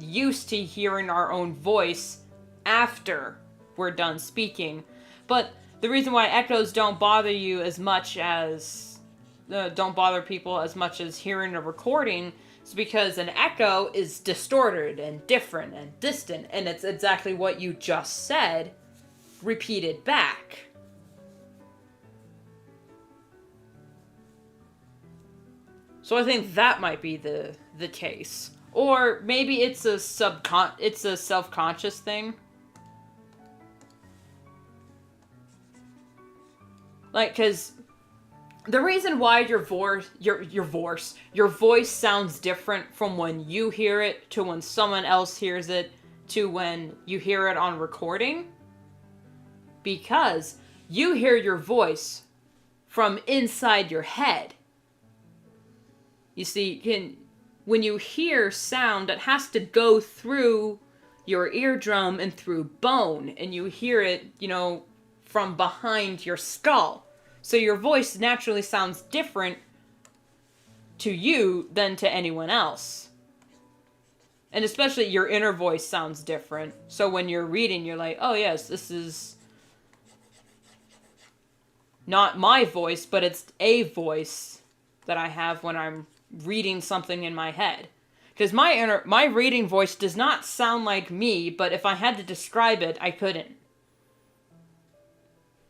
used to hearing our own voice after we're done speaking. But the reason why echoes don't bother you as much as don't bother people as much as hearing a recording is because an echo is distorted and different and distant, and it's exactly what you just said repeated back. So I think that might be the case. Or maybe it's a self-conscious thing. Like, cause the reason why your voice sounds different from when you hear it to when someone else hears it to when you hear it on recording, because you hear your voice from inside your head. You see, when you hear sound, it has to go through your eardrum and through bone, and you hear it, from behind your skull. So your voice naturally sounds different to you than to anyone else. And especially your inner voice sounds different. So when you're reading, you're like, oh yes, this is not my voice, but it's a voice that I have when I'm reading something in my head. Because my reading voice does not sound like me, but if I had to describe it, I couldn't.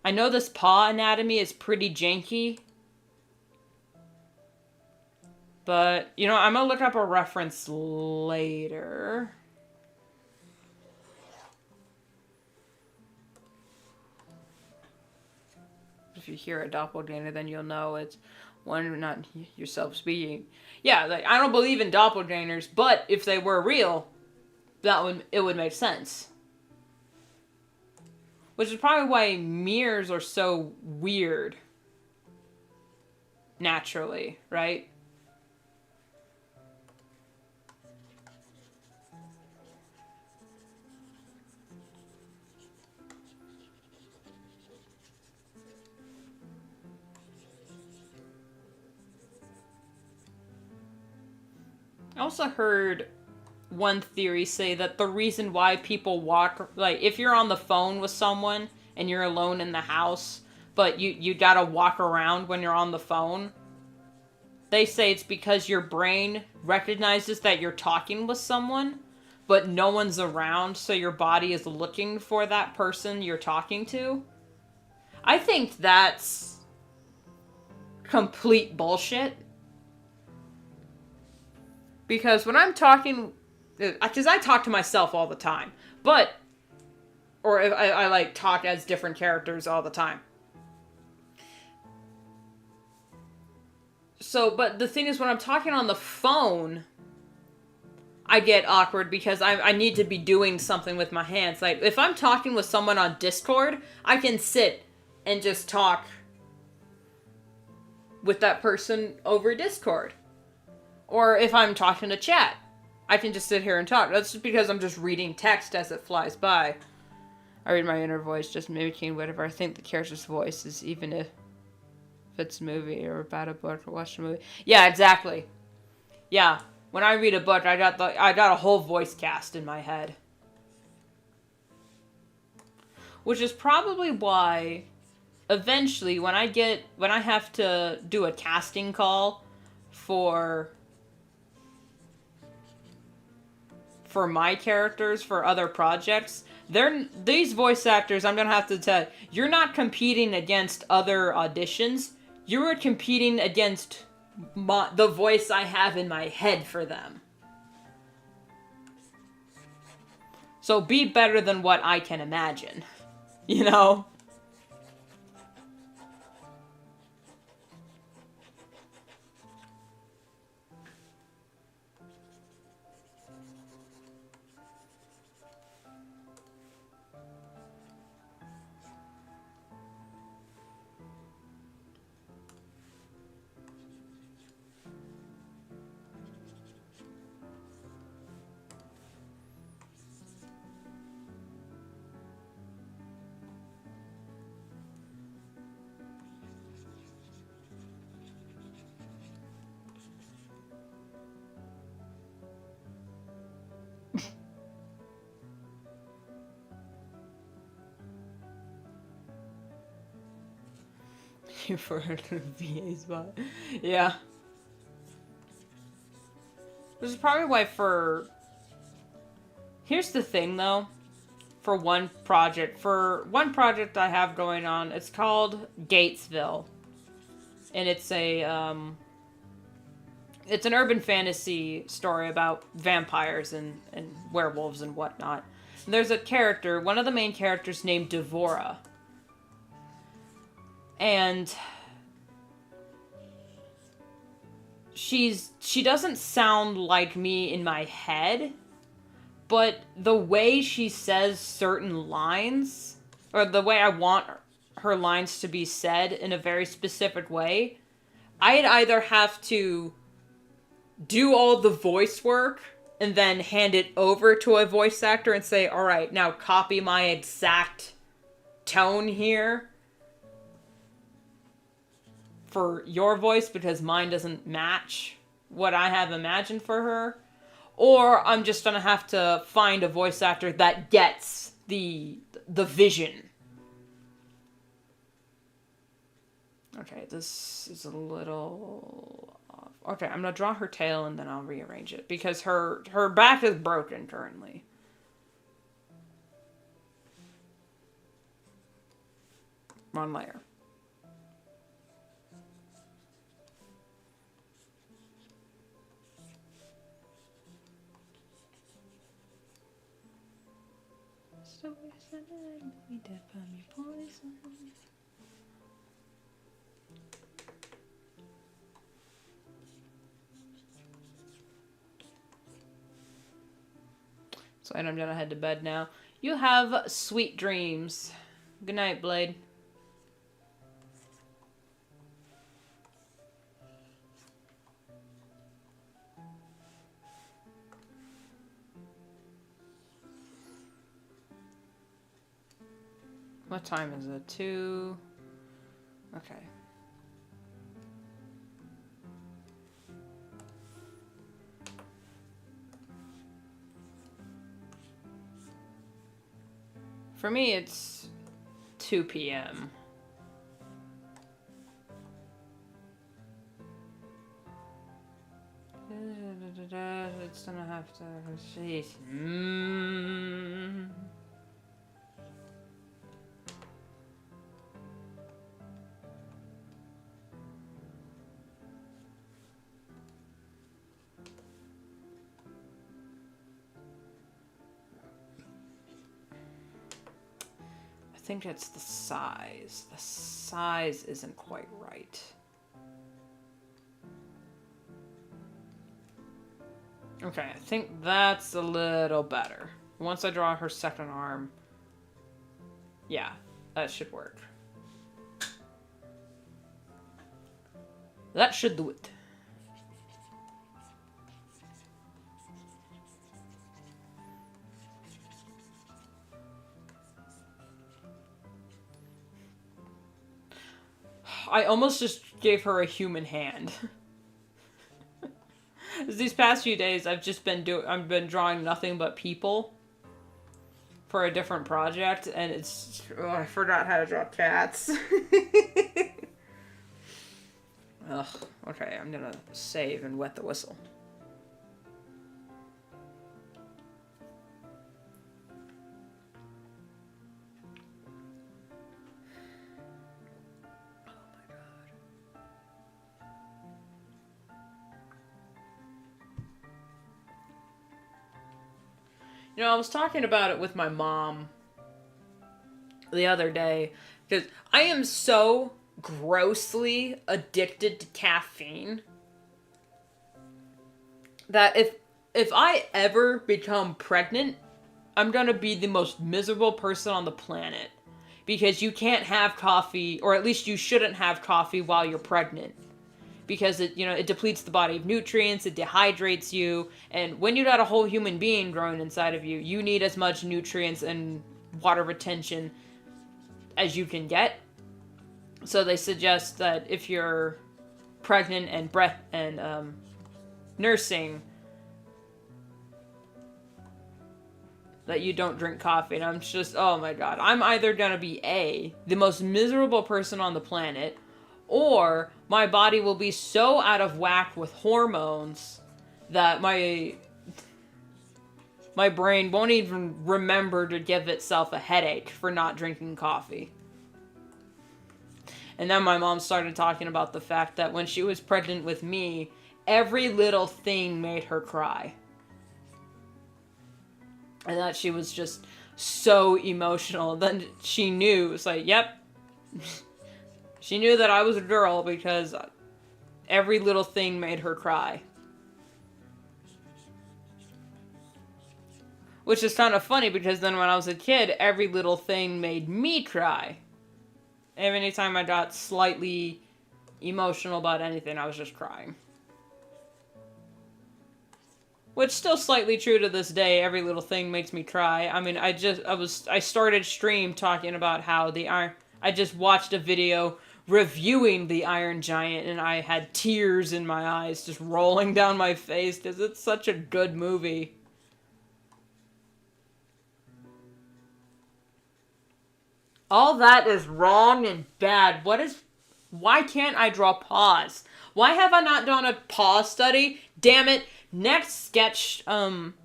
I know this paw anatomy is pretty janky, but, I'm gonna look up a reference later. If you hear a doppelganger, then you'll know it's one, not yourself speaking. Yeah, like, I don't believe in doppelgangers, but if they were real, it would make sense. Which is probably why mirrors are so weird. Naturally, right? I also heard one theory say that the reason why people walk, like, if you're on the phone with someone and you're alone in the house, but you gotta walk around when you're on the phone, they say it's because your brain recognizes that you're talking with someone, but no one's around, so your body is looking for that person you're talking to. I think that's complete bullshit. Because when I'm talking, because I talk to myself all the time, but, or I like talk as different characters all the time. So, but the thing is, when I'm talking on the phone, I get awkward because I need to be doing something with my hands. Like, if I'm talking with someone on Discord, I can sit and just talk with that person over Discord. Or if I'm talking to chat, I can just sit here and talk. That's just because I'm just reading text as it flies by. I read my inner voice, just mimicking whatever I think the character's voice is, even if it's a movie or about a book or watch a movie. Yeah, exactly. Yeah, when I read a book, I got a whole voice cast in my head. Which is probably why eventually when I have to do a casting call for my characters for other projects, these voice actors, I'm gonna have to tell you, you're not competing against other auditions. You're competing against the voice I have in my head for them. So be better than what I can imagine. You know? For her to VA spot. Yeah. Which is probably why here's the thing though. For one project I have going on, it's called Gatesville. And it's an urban fantasy story about vampires and werewolves and whatnot. And there's a character, one of the main characters named Devora. And she doesn't sound like me in my head, but the way she says certain lines, or the way I want her lines to be said in a very specific way, I'd either have to do all the voice work and then hand it over to a voice actor and say, all right, now copy my exact tone here for your voice because mine doesn't match what I have imagined for her. Or I'm just gonna have to find a voice actor that gets the vision. Okay, this is a little off. Okay, I'm gonna draw her tail and then I'll rearrange it because her back is broken currently. Wrong layer. So we dip me poison. So I'm gonna head to bed now. You have sweet dreams. Good night, Blade. What time is it? 2? Okay. For me, it's 2 p.m. It's gonna have to... Jeez. I think it's the size. The size isn't quite right. Okay, I think that's a little better. Once I draw her second arm, yeah, that should work. That should do it. I almost just gave her a human hand. These past few days, I've been drawing nothing but people for a different project, and it's... Oh, I forgot how to draw cats. Ugh, okay, I'm gonna save and wet the whistle. You know, I was talking about it with my mom the other day, because I am so grossly addicted to caffeine that if I ever become pregnant, I'm gonna be the most miserable person on the planet, because you can't have coffee, or at least you shouldn't have coffee while you're pregnant. Because it depletes the body of nutrients, it dehydrates you, and when you got a whole human being growing inside of you, you need as much nutrients and water retention as you can get. So they suggest that if you're pregnant and nursing, that you don't drink coffee. And I'm just, oh my god, I'm either gonna be the most miserable person on the planet, or my body will be so out of whack with hormones that my brain won't even remember to give itself a headache for not drinking coffee. And then my mom started talking about the fact that when she was pregnant with me, every little thing made her cry. And that she was just so emotional. Then she knew, it's like, yep. She knew that I was a girl because every little thing made her cry. Which is kind of funny, because then when I was a kid, every little thing made me cry. Every time I got slightly emotional about anything, I was just crying. Which is still slightly true to this day. Every little thing makes me cry. I mean, I started stream talking about how I just watched a video reviewing the Iron Giant, and I had tears in my eyes just rolling down my face because it's such a good movie. All that is wrong and bad. Why can't I draw paws? Why have I not done a paw study? Damn it. Next sketch dump,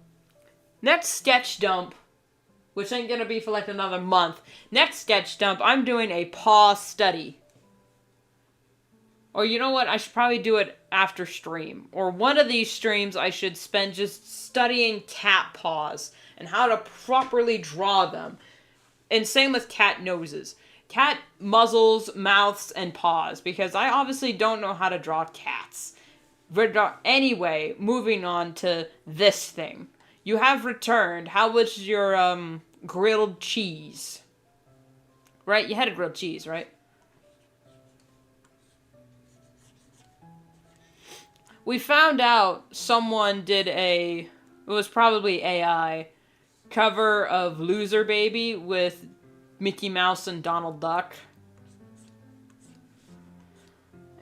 which ain't gonna be for like another month. Next sketch dump, I'm doing a paw study. Or you know what? I should probably do it after stream. Or one of these streams I should spend just studying cat paws and how to properly draw them. And same with cat noses. Cat muzzles, mouths, and paws. Because I obviously don't know how to draw cats. Anyway, moving on to this thing. You have returned. How was your, grilled cheese? Right? You had a grilled cheese, right? We found out someone did it was probably AI, cover of Loser Baby with Mickey Mouse and Donald Duck.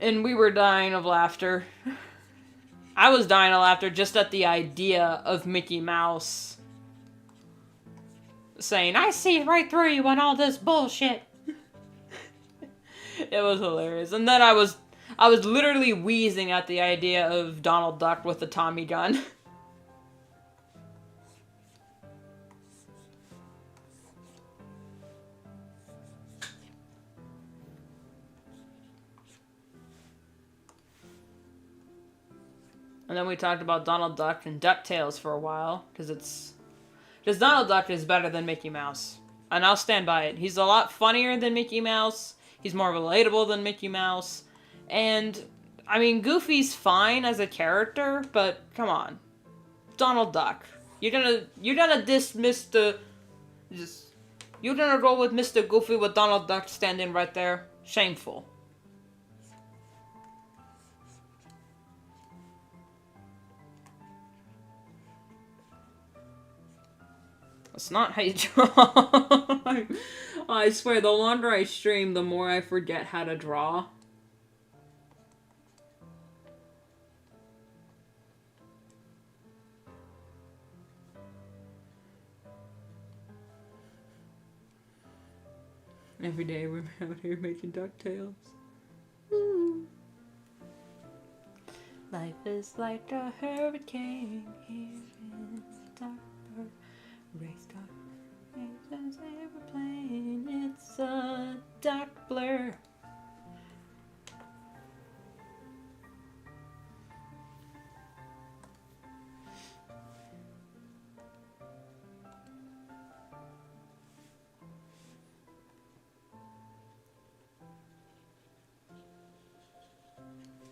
And we were dying of laughter. I was dying of laughter just at the idea of Mickey Mouse saying, "I see right through you on all this bullshit." It was hilarious. And then I was literally wheezing at the idea of Donald Duck with a Tommy gun. And then we talked about Donald Duck and DuckTales for a while, because Donald Duck is better than Mickey Mouse. And I'll stand by it. He's a lot funnier than Mickey Mouse. He's more relatable than Mickey Mouse. And, I mean, Goofy's fine as a character, but come on. Donald Duck. You're gonna dismiss the... You're gonna roll with Mr. Goofy with Donald Duck standing right there? Shameful. That's not how you draw. I swear, the longer I stream, the more I forget how to draw. Every day we're out here making DuckTales. Woo. Life is like a hurricane here in the dark. Race car, races airplane, it's a dark blur.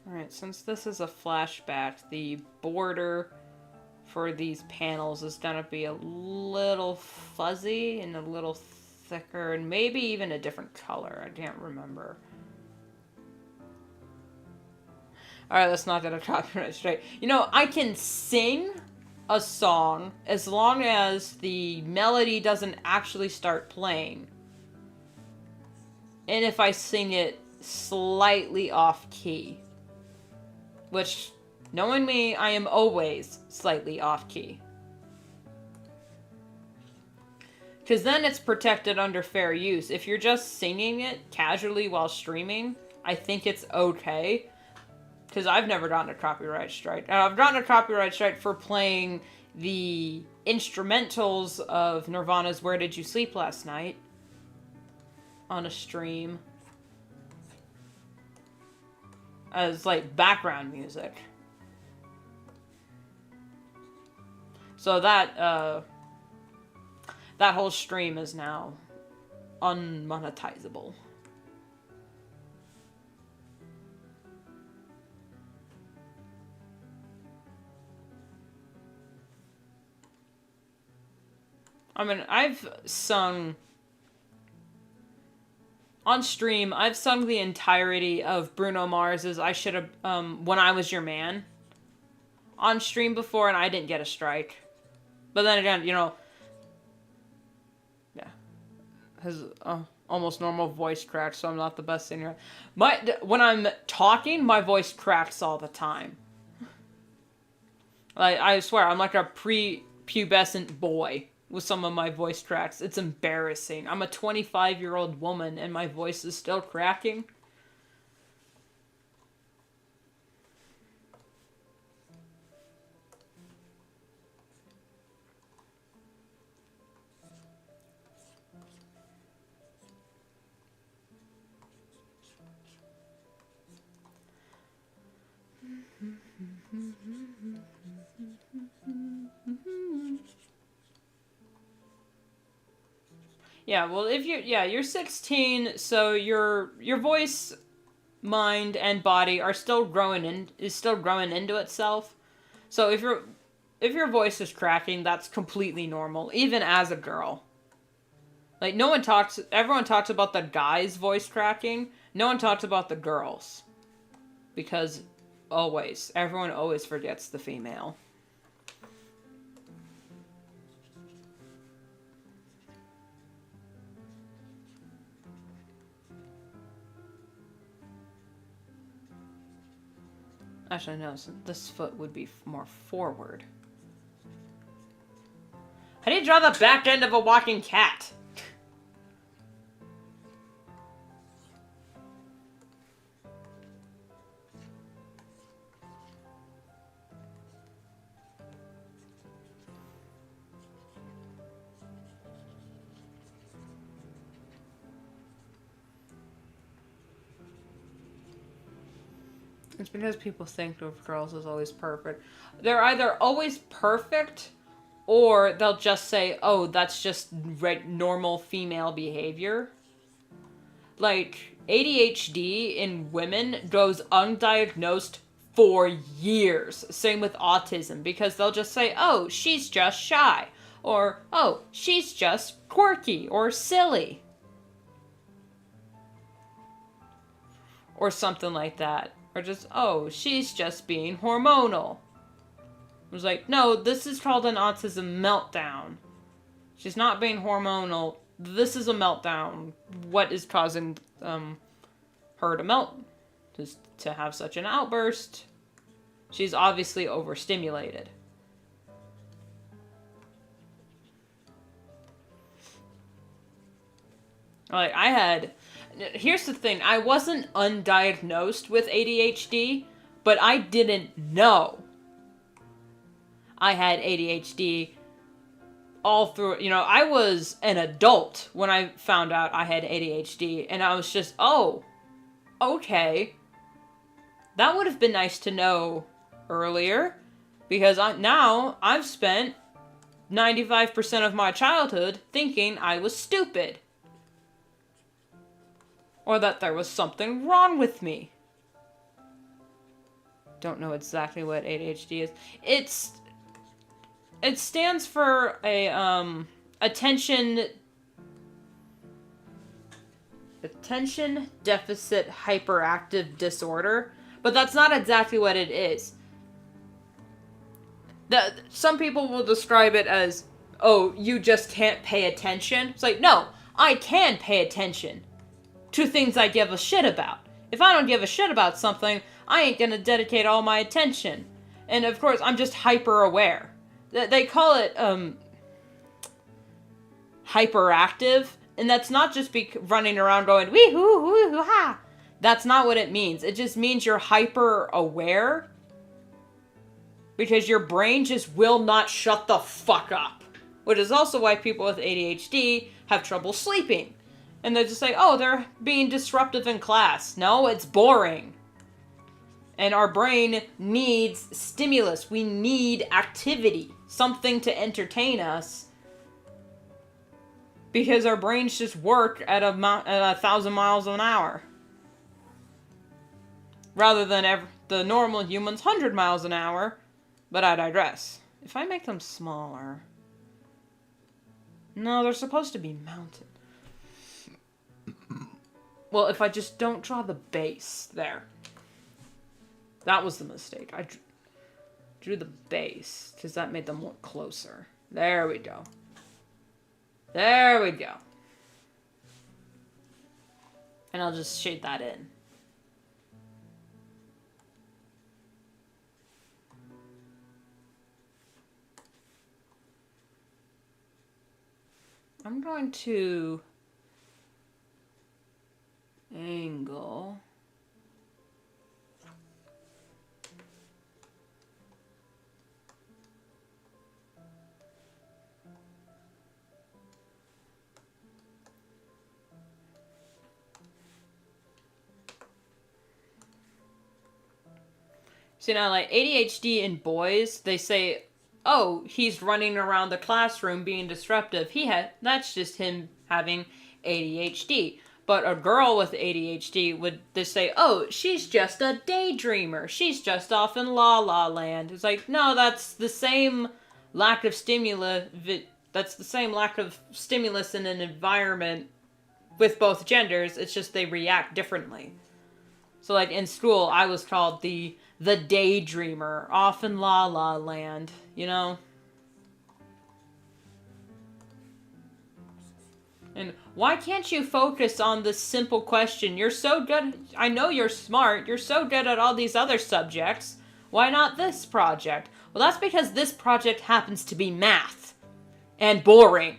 Alright, since this is a flashback, the border for these panels is gonna be a little fuzzy and a little thicker and maybe even a different color. I can't remember. Alright, let's not get a copyright straight. You know, I can sing a song as long as the melody doesn't actually start playing. And if I sing it slightly off key. Which, knowing me, I am always slightly off key. Because then it's protected under fair use. If you're just singing it casually while streaming, I think it's okay. Because I've never gotten a copyright strike. I've gotten a copyright strike for playing the instrumentals of Nirvana's Where Did You Sleep Last Night on a stream as, like, background music. So that whole stream is now unmonetizable. I mean, I've sung... On stream, I've sung the entirety of Bruno Mars's I Should Have... When I Was Your Man on stream before, and I didn't get a strike. But then again, you know... Yeah. His almost normal voice cracks, so I'm not the best singer. When I'm talking, my voice cracks all the time. Like, I swear, I'm like a pre-pubescent boy with some of my voice cracks. It's embarrassing. I'm a 25-year-old woman and my voice is still cracking. Yeah, well, if you're 16, so your voice, mind, and body are still growing into itself. So if your voice is cracking, that's completely normal, even as a girl. Like, everyone talks about the guy's voice cracking. No one talks about the girls. Because everyone always forgets the female. Actually, no, so this foot would be more forward. How do you draw the back end of a walking cat? It's because people think of girls as always perfect. They're either always perfect, or they'll just say, oh, that's just normal female behavior. Like, ADHD in women goes undiagnosed for years. Same with autism, because they'll just say, oh, she's just shy. Or, oh, she's just quirky or silly. Or something like that. Or just, oh, she's just being hormonal. It was like, no, this is called an autism meltdown. She's not being hormonal. This is a meltdown. What is causing her to melt? Just to have such an outburst. She's obviously overstimulated. Like, here's the thing. I wasn't undiagnosed with ADHD, but I didn't know I had ADHD all through, I was an adult when I found out I had ADHD, and I was just, oh, okay. That would have been nice to know earlier, because now I've spent 95% of my childhood thinking I was stupid. Or that there was something wrong with me. Don't know exactly what ADHD is. It stands for a attention deficit hyperactive disorder, but that's not exactly what it is. Some people will describe it as, oh, you just can't pay attention. It's like, no, I can pay attention to things I give a shit about. If I don't give a shit about something, I ain't gonna dedicate all my attention. And of course, I'm just hyper aware. They call it hyperactive, and that's not just running around going wee hoo hoo hoo ha. That's not what it means. It just means you're hyper aware because your brain just will not shut the fuck up. Which is also why people with ADHD have trouble sleeping. And they just say, oh, they're being disruptive in class. No, it's boring. And our brain needs stimulus. We need activity. Something to entertain us. Because our brains just work at 1,000 miles an hour. Rather than the normal humans 100 miles an hour. But I digress. If I make them smaller... No, they're supposed to be mounted. Well, if I just don't draw the base there. That was the mistake. I drew the base, because that made them look closer. There we go. There we go. And I'll just shade that in. I'm going to angle see now, like ADHD in boys, they say, oh, he's running around the classroom being disruptive. That's just him having ADHD. But a girl with ADHD would just say, oh, she's just a daydreamer. She's just off in La La Land. It's like, no, that's the same lack of stimulus. That's the same lack of stimulus in an environment with both genders. It's just they react differently. So, like, in school, I was called the daydreamer, off in La La Land, you know? And why can't you focus on the simple question? You're so good. I know you're smart. You're so good at all these other subjects. Why not this project? Well, that's because this project happens to be math. and boring.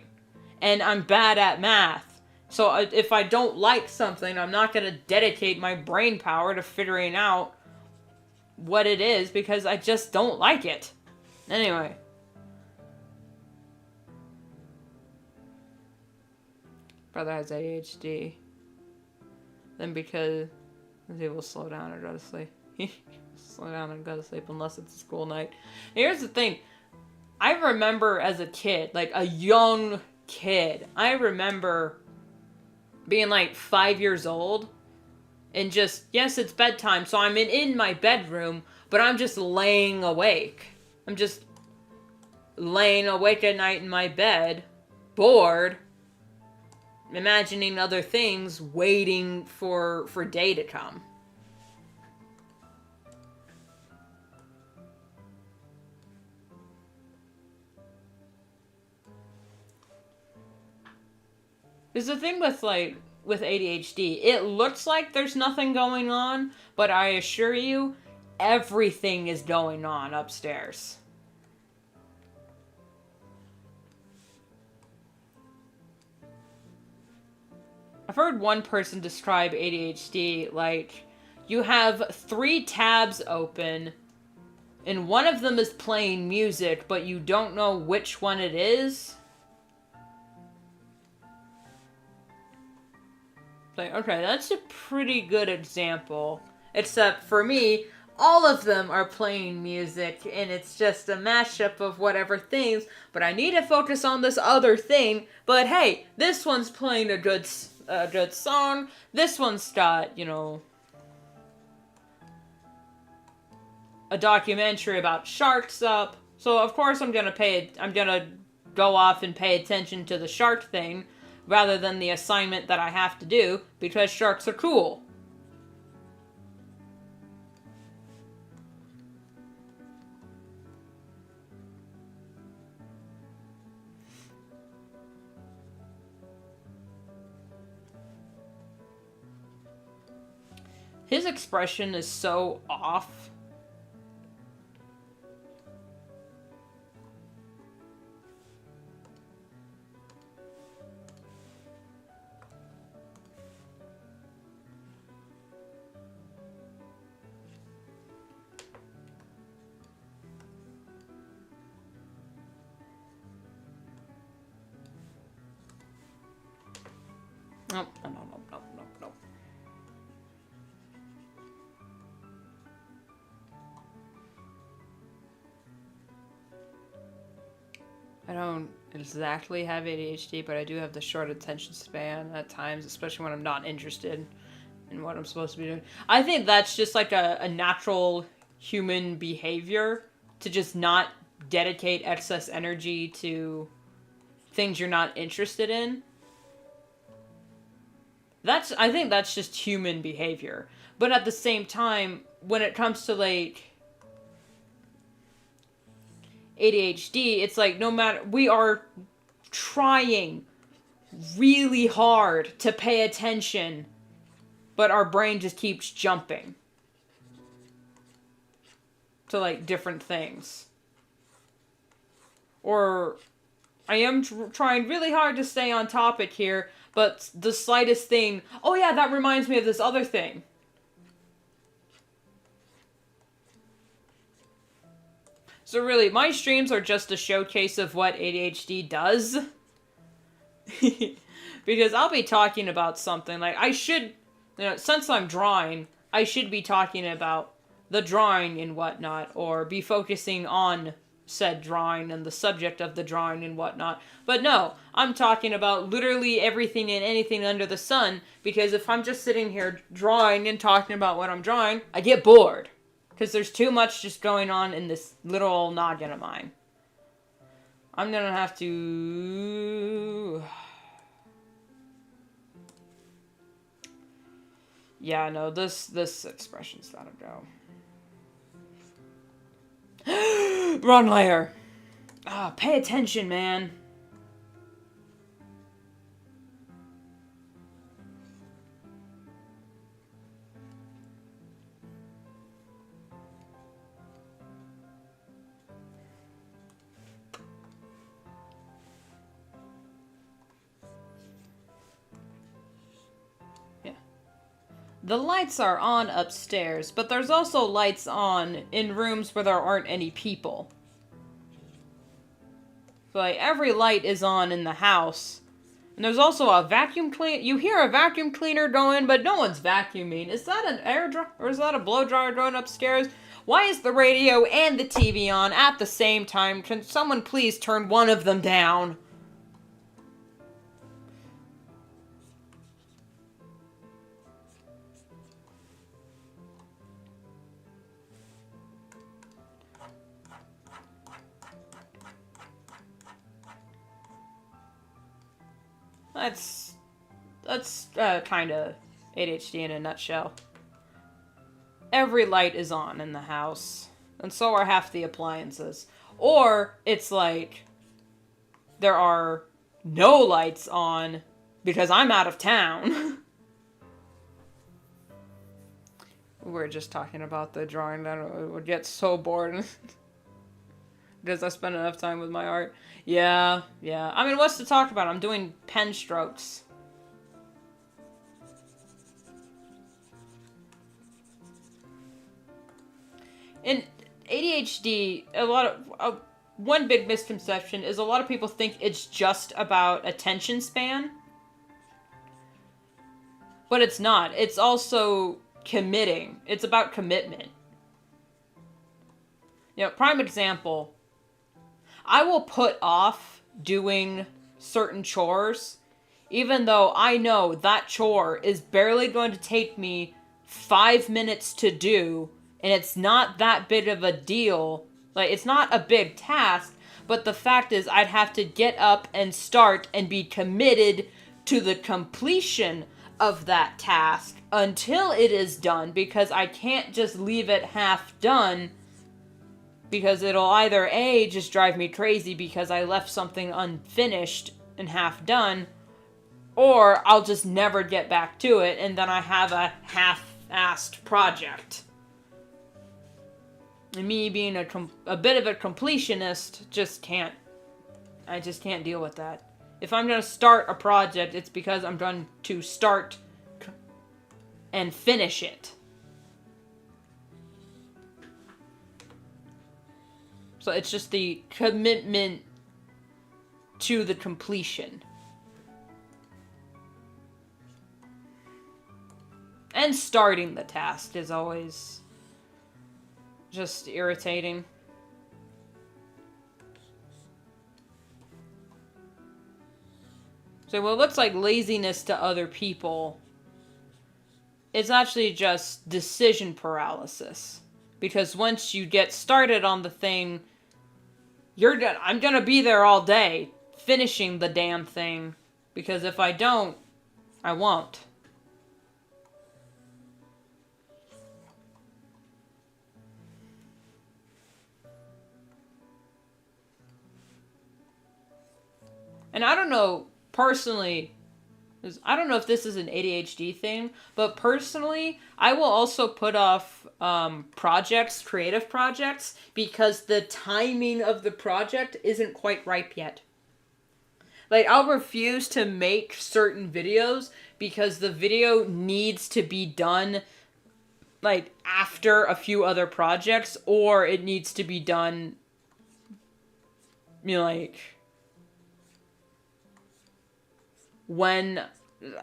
And I'm bad at math. So if I don't like something, I'm not going to dedicate my brain power to figuring out what it is because I just don't like it. Anyway. Brother has ADHD. Then because he will slow down or go to sleep. Slow down and go to sleep unless it's a school night. Here's the thing. I remember as a kid, like a young kid, I remember being like 5 years old and just, yes, it's bedtime, so I'm in my bedroom, but I'm just laying awake. I'm just laying awake at night in my bed, bored, imagining other things, waiting for day to come. Because the thing with ADHD, it looks like there's nothing going on, but I assure you, everything is going on upstairs. I've heard one person describe ADHD like, you have 3 tabs open, and one of them is playing music, but you don't know which one it is. Like, okay, that's a pretty good example. Except for me, all of them are playing music, and it's just a mashup of whatever things, but I need to focus on this other thing, but hey, this one's playing a good song, this one's got, you know, a documentary about sharks up, so of course I'm gonna go off and pay attention to the shark thing, rather than the assignment that I have to do, because sharks are cool. His expression is so off. Nope, nope. I don't exactly have ADHD, but I do have the short attention span at times, especially when I'm not interested in what I'm supposed to be doing. I think that's just like a natural human behavior to just not dedicate excess energy to things you're not interested in. I think that's just human behavior. But at the same time, when it comes to like ADHD, it's like no matter, we are trying really hard to pay attention, but our brain just keeps jumping to like different things. Or I am trying really hard to stay on topic here, but the slightest thing, oh yeah, that reminds me of this other thing. So really, my streams are just a showcase of what ADHD does. Because I'll be talking about something, like I should, since I'm drawing, I should be talking about the drawing and whatnot, or be focusing on said drawing and the subject of the drawing and whatnot. But no, I'm talking about literally everything and anything under the sun, because if I'm just sitting here drawing and talking about what I'm drawing, I get bored. Because there's too much just going on in this little old noggin of mine. I'm gonna have to... Yeah, no, this expression's gotta go. Wrong layer. Ah, pay attention, man. The lights are on upstairs, but there's also lights on in rooms where there aren't any people. So, like, every light is on in the house. And there's also a vacuum cleaner. You hear a vacuum cleaner going, but no one's vacuuming. Is that an air dryer, or is that a blow dryer going upstairs? Why is the radio and the TV on at the same time? Can someone please turn one of them down? That's kind of ADHD in a nutshell. Every light is on in the house, and so are half the appliances. Or it's like there are no lights on because I'm out of town. We're just talking about the drawing that I would get so bored because I spend enough time with my art. Yeah. I mean, what's to talk about? I'm doing pen strokes. In ADHD, one big misconception is a lot of people think it's just about attention span. But it's not. It's also committing. It's about commitment. Prime example, I will put off doing certain chores even though I know that chore is barely going to take me 5 minutes to do, and it's not that big of a deal. Like, it's not a big task, but the fact is I'd have to get up and start and be committed to the completion of that task until it is done, because I can't just leave it half done, because it'll either A, just drive me crazy because I left something unfinished and half done, or I'll just never get back to it, and then I have a half-assed project. And me being a bit of a completionist, I just can't deal with that. If I'm going to start a project, it's because I'm going to start and finish it. So it's just the commitment to the completion. And starting the task is always just irritating. So what looks like laziness to other people, it's actually just decision paralysis. Because once you get started on the thing, I'm gonna be there all day, finishing the damn thing. Because if I don't, I won't. And I don't know, personally, I don't know if this is an ADHD thing, but personally, I will also put off creative projects, because the timing of the project isn't quite ripe yet. Like, I'll refuse to make certain videos because the video needs to be done, like, after a few other projects, or it needs to be done, like, when...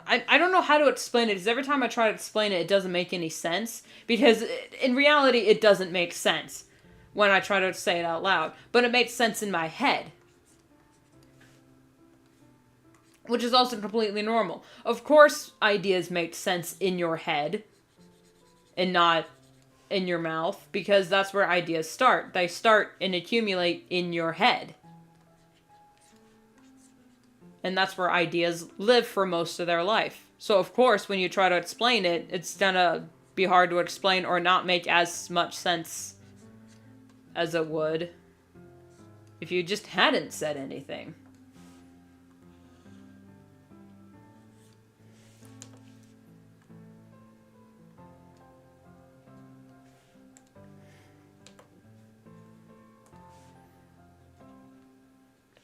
I don't know how to explain it, because every time I try to explain it, it doesn't make any sense. Because in reality, it doesn't make sense when I try to say it out loud. But it makes sense in my head. Which is also completely normal. Of course, ideas make sense in your head and not in your mouth, because that's where ideas start. They start and accumulate in your head. And that's where ideas live for most of their life. So, of course, when you try to explain it, it's gonna be hard to explain or not make as much sense as it would if you just hadn't said anything.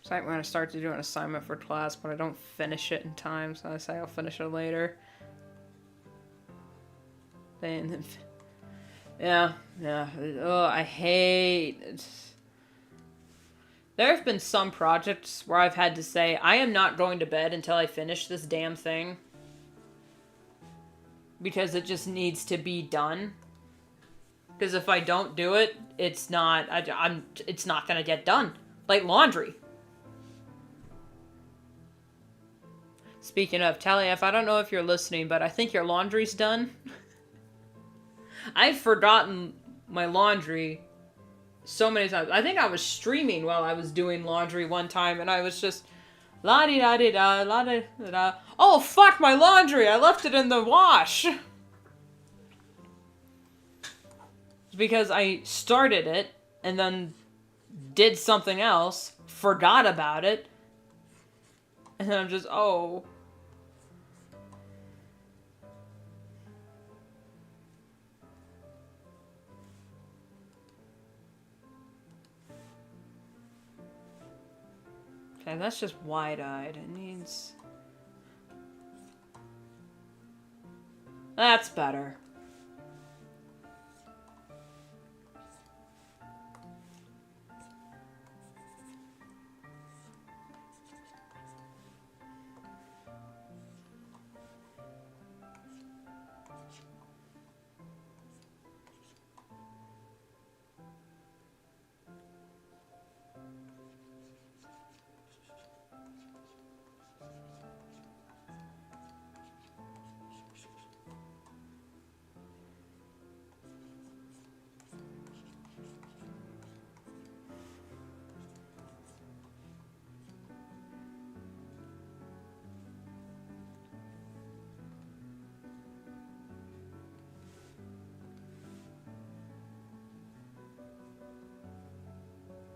So I'm going to start to do an assignment for class, but I don't finish it in time, so I say I'll finish it later. Yeah, yeah. Oh, I hate it. There have been some projects where I've had to say, I am not going to bed until I finish this damn thing. Because it just needs to be done. Because if I don't do it, it's not, it's not gonna get done. Like laundry. Speaking of, Talia, I don't know if you're listening, but I think your laundry's done. I've forgotten my laundry so many times. I think I was streaming while I was doing laundry one time, and I was just la-di-da-di-da, la-di-da-da. Oh, fuck, my laundry! I left it in the wash! It's because I started it, and then did something else, forgot about it, and then I'm just, oh... Okay, that's just wide-eyed. It needs... That's better.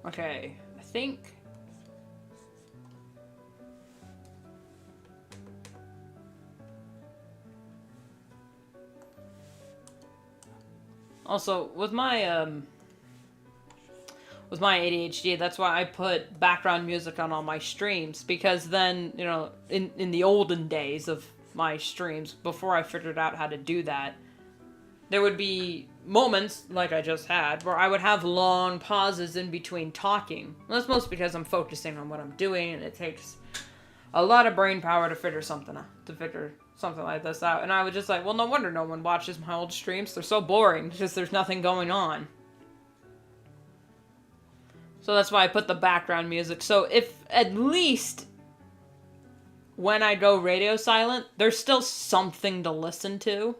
Okay, I think... Also, with my ADHD, that's why I put background music on all my streams, because then, you know, in the olden days of my streams, before I figured out how to do that, there would be moments, like I just had, where I would have long pauses in between talking. Well, that's mostly because I'm focusing on what I'm doing, and it takes a lot of brain power to figure something like this out. And I was just like, well, no wonder no one watches my old streams. They're so boring, because there's nothing going on. So that's why I put the background music. So if at least when I go radio silent, there's still something to listen to.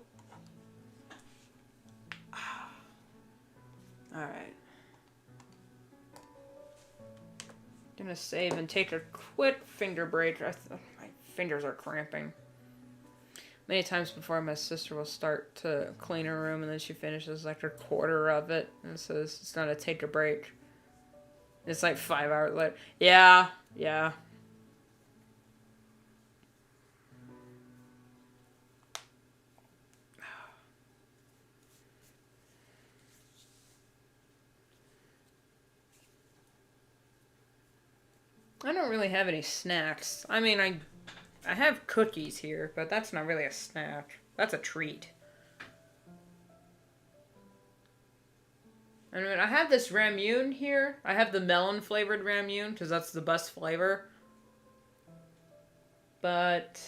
Alright. Gonna save and take a quick finger break. My fingers are cramping. Many times before, my sister will start to clean her room, and then she finishes like a quarter of it, and says it's not a take a break. It's like 5 hours later. Yeah, yeah. I don't really have any snacks. I mean, I have cookies here, but that's not really a snack. That's a treat. I mean, I have this ramune here. I have the melon-flavored ramune, because that's the best flavor. But...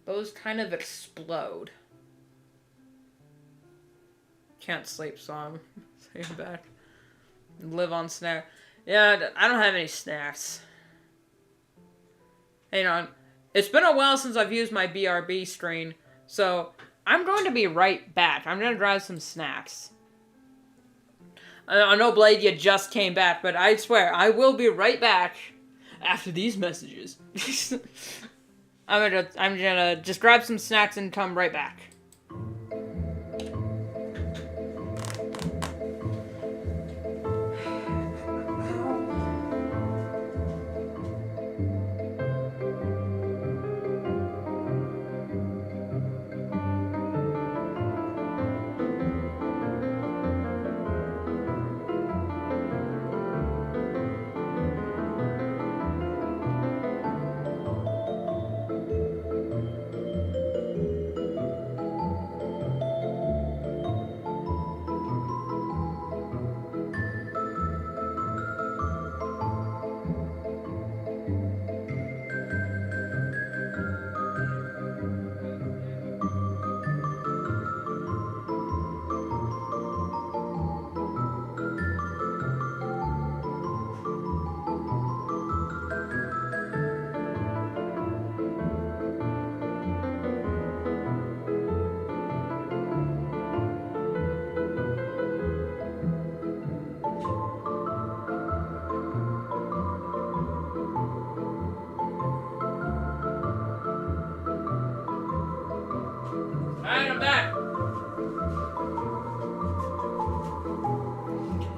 those kind of explode. Can't sleep, so I'm staying back. Live on snack. Yeah, I don't have any snacks. Hang on. It's been a while since I've used my BRB screen, so I'm going to be right back. I'm going to grab some snacks. I know, Blade, you just came back, but I swear, I will be right back after these messages. I'm gonna just grab some snacks and come right back.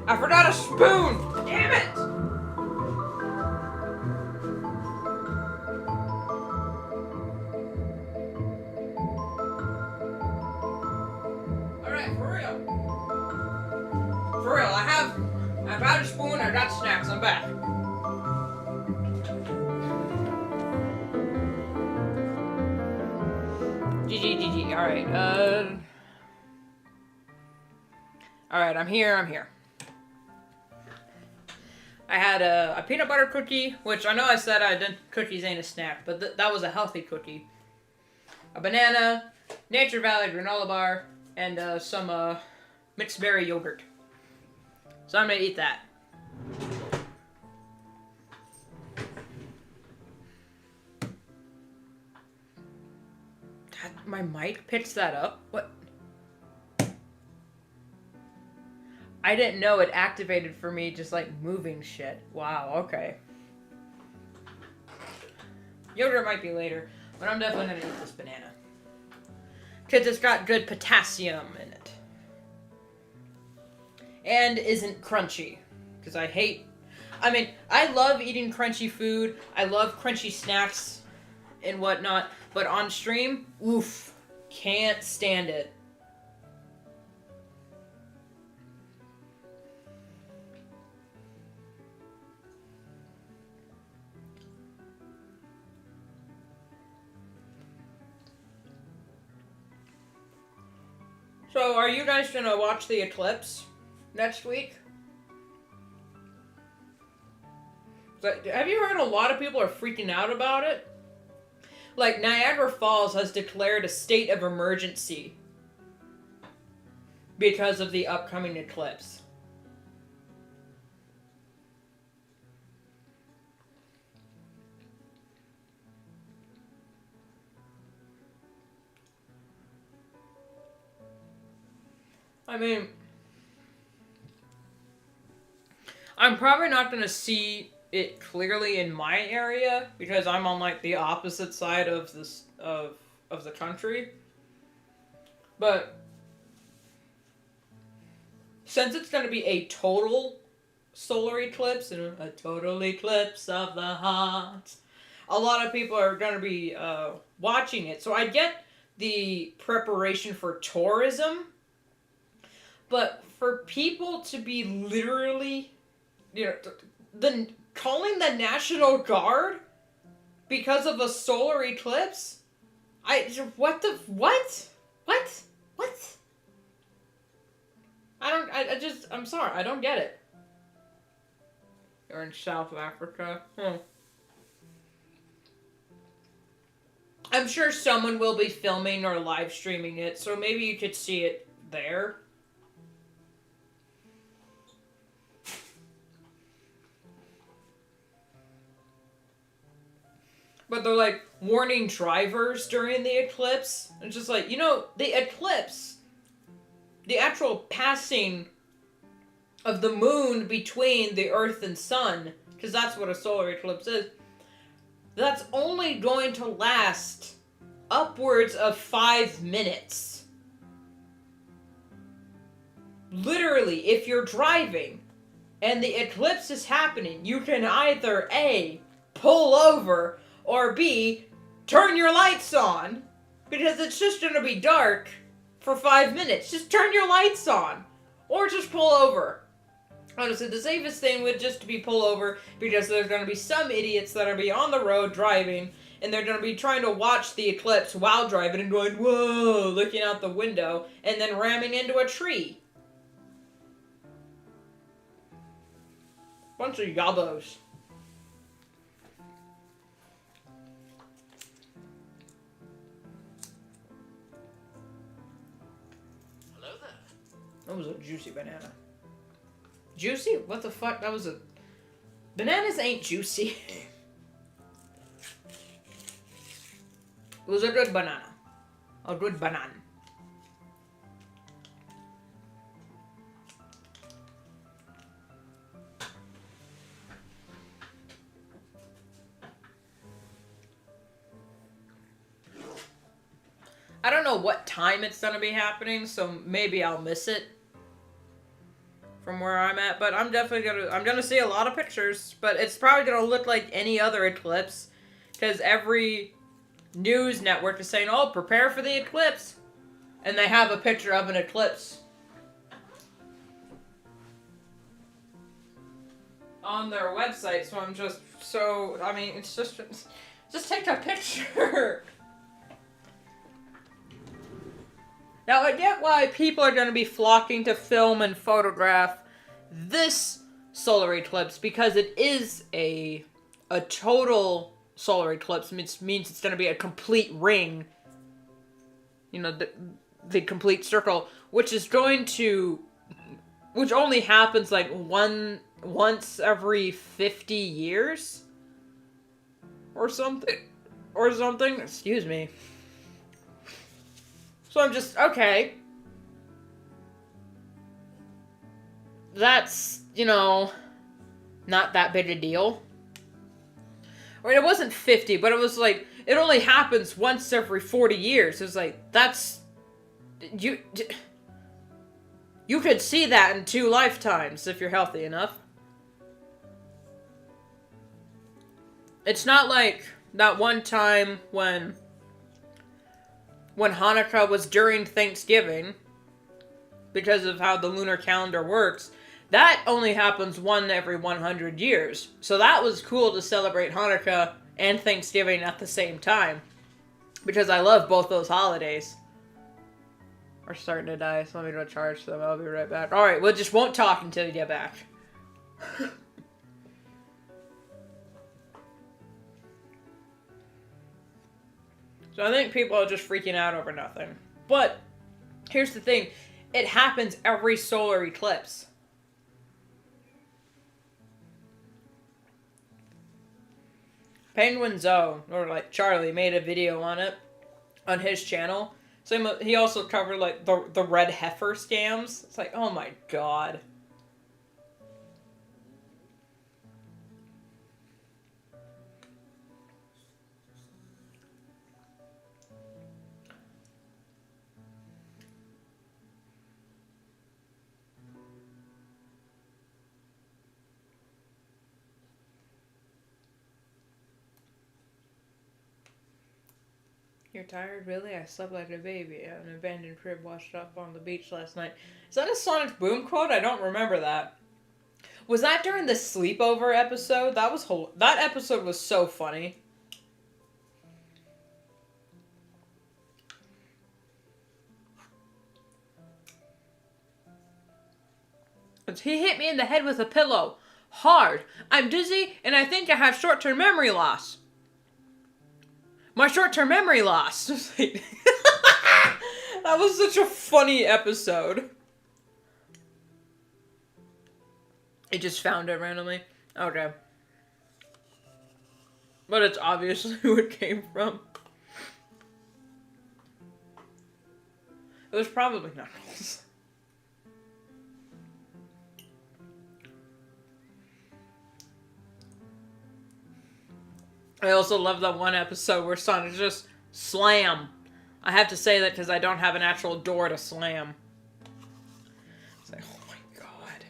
I forgot a spoon! Damn it! Alright, for real. For real, I got a spoon, I got snacks, I'm back. GG, alright, Alright, I'm here. I had a peanut butter cookie, which I know I said cookies ain't a snack, but that was a healthy cookie. A banana, Nature Valley granola bar, and some mixed berry yogurt. So I'm gonna eat that. My mic picks that up? What? I didn't know it activated for me just like moving shit. Wow, okay. Yogurt might be later, but I'm definitely gonna eat this banana. Because it's got good potassium in it. And isn't crunchy. Because I love eating crunchy food. I love crunchy snacks and whatnot. But on stream, oof, can't stand it. So, are you guys gonna watch the eclipse next week? Have you heard a lot of people are freaking out about it? Like, Niagara Falls has declared a state of emergency because of the upcoming eclipse. I mean, I'm probably not going to see it clearly in my area because I'm on like the opposite side of this of the country. But since it's going to be a total solar eclipse and a total eclipse of the heart, a lot of people are going to be watching it. So I get the preparation for tourism. But for people to be literally, calling the National Guard because of a solar eclipse? What? I'm sorry, I don't get it. You're in South Africa? I'm sure someone will be filming or live streaming it, so maybe you could see it there. But they're like warning drivers during the eclipse. It's just like, the eclipse, the actual passing of the moon between the earth and sun, because that's what a solar eclipse is, that's only going to last upwards of 5 minutes. Literally, if you're driving and the eclipse is happening, you can either A, pull over, or B, turn your lights on, because it's just going to be dark for 5 minutes. Just turn your lights on, or just pull over. Honestly, the safest thing would just be pull over, because there's going to be some idiots that are be on the road driving, and they're going to be trying to watch the eclipse while driving and going, whoa, looking out the window, and then ramming into a tree. Bunch of yabbos. That was a juicy banana. Juicy? What the fuck? That was a... Bananas ain't juicy. It was a good banana. A good banana. I don't know what time it's gonna be happening, so maybe I'll miss it. For from where I'm at, but I'm gonna see a lot of pictures, but it's probably gonna look like any other eclipse, because every news network is saying, oh, prepare for the eclipse, and they have a picture of an eclipse on their website, so I mean, it's just take a picture. Now, I get why people are going to be flocking to film and photograph this solar eclipse, because it is a total solar eclipse, which means it's going to be a complete ring, you know, the complete circle, which only happens like once every 50 years or something, excuse me. So I'm just, okay. That's, you know, not that big a deal. I mean, it wasn't 50, but it was like, it only happens once every 40 years. It's like, that's, you could see that in 2 lifetimes if you're healthy enough. It's not like that one time when Hanukkah was during Thanksgiving, because of how the lunar calendar works. That only happens one every 100 years. So that was cool to celebrate Hanukkah and Thanksgiving at the same time, because I love both those holidays. We're starting to die, so let me go charge them. I'll be right back. Alright, we just won't talk until you get back. So I think people are just freaking out over nothing. But here's the thing. It happens every solar eclipse. Penguin Zoe, or like Charlie, made a video on it on his channel. So he also covered like the red heifer scams. It's like, oh my god. You're tired? Really? I slept like a baby at an abandoned crib washed up on the beach last night. Is that a Sonic Boom quote? I don't remember that. Was that during the sleepover episode? That episode was so funny. He hit me in the head with a pillow. Hard. I'm dizzy, and I think I have short-term memory loss. My short-term memory loss. That was such a funny episode. It just found it randomly. Okay. But it's obviously who it came from. It was probably Knuckles. I also love that one episode where Sonic just slam. I have to say that because I don't have an actual door to slam. It's like, oh my god.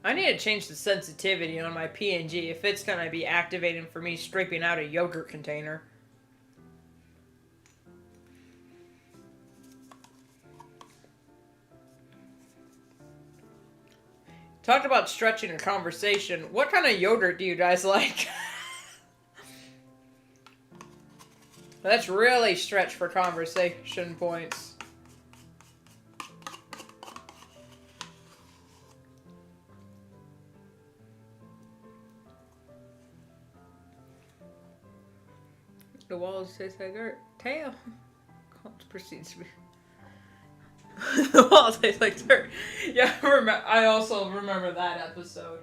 I need to change the sensitivity on my PNG if it's going to be activating for me scraping out a yogurt container. Talked about stretching a conversation. What kind of yogurt do you guys like? Let's really stretch for conversation points. The walls taste like dirt. Tail. Proceeds to be. The walls taste like dirt. Yeah, I also remember that episode.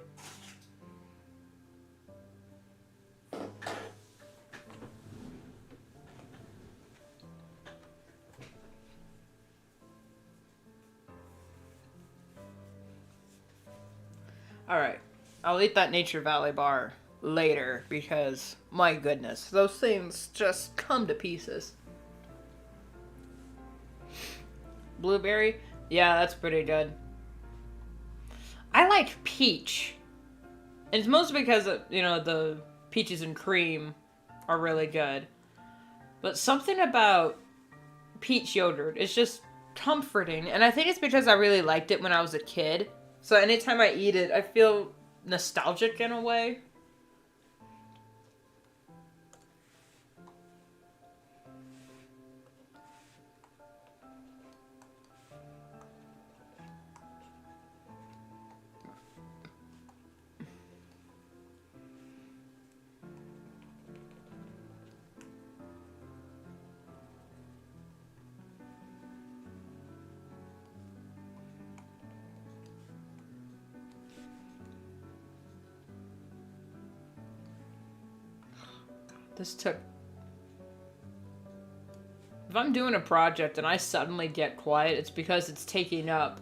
Alright. I'll eat that Nature Valley bar later because, my goodness, those things just come to pieces. Blueberry? Yeah, that's pretty good. I like peach. And it's mostly because, you know, the peaches and cream are really good. But something about peach yogurt is just comforting. And I think it's because I really liked it when I was a kid. So anytime I eat it, I feel nostalgic in a way. This took... If I'm doing a project and I suddenly get quiet, it's because it's taking up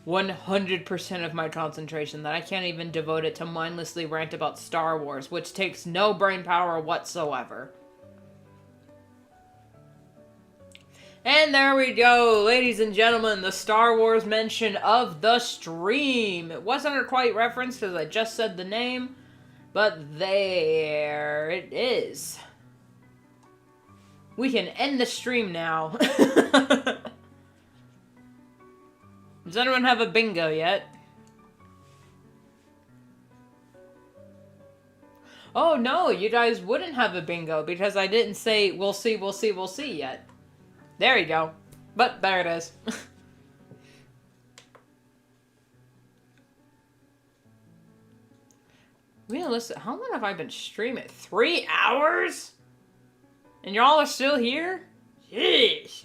100% of my concentration, that I can't even devote it to mindlessly rant about Star Wars, which takes no brain power whatsoever. And there we go, ladies and gentlemen, the Star Wars mention of the stream. It wasn't quite referenced because I just said the name, but there it is. We can end the stream now. Does anyone have a bingo yet? Oh no, you guys wouldn't have a bingo because I didn't say we'll see, we'll see, we'll see yet. There you go. But there it is. Realistic, how long have I been streaming? 3 hours? And y'all are still here? Jeez.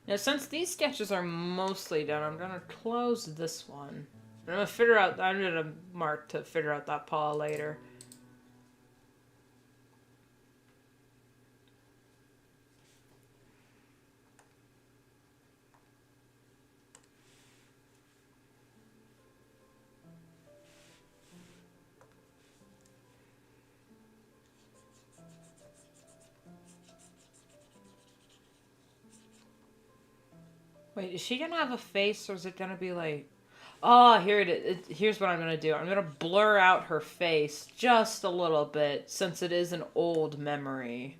Now, since these sketches are mostly done, I'm gonna close this one. I'm gonna mark to figure out that paw later. Wait, is she gonna have a face, or is it gonna be like... Oh, here it is. Here's what I'm gonna do. I'm gonna blur out her face just a little bit, since it is an old memory.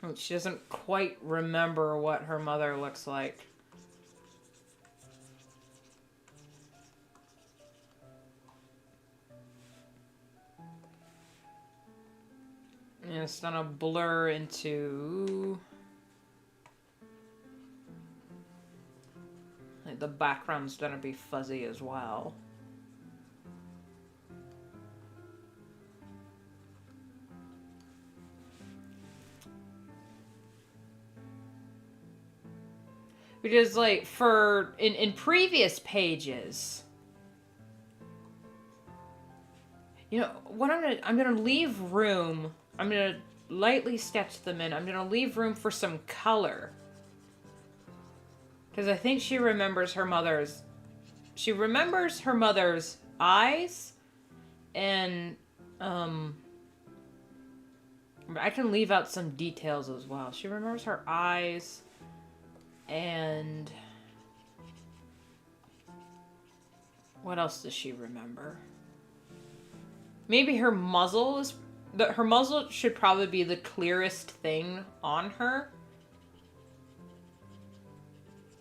Oh, she doesn't quite remember what her mother looks like. And it's gonna blur into... like, the background's gonna be fuzzy as well. Because, like, for... in previous pages... You know, what I'm gonna leave room... I'm gonna lightly sketch them in. I'm gonna leave room for some color. Because I think she remembers her mother's... She remembers her mother's eyes. And, I can leave out some details as well. She remembers her eyes. And... what else does she remember? Maybe her muzzle is... her muzzle should probably be the clearest thing on her.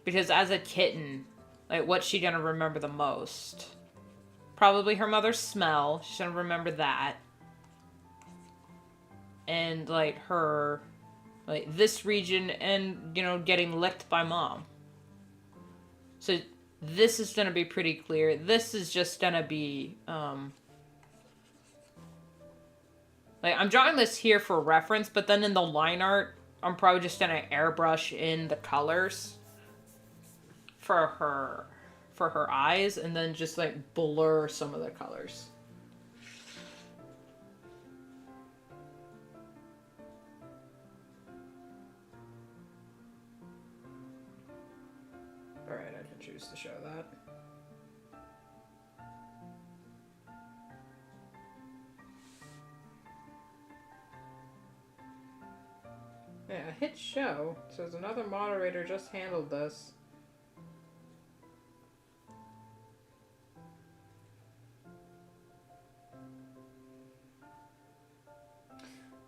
Because as a kitten, like, what's she gonna remember the most? Probably her mother's smell. She's gonna remember that. And, like, her... like, this region and, you know, getting licked by mom. So, this is gonna be pretty clear. This is just gonna be, like, I'm drawing this here for reference, but then in the line art, I'm probably just gonna airbrush in the colors for for her eyes and then just like blur some of the colors. Alright, I can choose to show that. Yeah, hit show. It says another moderator just handled this.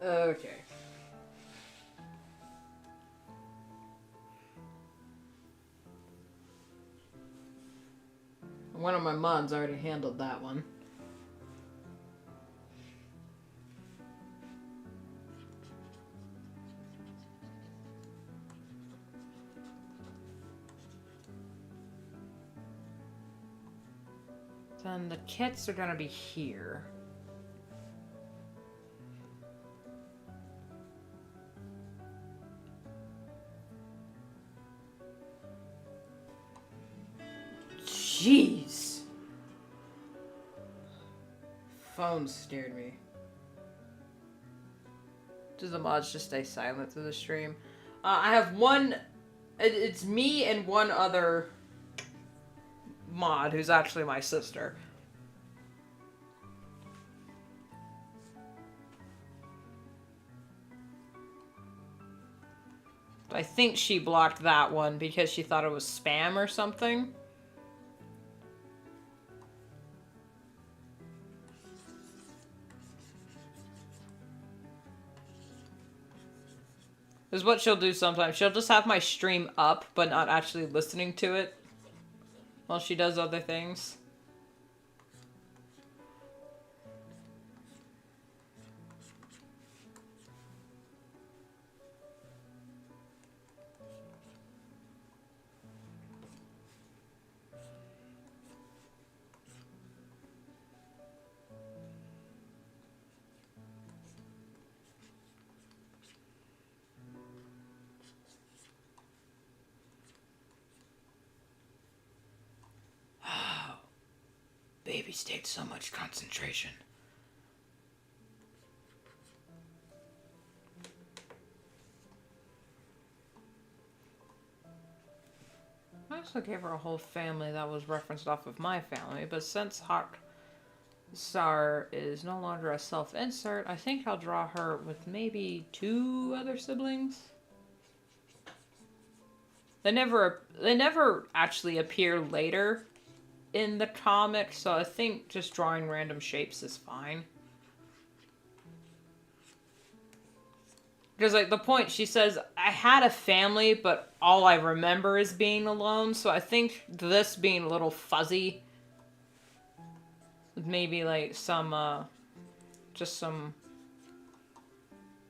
Okay. One of my mods already handled that one. Then the kits are gonna be here. Jeez. Phone scared me. Do the mods just stay silent through the stream? I have one. It's me and one other mod who's actually my sister. I think she blocked that one because she thought it was spam or something. Is what she'll do sometimes. She'll just have my stream up, but not actually listening to it while she does other things. Babies take so much concentration. I also gave her a whole family that was referenced off of my family, but since Star is no longer a self-insert, I think I'll draw her with maybe 2 other siblings. They never actually appear later in the comic, so I think just drawing random shapes is fine. Because, like, the point, she says, I had a family, but all I remember is being alone, so I think this being a little fuzzy, with maybe, like, some, just some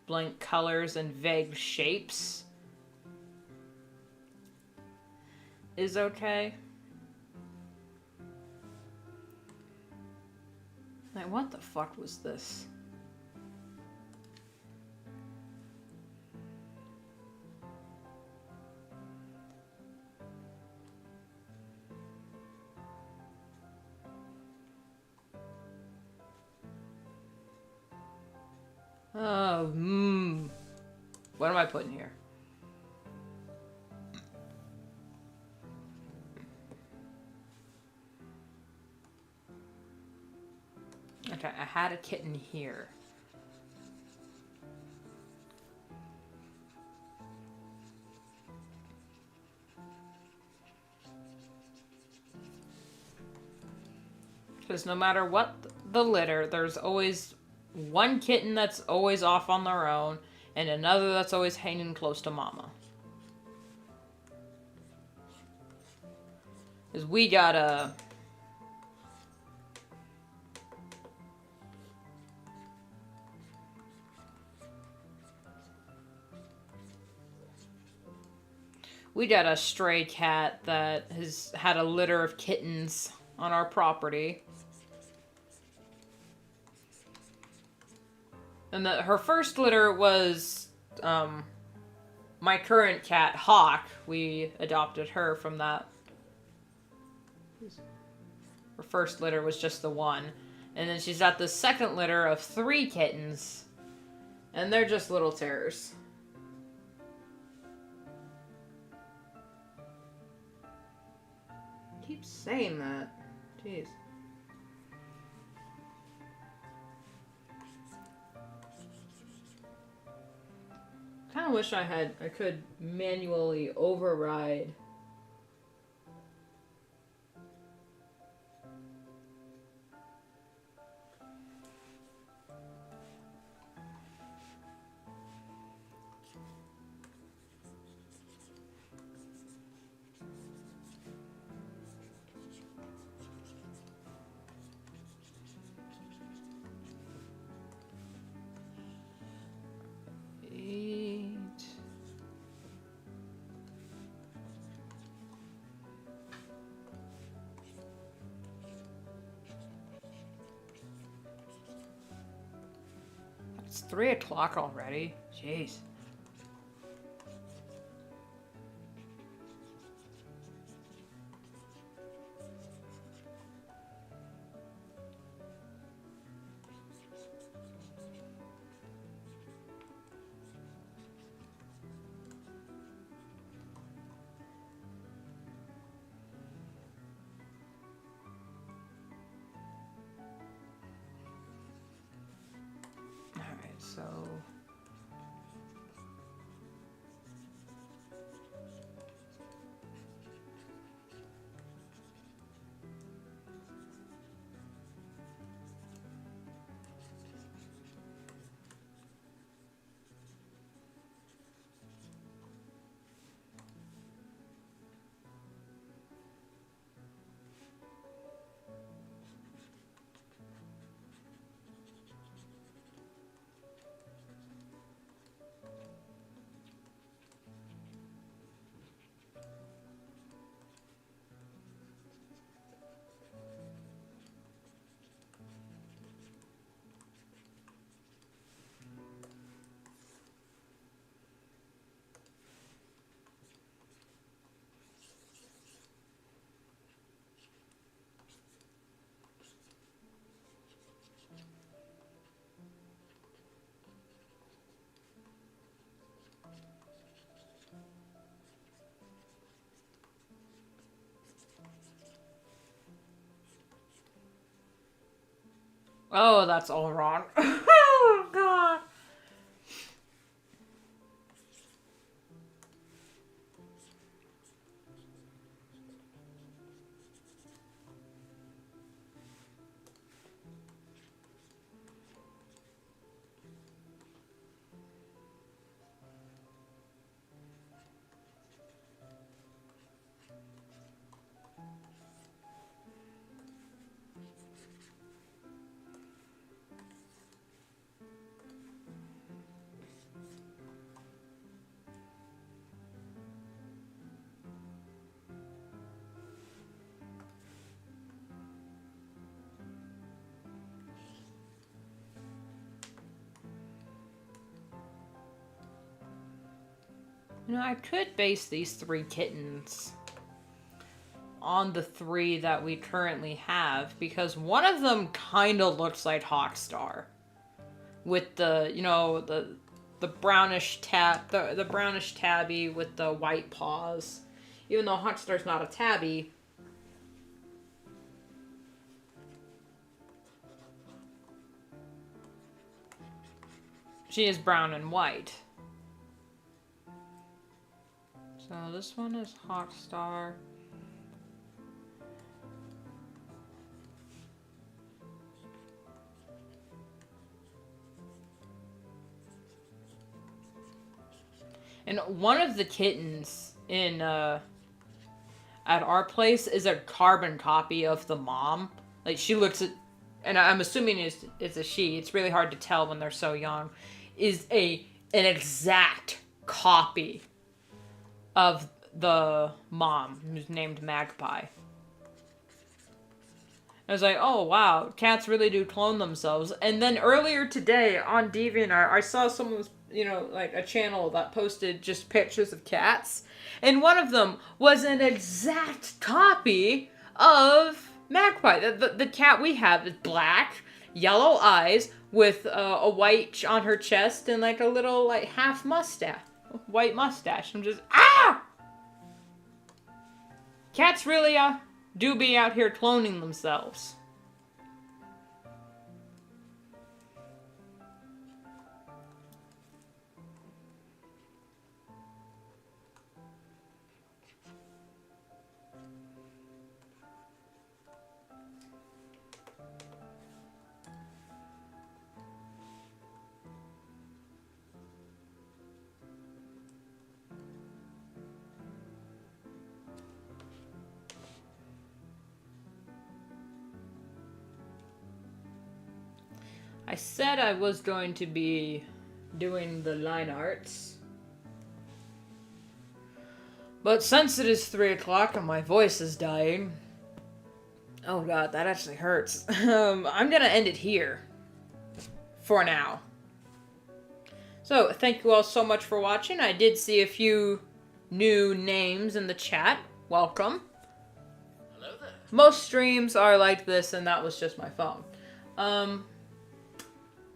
blank colors and vague shapes is okay. Like, what the fuck was this? Oh, What am I putting here? Okay, I had a kitten here. Because no matter what the litter, there's always one kitten that's always off on their own, and another that's always hanging close to mama. Because we got a... We got a stray cat that has had a litter of kittens on our property. And her first litter was my current cat, Hawk. We adopted her from that Her first litter was just the one. And then she's got the second litter of 3 kittens. And they're just little terrors. Keep saying that. Jeez. Kind of wish I could manually override. It's 3 o'clock already. Jeez. So oh, that's all wrong. Oh, God. You know, I could base these 3 kittens on the 3 that we currently have, because one of them kind of looks like Hawkstar. With the, you know, the brownish the brownish tabby with the white paws. Even though Hawkstar's not a tabby. She is brown and white. So this one is Hawkstar. And one of the kittens in at our place is a carbon copy of the mom. Like, she looks at, and I'm assuming it's a she. It's really hard to tell when they're so young. Is an exact copy of the mom, who's named Magpie. I was like, oh wow, cats really do clone themselves. And then earlier today on DeviantArt, I saw someone's, you know, like a channel that posted just pictures of cats. And one of them was an exact copy of Magpie. The cat we have is black, yellow eyes, with a white on her chest and like a little like half mustache, white mustache. I'm just Cats really do be out here cloning themselves. I said I was going to be doing the line arts. But since it is 3 o'clock and my voice is dying... Oh god, that actually hurts. I'm gonna end it here. For now. So, thank you all so much for watching. I did see a few new names in the chat. Welcome. Hello there. Most streams are like this, and that was just my phone.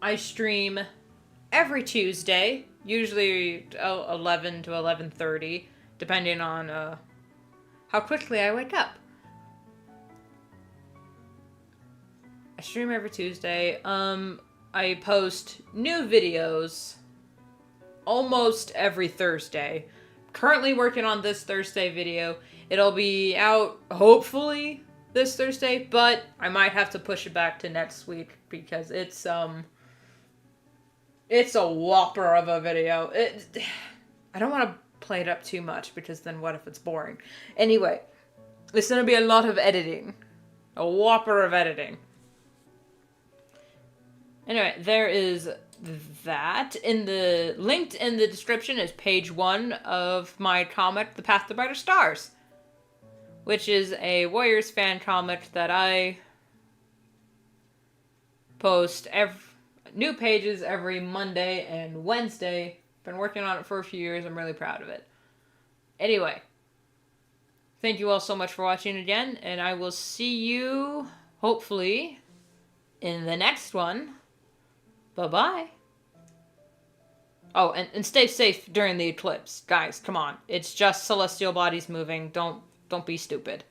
I stream every Tuesday, usually 11 to 11:30, depending on how quickly I wake up. I stream every Tuesday. I post new videos almost every Thursday. Currently working on this Thursday video. It'll be out, hopefully, this Thursday, but I might have to push it back to next week because it's a whopper of a video. I don't want to play it up too much because then what if it's boring? Anyway, it's going to be a lot of editing. A whopper of editing. Anyway, there is that. Linked in the description is page 1 of my comic, The Path to Brighter Stars, which is a Warriors fan comic that I post new pages every Monday and Wednesday. Been working on it for a few years. I'm really proud of it. Anyway, thank you all so much for watching again, and I will see you, hopefully, in the next one. Bye-bye. Oh, and stay safe during the eclipse. Guys, come on. It's just celestial bodies moving. Don't be stupid.